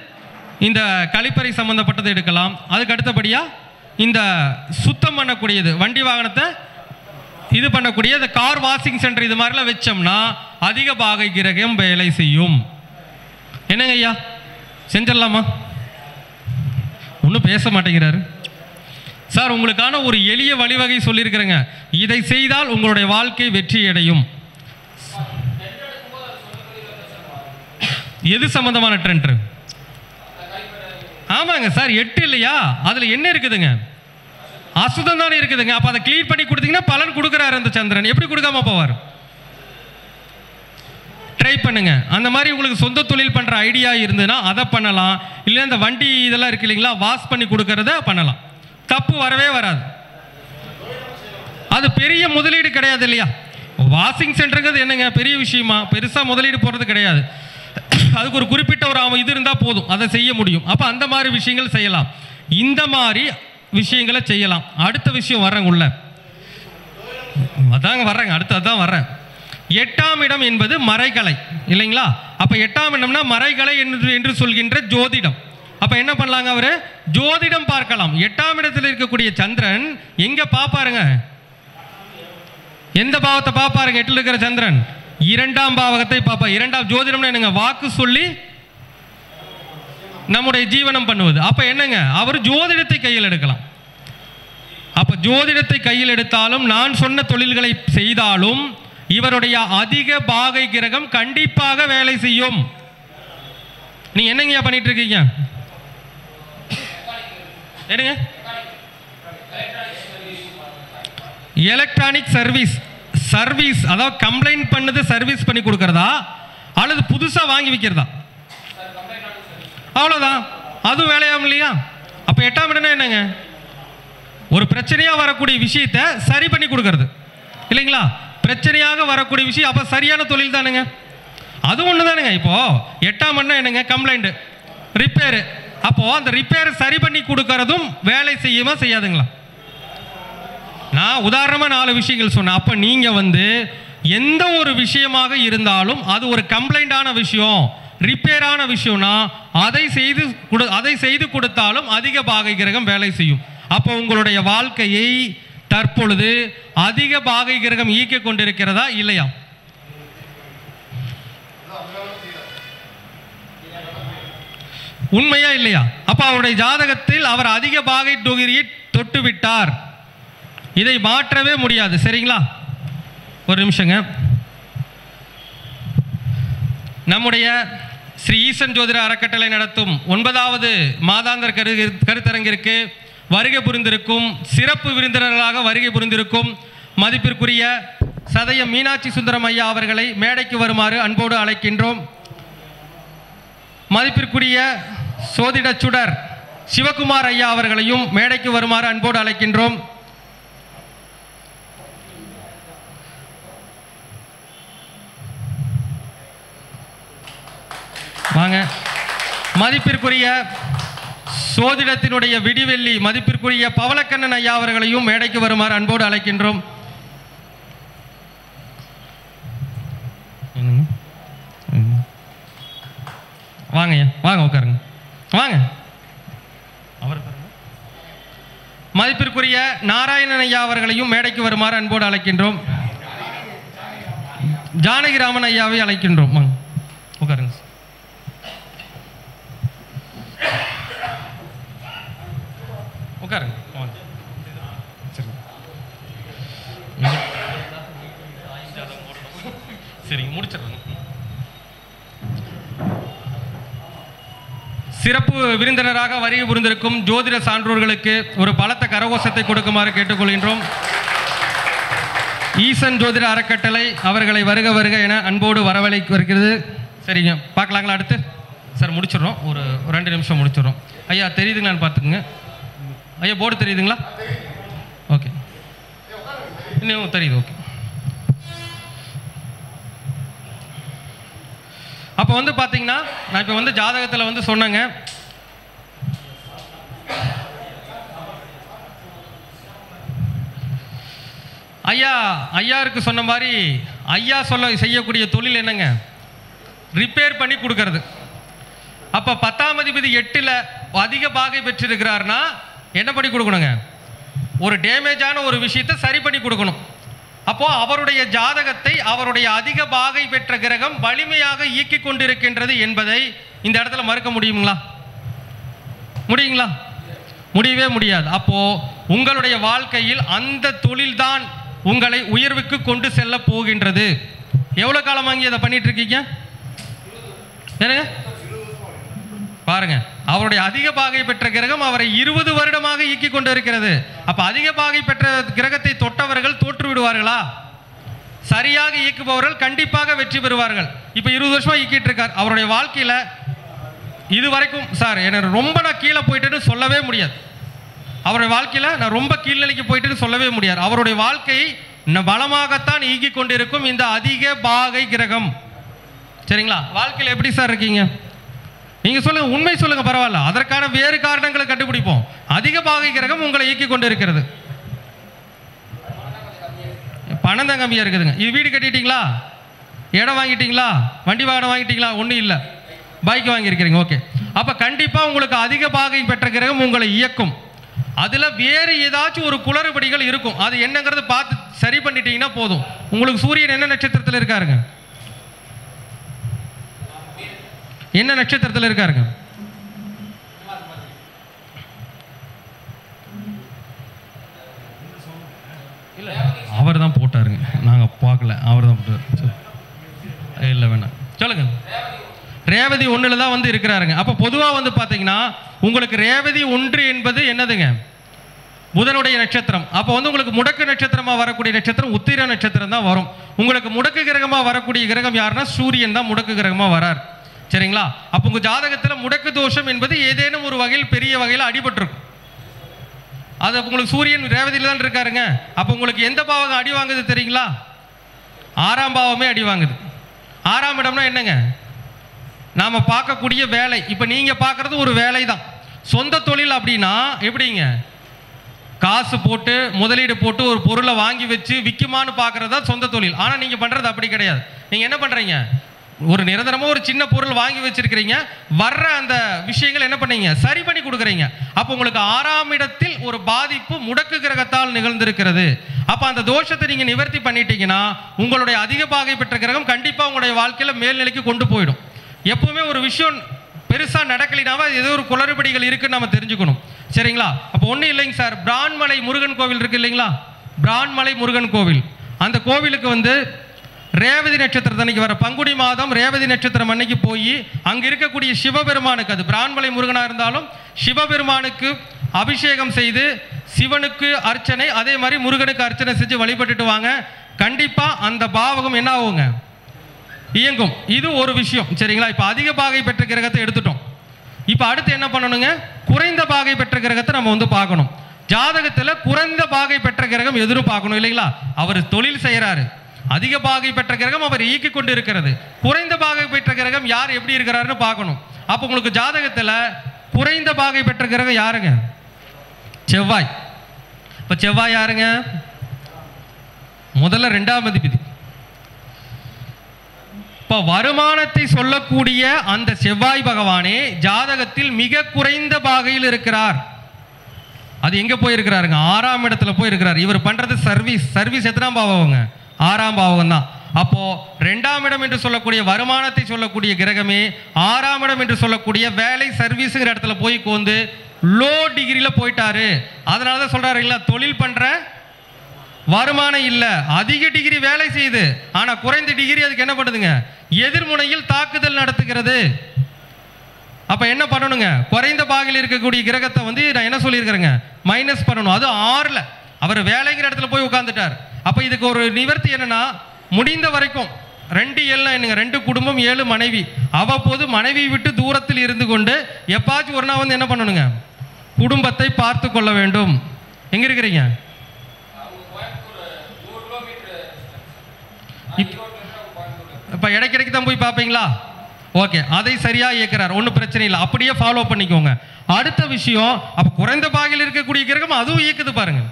இந்த கழிப்பறை சம்மந்தப்பட்டது எடுக்கலாம். அதுக்கு அடுத்தபடியாக இந்த சுத்தம் பண்ணக்கூடியது, வண்டி வாகனத்தை இது பண்ணக்கூடிய இந்த கார் வாஷிங் சென்டர், இது மாதிரிலாம் வச்சோம்னா அதிக பாகை கிரகம் வேலை செய்யும். என்னங்க ஐயா, செஞ்சிடலாமா? ஒன்றும் பேச மாட்டேங்கிறாரு சார். உங்களுக்கான ஒரு எளிய வழிவகை சொல்லியிருக்கிறேங்க, இதை செய்தால் உங்களுடைய வாழ்க்கை வெற்றி அடையும். எது சம்பந்தமான ட்ரெண்ட்? ஆமாங்க சார், 8 இல்லையா, அதில் என்ன இருக்குதுங்க, அசுத்தம் தானே இருக்குதுங்க. அப்போ அதை கிளீன் பண்ணி கொடுத்தீங்கன்னா பலன் கொடுக்குறாரு அந்த சந்திரன், எப்படி கொடுக்காம போவார்? ட்ரை பண்ணுங்க. அந்த மாதிரி உங்களுக்கு சொந்த தொழில் பண்ணுற ஐடியா இருந்ததுன்னா அதை பண்ணலாம். இல்லை இந்த வண்டி இதெல்லாம் இருக்கு இல்லைங்களா, வாஷ் பண்ணி கொடுக்கறத பண்ணலாம். தப்பு வரவே வராது. அது பெரிய முதலீடு கிடையாது இல்லையா. வாஷிங் சென்டருங்கிறது என்னங்க பெரிய விஷயமா? பெருசாக முதலீடு போடுறது கிடையாது. அதுக்கு ஒரு குறிப்பிட்ட ஒரு இது இருந்தால் போதும், அதை செய்ய முடியும். அப்போ அந்த மாதிரி விஷயங்கள் செய்யலாம், இந்த மாதிரி விஷயங்களை செய்யலாம். அடுத்த விஷயம் வர்றேங்க உள்ள, அதாங்க வர்றேங்க, அடுத்து அதான் வர்றேன். 8ஆம் இடம் என்பது மறைகலை இல்லைங்களா. அப்போ 8ஆம் இடம்னா மறைகலை என்று சொல்கின்ற ஜோதிடம். அப்போ என்ன பண்ணலாங்க, அவர் ஜோதிடம் பார்க்கலாம். 8ஆம் இடத்தில் இருக்கக்கூடிய சந்திரன் எங்கே பார்ப்பாருங்க, எந்த பாவத்தை பார்ப்பாருங்க? 8ல் இருக்கிற சந்திரன் 2ஆம் பாவகத்தை பார்ப்பா. 2ஆம் ஜோதிடம்னா என்னங்க, வாக்கு சொல்லி நம்முடைய ஜீவனம் பண்ணுவது. அப்போ என்னங்க, அவர் ஜோதிடத்தை கையில் எடுக்கலாம். அப்போ ஜோதிடத்தை கையில் எடுத்தாலும், நான் சொன்ன தொழில்களை செய்தாலும் இவருடைய அதிக பாகை கிரகம் கண்டிப்பாக வேலை செய்யும். நீங்க என்னங்க பண்ணிட்டு இருக்கீங்க? என்னங்க? எலக்ட்ரானிக் சர்வீஸ், அதாவது கம்ப்ளைண்ட் பண்ணது சர்வீஸ் பண்ணி கொடுக்கறதா அல்லது புதுசாக வாங்கி விற்கிறதா? அவ்வளோதான், அதுவும் வேலையாகும் இல்லையா. அப்போ 8ஆம் இடம்னா என்னங்க, ஒரு பிரச்சனையாக வரக்கூடிய விஷயத்தை சரி பண்ணி கொடுக்கறது இல்லைங்களா. பிரச்சனையாக வரக்கூடிய விஷயம், அப்போ சரியான தொழில் தானுங்க, அது ஒன்று தானுங்க. இப்போது 8ஆம் இடம் என்னங்க, கம்ப்ளைண்ட், ரிப்பேரு. அப்போது அந்த ரிப்பேரை சரி பண்ணி கொடுக்கறதும் வேலை செய்யுமா செய்யாதுங்களா? நான் உதாரணமாக 4 விஷயங்கள் சொன்னேன். அப்போ நீங்கள் வந்து எந்த ஒரு விஷயமாக இருந்தாலும் அது ஒரு கம்ப்ளைண்டான விஷயம், ரிப்பேரான விஷயம்னா அதை செய்து கொடுத்தாலும் அதிக பாகை கிரகம் வேலை செய்யும். அப்போ உங்களுடைய வாழ்க்கையை தற்பொழுது அதிக பாகை கிரகம் ஈக்க கொண்டிருக்கிறதா இல்லையா? உண்மையா இல்லையா? அப்ப அவருடைய ஜாதகத்தில் அவர் அதிக பாகை தொகுதியை தொட்டு விட்டார், இதை மாற்றவே முடியாது. சரிங்களா? ஒரு நிமிஷங்க. நம்முடைய ஸ்ரீ ஈசன் ஜோதிட அறக்கட்டளை நடத்தும் 9வது மாதாந்திர கருத்தரங்கிற்கு வருகை புரிந்திருக்கும் சிறப்பு விருந்தினர்களாக வருகை புரிந்திருக்கும் மதிப்பிற்குரிய சதயம் மீனாட்சி சுந்தரம் ஐயா அவர்களை மேடைக்கு வருமாறு அன்போடு அழைக்கின்றோம். மதிப்பிற்குரிய சோதிட சுடர் சிவகுமார் ஐயா அவர்களையும் மேடைக்கு வருமாறு அன்போடு அழைக்கின்றோம். வாங்க. மதிப்பிற்குரிய சோதிடத்தினுடைய விடிவெள்ளி மதிப்பிற்குரிய பவளக்கண்ணன் ஐயா அவர்களையும் மேடைக்கு வருமாறு அன்போடு அழைக்கின்றோம். வாங்க ஐயா, வாங்க உட்காருங்க, வாங்க. அவர் மதிப்பிற்குரிய நாராயணன் ஐயா அவர்களையும் மேடைக்கு வருமாறு அன்போடு அழைக்கின்றோம். ஜானகிராமன் ஐயாவை அழைக்கின்றோம். வாங்க உட்காருங்க. உட்காருங்க. சரிங்க, முடிச்சிடறேன். சிறப்பு விருந்தினராக வருகை புரிந்திருக்கும் ஜோதிட சான்றோர்களுக்கு ஒரு பலத்த கரகோஷத்தை கொடுக்குமாறு கேட்டுக்கொள்கின்றோம். ஈசன் ஜோதிட அறக்கட்டளை அவர்களை வருக வருக என அன்போடு வரவழைக்கிறது. சரிங்க, பார்க்கலாங்களா? அடுத்து சார் முடிச்சிடுறோம், ஒரு 2 நிமிஷம் முடிச்சிடுறோம். ஐயா தெரியுதுங்களான்னு பார்த்துக்குங்க. ஐயா போர்டு தெரியுதுங்களா? ஓகே, இன்னும் தெரியுது. ஓகே, அப்போ வந்து பார்த்தீங்கன்னா நான் இப்போ வந்து ஜாதகத்தில் வந்து சொன்னேங்க, ஐயாருக்கு சொன்ன மாதிரி ஐயா செய்யக்கூடிய தொழில் என்னங்க? ரிப்பேர் பண்ணி கொடுக்கறது. அப்போ 10ஆம் அதிபதி 8ல் அதிக பாகை பெற்றிருக்கிறார்னா என்ன பண்ணி கொடுக்கணுங்க? ஒரு டேமேஜான ஒரு விஷயத்தை சரி பண்ணி கொடுக்கணும். அப்போ அவருடைய ஜாதகத்தை அவருடைய அதிக பாகை பெற்ற கிரகம் வலிமையாக இயக்கி கொண்டிருக்கின்றது என்பதை இந்த இடத்துல மறுக்க முடியுங்களா? முடியுங்களா? முடியவே முடியாது. அப்போ உங்களுடைய வாழ்க்கையில் அந்த தொழில்தான் உங்களை உயர்வுக்கு கொண்டு செல்ல போகின்றது. எவ்வளவு காலம் வாங்கி அதை பண்ணிட்டு இருக்கீங்க? என்னங்க பாருங்க, அவருடைய அதிக பாகை பெற்ற கிரகம் அவரை 20 வருடமாக இயக்கி கொண்டு இருக்கிறது. அப்ப அதிக பாகை பெற்ற கிரகத்தை தொட்டவர்கள் தோற்று விடுவார்களா? சரியாக இயக்குபவர்கள் கண்டிப்பாக வெற்றி பெறுவார்கள். இப்ப 20 வருஷமா இயக்கிட்டு இருக்கார். அவருடைய வாழ்க்கையில இதுவரைக்கும் சார் எனக்கு ரொம்ப நான் கீழே போயிட்டேன்னு சொல்லவே முடியாது. அவருடைய வாழ்க்கையில நான் ரொம்ப கீழ்நிலைக்கு போயிட்டேன்னு சொல்லவே முடியாது. அவருடைய வாழ்க்கை பலமாகத்தான் இயக்கி கொண்டிருக்கும் இந்த அதிக பாகை கிரகம். சரிங்களா? வாழ்க்கையில் எப்படி சார் இருக்கீங்க நீங்க சொல்லுங்க, உண்மை சொல்லுங்க, பரவாயில்ல. அதற்கான வேறு காரணங்களை கண்டுபிடிப்போம். அதிக பாகை கிரகம் உங்களை இயக்கி கொண்டு இருக்கிறது. பணம் தான் கம்மியா இருக்குதுங்க. இது வீடு கட்டிட்டீங்களா? இடம் வாங்கிட்டீங்களா? வண்டி வாகனம் வாங்கிட்டீங்களா? ஒன்றும் இல்லை, பைக் வாங்கியிருக்கிறீங்க. ஓகே, அப்போ கண்டிப்பாக உங்களுக்கு அதிக பாகை பெற்ற கிரகம் உங்களை இயக்கும். அதில் வேறு ஏதாச்சும் ஒரு குளறுபடிகள் இருக்கும். அது என்னங்கிறது பார்த்து சரி பண்ணிட்டீங்கன்னா போதும். உங்களுக்கு சூரியன் என்ன நட்சத்திரத்தில் இருக்காருங்க? என்ன நட்சத்திரத்தில் இருக்காருங்க? அவர் தான் போட்டாருங்க, நாங்கள் பார்க்கல. அவர் தான் போட்டார். இல்லை வேணாம், சொல்லுங்க. ரேவதி 1ல் தான் வந்து இருக்கிறாருங்க. அப்போ பொதுவாக வந்து பார்த்தீங்கன்னா உங்களுக்கு ரேவதி 1 என்பது என்னதுங்க? புதனுடைய நட்சத்திரம். அப்போ வந்து உங்களுக்கு முடக்கு நட்சத்திரமாக வரக்கூடிய நட்சத்திரம் உத்திர நட்சத்திரம் தான் வரும். உங்களுக்கு முடக்கு கிரகமாக வரக்கூடிய கிரகம் யாருன்னா சூரியன் தான் முடக்கு கிரகமாக வரார். சரிங்களா? அப்போ உங்கள் ஜாதகத்தில் முடக்கு தோஷம் என்பது ஏதேனும் ஒரு வகையில் பெரிய வகையில் அடிபட்டிருக்கும். அது உங்களுக்கு சூரியன் ரேவதியில் தான் இருக்காருங்க. அப்போ உங்களுக்கு எந்த பாவகம் அடி வாங்குது தெரியுங்களா? 6ஆம் பாவமே அடி வாங்குது. 6ஆம் இடம்னா என்னங்க? நாம் பார்க்கக்கூடிய வேலை. இப்போ நீங்கள் பார்க்குறது ஒரு வேலை தான். சொந்த தொழில் அப்படின்னா எப்படிங்க? காசு போட்டு முதலீடு போட்டு ஒரு பொருளை வாங்கி வச்சு விற்குமான்னு பார்க்குறது தான் சொந்த தொழில். ஆனால் நீங்கள் பண்ணுறது அப்படி கிடையாது. நீங்கள் என்ன பண்ணுறீங்க? ஒரு நிரந்தரமாக ஒரு சின்ன பொருள் வாங்கி வச்சிருக்கிறீங்க. வர்ற அந்த விஷயங்கள் என்ன பண்ணீங்க? சரி பண்ணி கொடுக்குறீங்க. அப்போ உங்களுக்கு 6ஆம் இடத்தில் ஒரு பாதிப்பு முடக்கு கிரகத்தால் நிகழ்ந்திருக்கிறது. அப்போ அந்த தோஷத்தை நீங்கள் நிவர்த்தி பண்ணிட்டீங்கன்னா உங்களுடைய அதிக பாகை பெற்ற கிரகம் கண்டிப்பாக உங்களுடைய வாழ்க்கையில் மேல்நிலைக்கு கொண்டு போயிடும். எப்பவுமே ஒரு விஷயம் பெருசாக நடக்கலினாவா ஏதோ ஒரு குளறுபடிகள் இருக்குன்னு நம்ம தெரிஞ்சுக்கணும். சரிங்களா? அப்போ ஒன்றும் இல்லைங்க சார், பிரான்மலை முருகன் கோவில் இருக்கு இல்லைங்களா? பிரான்மலை முருகன் கோவில், அந்த கோவிலுக்கு வந்து ரேவதி நட்சத்திரத்தை அன்னைக்கு வர பங்குனி மாதம் ரேவதி நட்சத்திரம் அன்னைக்கு போய் அங்கே இருக்கக்கூடிய சிவபெருமானுக்கு, அது பிரான்மலை முருகனாக இருந்தாலும் சிவபெருமானுக்கு அபிஷேகம் செய்து சிவனுக்கு அர்ச்சனை, அதே மாதிரி முருகனுக்கு அர்ச்சனை செஞ்சு வழிபட்டுட்டு வாங்க. கண்டிப்பாக அந்த பாவகம் என்ன ஆகுங்க? இயங்கும். இது ஒரு விஷயம். சரிங்களா? இப்போ அதிக பாகை பெற்ற கிரகத்தை எடுத்துட்டோம். இப்போ அடுத்து என்ன பண்ணணுங்க? குறைந்த பாகை பெற்ற கிரகத்தை நம்ம வந்து பார்க்கணும். ஜாதகத்தில் குறைந்த பாகை பெற்ற கிரகம் எதிரும் பார்க்கணும் இல்லைங்களா? அவர் தொழில் செய்கிறாரு, அதிக பாகை பெற்ற கிரகம் அவர் இயக்கி கொண்டு இருக்கிறது. குறைந்த பாகை பெற்ற கிரகம் யார் எப்படி இருக்கிறாருன்னு பார்க்கணும். அப்போ உங்களுக்கு ஜாதகத்தில் குறைந்த பாகை பெற்ற கிரகம் யாருங்க? செவ்வாய். இப்போ செவ்வாய் யாருங்க? முதல்ல 2ஆம் அதிபதி. இப்போ வருமானத்தை சொல்லக்கூடிய அந்த செவ்வாய் பகவானே ஜாதகத்தில் மிக குறைந்த பாகையில் இருக்கிறார். அது எங்க போயிருக்கிறாருங்க? 6ஆம் இடத்துல போயிருக்கிறார். இவர் பண்றது சர்வீஸ் எத்தனாம் பாவங்க? 6ஆம் பாவகம் தான். அப்போ 2ஆம் இடம் என்று சொல்லக்கூடிய வருமானத்தை சொல்லக்கூடிய கிரகமே 6ஆம் இடம் என்று சொல்லக்கூடிய வேலை சர்வீஸுங்கிற இடத்துல போய் கோந்து லோ டிகிரியில் போயிட்டாரு. அதனால தான் சொல்றாருங்களா, தொழில் பண்ற வருமானம் இல்லை, அதிக டிகிரி வேலை செய்யுது, ஆனால் குறைந்த டிகிரி அதுக்கு என்ன பண்ணுதுங்க? எதிர்முனையில் தாக்குதல் நடத்துகிறது. அப்போ என்ன பண்ணணுங்க? குறைந்த பாகையில் இருக்கக்கூடிய கிரகத்தை வந்து நான் என்ன சொல்லியிருக்கிறேங்க? மைனஸ் பண்ணணும். அது 6ல் அவர் வேலைங்கிற இடத்துல போய் உட்காந்துட்டார். அப்போ இதுக்கு ஒரு நிவர்த்தி என்னன்னா, முடிந்த வரைக்கும் 2 7 என்னங்க 2 குடும்பம் 7 மனைவி. அவ்வப்போது மனைவி விட்டு தூரத்தில் இருந்து கொண்டு எப்பாச்சும் ஒரு நாள் வந்து என்ன பண்ணணுங்க, குடும்பத்தை பார்த்து கொள்ள வேண்டும். எங்க இருக்கிறீங்க? இப்போ இடைக்கிடைக்கு தான் போய் பார்ப்பீங்களா? ஓகே, அதை சரியா இயக்கிறார், ஒன்றும் பிரச்சனை இல்லை, அப்படியே ஃபாலோ பண்ணிக்கோங்க. அடுத்த விஷயம், அப்போ குறைந்த பாகையில் இருக்கக்கூடிய கிரகம் அதுவும் இயக்குது பாருங்க.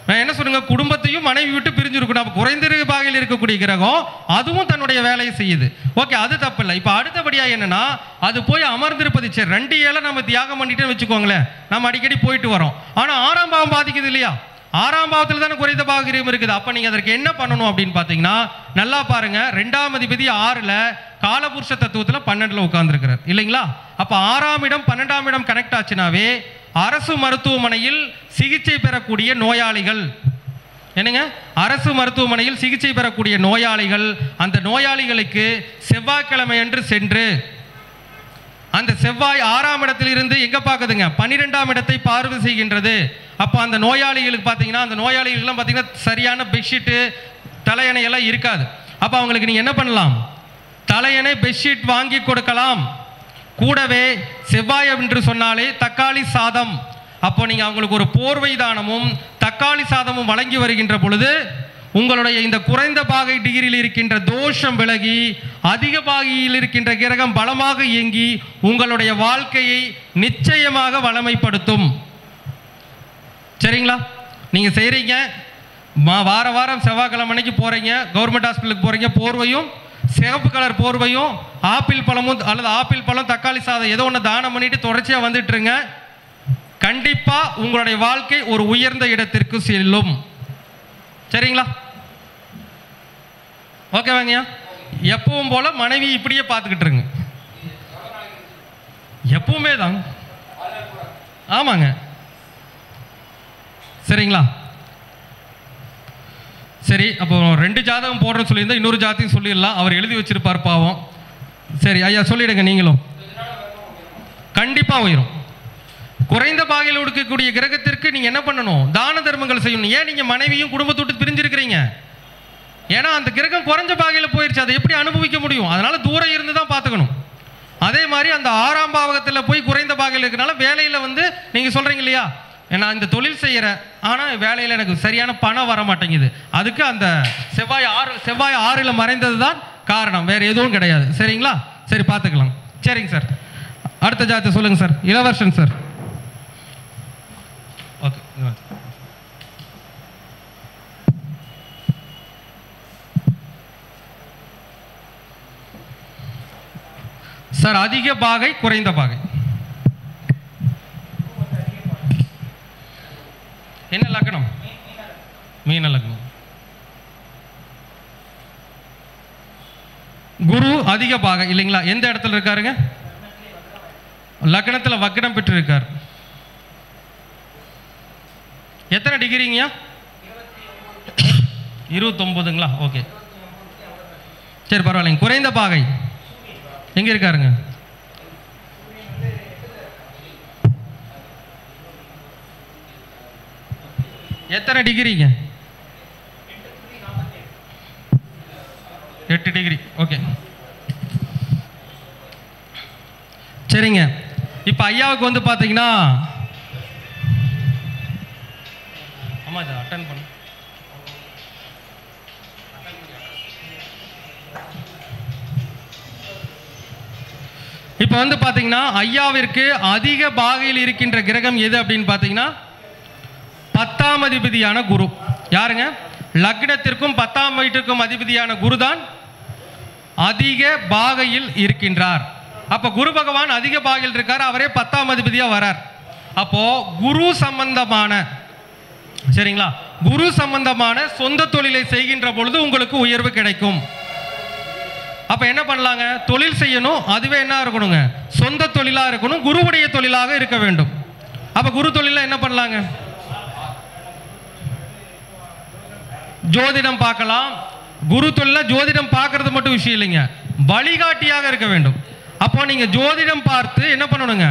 நான் என்ன சொல்லுங்க, குடும்பத்தையும் மனைவி விட்டு பிரிஞ்சிருக்கணும். அப்போ குறைந்த பாகையில் இருக்கக்கூடிய கிரகம் அதுவும் தன்னுடைய வேலையை செய்யுது. ஓகே, அது தப்பு இல்லை. இப்போ அடுத்தபடியா என்னன்னா, அது போய் அமர்ந்திருப்பது. சரி, 2 7 நம்ம தியாகம் பண்ணிட்டேன்னு வச்சுக்கோங்களேன், நம்ம அடிக்கடி போயிட்டு வரோம். ஆனால் 6ஆம் பாவம் பாதிக்குது இல்லையா? 6ஆம் பாவத்தில் தானே குறைந்த பாகிரம் இருக்குது. அப்போ நீங்கள் அதற்கு என்ன பண்ணணும் அப்படின்னு பார்த்தீங்கன்னா, நல்லா பாருங்க, 2ஆம் அதிபதி 6ல் காலபுருஷ தத்துவத்தில் 12ல் உட்கார்ந்துருக்கிறார் இல்லைங்களா? அப்போ 6ஆம் இடம் 12ஆம் இடம் கனெக்ட் ஆச்சுனாவே அரசு மருத்துவமனையில் சிகிச்சை பெறக்கூடிய நோயாளிகள், என்னங்க, அரசு மருத்துவமனையில் சிகிச்சை பெறக்கூடிய நோயாளிகள், அந்த நோயாளிகளுக்கு செவ்வாய்க்கிழமை அன்று சென்று அந்த செவ்வாய் 6ஆம் இடத்தில் இருந்து எங்க பார்க்குதுங்க, 12ஆம் இடத்தை பார்வை செய்கின்றது. அப்போ அந்த நோயாளிகளுக்கு பார்த்தீங்கன்னா, அந்த நோயாளிகள்லாம் பார்த்தீங்கன்னா சரியான பெட்ஷீட்டு தலையணை எல்லாம் இருக்காது. அப்போ அவங்களுக்கு நீங்கள் என்ன பண்ணலாம், தலையணை பெட்ஷீட் வாங்கி கொடுக்கலாம். கூடவே செவ்வாய் என்று சொன்னாலே தக்காளி சாதம். அப்போ நீங்கள் அவங்களுக்கு ஒரு போர்வை தானமும் தக்காளி சாதமும் வழங்கி வருகின்ற பொழுது உங்களுடைய இந்த குறைந்த பாகை டிகிரியில் இருக்கின்ற தோஷம் விலகி அதிக பாகையில் இருக்கின்ற கிரகம் பலமாக இயங்கி உங்களுடைய வாழ்க்கையை நிச்சயமாக வளமைப்படுத்தும். சரிங்களா? நீங்கள் செய்கிறீங்க, வார வாரம் செவ்வாய்க்கிழமைக்கு போகிறீங்க, கவர்மெண்ட் ஹாஸ்பிட்டலுக்கு போகிறீங்க, போர்வையும் சிவப்பு கலர் போர்வையும் ஆப்பிள் பழமும் அல்லது ஆப்பிள் பழம் தக்காளி சாதம் ஏதோ ஒன்று தானம் பண்ணிட்டு தொடர்ச்சியாக வந்துட்டுருங்க. கண்டிப்பாக உங்களுடைய வாழ்க்கை ஒரு உயர்ந்த இடத்திற்கு செல்லும். சரிங்களா? ஓகேவாங்கய்யா? எப்பவும் போல மனைவி இப்படியே பார்த்துக்கிட்டு இருங்க, எப்பவுமே தான். ஆமாங்க, சரிங்களா? சரி, அப்போ 2 ஜாதகம் போடுறேன்னு சொல்லியிருந்தா இன்னொரு ஜாதகம் சொல்லிடலாம், அவர் எழுதி வச்சிருப்பார் பாவம். சரி ஐயா, சொல்லிடுங்க நீங்களும். கண்டிப்பாக உயரும். குறைந்த பாகையில் கொடுக்கக்கூடிய கிரகத்திற்கு நீங்கள் என்ன பண்ணணும், தான தர்மங்கள் செய்யணும். ஏன் நீங்கள் மனைவியும் குடும்பத்தை விட்டு பிரிஞ்சிருக்கிறீங்க? ஏன்னா அந்த கிரகம் குறைஞ்ச பாகையில் போயிடுச்சு, அதை எப்படி அனுபவிக்க முடியும்? அதனால தூரம் இருந்து தான் பார்த்துக்கணும். அதே மாதிரி அந்த 6ஆம் பாவகத்தில் போய் குறைந்த பாகையில் இருக்கிறனால வேலையில் வந்து நீங்கள் சொல்கிறீங்க இல்லையா, நான் இந்த தொழில் செய்கிறேன் ஆனால் வேலையில் எனக்கு சரியான பணம் வர மாட்டேங்குது, அதுக்கு அந்த செவ்வாய் 6ல் மறைந்தது தான் காரணம், வேறு எதுவும் கிடையாது. சரிங்களா? சரி, பார்த்துக்கலாம். சரிங்க சார், அடுத்த ஜாதகத்தை சொல்லுங்கள் சார். இளவரசன் சார். ஓகே சார், அதிக பாகை குறைந்த பாகை என்ன லக்னம்? மீன லக்னம். குரு அதிக பாகை இல்லைங்களா? எந்த இடத்துல இருக்காருங்க? லக்னத்தில் வக்ரம் பெற்று இருக்கார். எத்தனை டிகிரிங்கய்யா? 29ங்களா? ஓகே, சரி, பரவாயில்லைங்க. குறைந்த பாகை எங்க இருக்காருங்க? எத்தனை டிகிரிங்க? 8 டிகிரி. ஓகே, சரிங்க. இப்போ ஐயாவுக்கு வந்து பார்த்தீங்கன்னா, ஆமாம் சார், அட்டன் பண்ண. இப்போ வந்து பார்த்தீங்கன்னா ஐயாவிற்கு அதிக பாகையில் இருக்கின்ற கிரகம் எது அப்படின்னு பார்த்தீங்கன்னா 10ஆம் அதிபதியான குரு. யாருங்க? லக்னத்திற்கும் 10ஆம் வீட்டிற்கும் அதிபதியான குரு தான் அதிக பாகையில் இருக்கின்றார். அப்போ குரு பகவான் அதிக பாகையில் இருக்கார், அவரே 10ஆம் அதிபதியாக வரார். அப்போ குரு சம்பந்தமான, சரிங்களா, குரு சம்பந்தமான சொந்த தொழிலை செய்கின்ற பொழுது உங்களுக்கு உயர்வு கிடைக்கும். அப்போ என்ன பண்ணலாங்க, தொழில் செய்யணும், அதுவே என்ன இருக்கணுங்க, சொந்த தொழிலாக இருக்கணும், குருவுடைய தொழிலாக இருக்க வேண்டும். அப்போ குரு தொழிலில் என்ன பண்ணலாங்க, ஜோதிடம் பார்க்கலாம். குரு தொழில ஜோதிடம் பார்க்கறது மட்டும் விஷயம் இல்லைங்க, வழிகாட்டியாக இருக்க வேண்டும். அப்போ நீங்க ஜோதிடம் பார்த்து என்ன பண்ணணுங்க,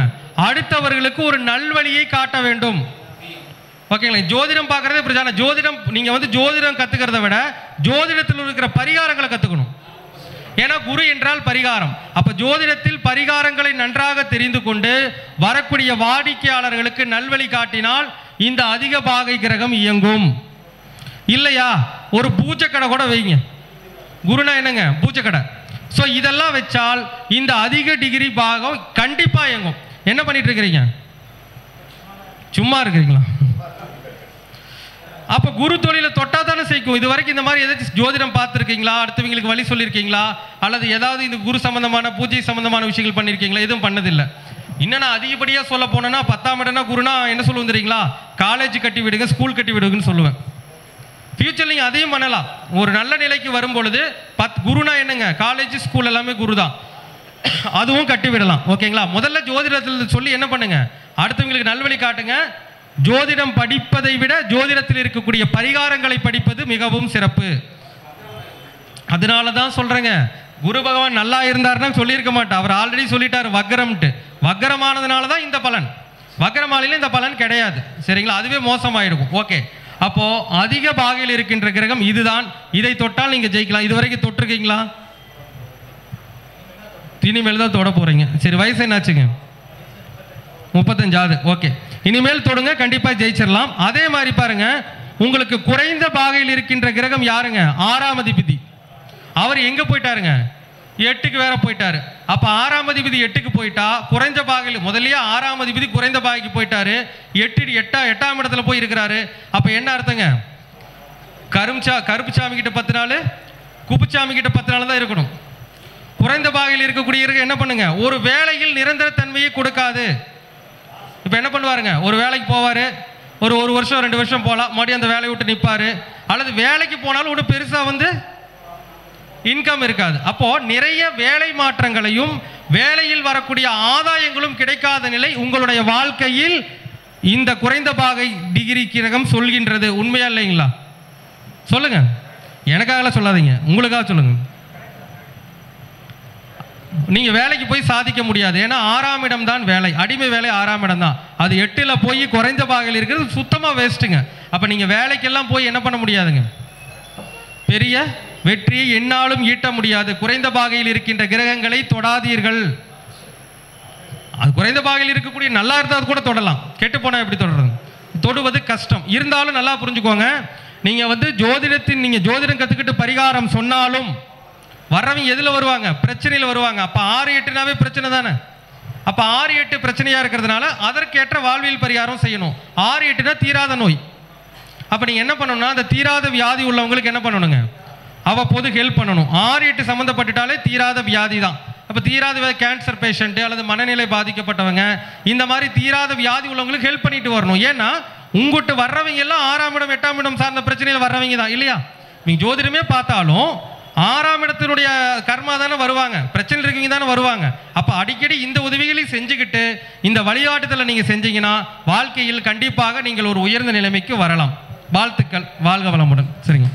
அடுத்தவர்களுக்கு ஒரு நல்வழியை காட்ட வேண்டும். ஓகேங்களா? ஜோதிடம் பார்க்கறதே பிரச்சனை. ஜோதிடம் நீங்க வந்து ஜோதிடம் கத்துக்கிறத விட ஜோதிடத்தில் இருக்கிற பரிகாரங்களை கத்துக்கணும். ஏன்னா குரு என்றால் பரிகாரம். அப்ப ஜோதிடத்தில் பரிகாரங்களை நன்றாக தெரிந்து கொண்டு வரக்கூடிய வாடிக்கையாளர்களுக்கு நல்வழி காட்டினால் இந்த அதிக பாகை கிரகம் இயங்கும். இல்லையா, ஒரு பூஜை கடை கூட வைங்க. குருனா என்னங்க? பூஜை கடை. ஸோ இதெல்லாம் வச்சால் இந்த அதிக டிகிரி பாகம் கண்டிப்பா இயங்கும். என்ன பண்ணிட்டு இருக்கிறீங்க? சும்மா இருக்கிறீங்களா? அப்போ குரு தொழிலை தொட்டா தானே செய்யும். இது வரைக்கும் இந்த மாதிரி ஏதாச்சும் ஜோதிடம் பார்த்துருக்கீங்களா? அடுத்தவங்களுக்கு வழி சொல்லியிருக்கீங்களா? அல்லது ஏதாவது இந்த குரு சம்பந்தமான பூஜை சம்பந்தமான விஷயங்கள் பண்ணியிருக்கீங்களா? எதுவும் பண்ணதில்லை. இன்னும் நான் அதிகப்படியாக சொல்ல போனேன்னா 10ஆம் இடம்னா குருனா என்ன சொல்லுவோம் தெரியுங்களா? காலேஜ் கட்டி விடுங்க, ஸ்கூல் கட்டி விடுங்கன்னு சொல்லுவேன். ஃபியூச்சர் நீங்கள் அதையும் பண்ணலாம். ஒரு நல்ல நிலைக்கு வரும் பொழுது குருனா என்னங்க? காலேஜ் ஸ்கூல் எல்லாமே குரு தான், அதுவும் கட்டி விடலாம். ஓகேங்களா? முதல்ல ஜோதிடத்தில் சொல்லி என்ன பண்ணுங்க, அடுத்தவங்களுக்கு நல்வழி காட்டுங்க. ஜோதிடம் படிப்பதை விட ஜோதிடத்தில் இருக்கக்கூடிய பரிகாரங்களை படிப்பது மிகவும் சிறப்பு. அதனால தான் சொல்றேங்க, குரு பகவான் நல்லா இருந்தார்னா சொல்லியிருக்க மாட்டார். அவர் ஆல்ரெடி சொல்லிட்டார் வக்ரம்ட்டு. வக்ரமானதுனால தான் இந்த பலன். வக்ரமாலையில் இந்த பலன் கிடையாது. சரிங்களா? அதுவே மோசமாயிடும். ஓகே, அப்போ அதிக பாகையில் இருக்கின்ற கிரகம் இதுதான். இதை தொட்டால் நீங்க ஜெயிக்கலாம். இது வரைக்கும் தொட்டிருக்கீங்களா? இனிமேல் தான் தொட போறீங்க. சரி, வயசு என்னாச்சுங்க? 35. ஓகே, இனிமேல் தொடுங்க, கண்டிப்பா ஜெயிச்சிடலாம். அதே மாதிரி பாருங்க, உங்களுக்கு குறைந்த பாகையில் இருக்கின்ற கிரகம் யாருங்க? 6ஆம் அதிபதி. அவர் எங்க போயிட்டாருங்க? 8க்கு வேற போயிட்டாரு. அப்ப 6ஆம் அதிபதி 8க்கு போயிட்டா குறைந்த பாகையில், முதல்லயே 6ஆம் அதிபதி குறைந்த பாகைக்கு போயிட்டாரு. 8ஆம் இடத்துல போய் இருக்கிறாரு. அப்ப என்ன அர்த்தங்க? கருப்புச்சாமி கிட்ட 10 நாள், குப்புச்சாமி கிட்ட 10 நாள் தான் இருக்கணும். குறைந்த பாகையில் இருக்கக்கூடிய என்ன பண்ணுங்க, ஒரு வேலையில் நிரந்தர தன்மையை கொடுக்காது. இப்போ என்ன பண்ணுவாருங்க, ஒரு வேலைக்கு போவார், ஒரு வருஷம் 2 வருஷம் போகலாம், மறுபடியும் அந்த வேலையை விட்டு நிற்பார். அல்லது வேலைக்கு போனாலும் ஒன்று பெருசாக இன்கம் இருக்காது. அப்போ நிறைய வேலை மாற்றங்களையும் வேலையில் வரக்கூடிய ஆதாயங்களும் கிடைக்காத நிலை உங்களுடைய வாழ்க்கையில் இந்த குறைந்த பாகை டிகிரி கிரகம் சொல்கின்றது. உண்மையா இல்லைங்களா? சொல்லுங்க. எனக்காக சொல்லாதீங்க, உங்களுக்காக சொல்லுங்க. நீங்க வேலைக்கு போய் சாதிக்க முடியாது. ஏன்னா 6ஆம் இடம் தான் வேலை, அடிமை வேலை 6ஆம் இடம் தான். அது 8ல் போய் குறைந்த பாகையில் இருக்கிறது சுத்தமாக வேஸ்ட்டுங்க. அப்போ நீங்கள் வேலைக்கெல்லாம் போய் என்ன பண்ண முடியாதுங்க, பெரிய வெற்றியை என்னாலும் ஈட்ட முடியாது. குறைந்த பாகையில் இருக்கின்ற கிரகங்களை தொடாதீர்கள். அது குறைந்த பாகையில் இருக்கக்கூடிய நல்லா இருந்தால் கூட தொடலாம், கெட்டு போனால் எப்படி தொடர்றது? தொடுவது கஷ்டம். இருந்தாலும் நல்லா புரிஞ்சுக்கோங்க, நீங்கள் ஜோதிடத்தின் ஜோதிடம் கற்றுக்கிட்டு பரிகாரம் சொன்னாலும் வர்றவங்க எதில் வருவாங்க? பிரச்சனையில் வருவாங்க. அப்போ 6, 8னாவே பிரச்சனை தானே. அப்போ 6, 8 பிரச்சனையாக இருக்கிறதுனால அதற்கேற்ற வாழ்வியல் பரிகாரம் செய்யணும். 6, 8னா தீராத நோய். அப்போ நீங்கள் என்ன பண்ணணும்னா, அந்த தீராத வியாதி உள்ளவங்களுக்கு என்ன பண்ணணுங்க, அவ்வப்போது ஹெல்ப் பண்ணணும். 6, 8 சம்மந்தப்பட்டுட்டாலே தீராத வியாதி தான். அப்போ தீராத கேன்சர் பேஷண்ட்டு அல்லது மனநிலை பாதிக்கப்பட்டவங்க, இந்த மாதிரி தீராத வியாதி உள்ளவங்களுக்கு ஹெல்ப் பண்ணிட்டு வரணும். ஏன்னா உங்கள்கிட்ட வர்றவங்க எல்லாம் 6ஆம் இடம் 8ஆம் இடம் சார்ந்த பிரச்சனையில் வர்றவங்க தான், இல்லையா? நீங்கள் ஜோதிடமே பார்த்தாலும் 6ஆம் இடத்தினுடைய கர்மா தானே வருவாங்க, பிரச்சனை இருக்கவங்க தானே வருவாங்க. அப்போ அடிக்கடி இந்த உதவிகளையும் செஞ்சுக்கிட்டு இந்த வழிகாட்டுதலை நீங்கள் செஞ்சீங்கன்னா வாழ்க்கையில் கண்டிப்பாக நீங்கள் ஒரு உயர்ந்த நிலைமைக்கு வரலாம். வாழ்த்துக்கள், வாழ்க வளமுடன். சரிங்க.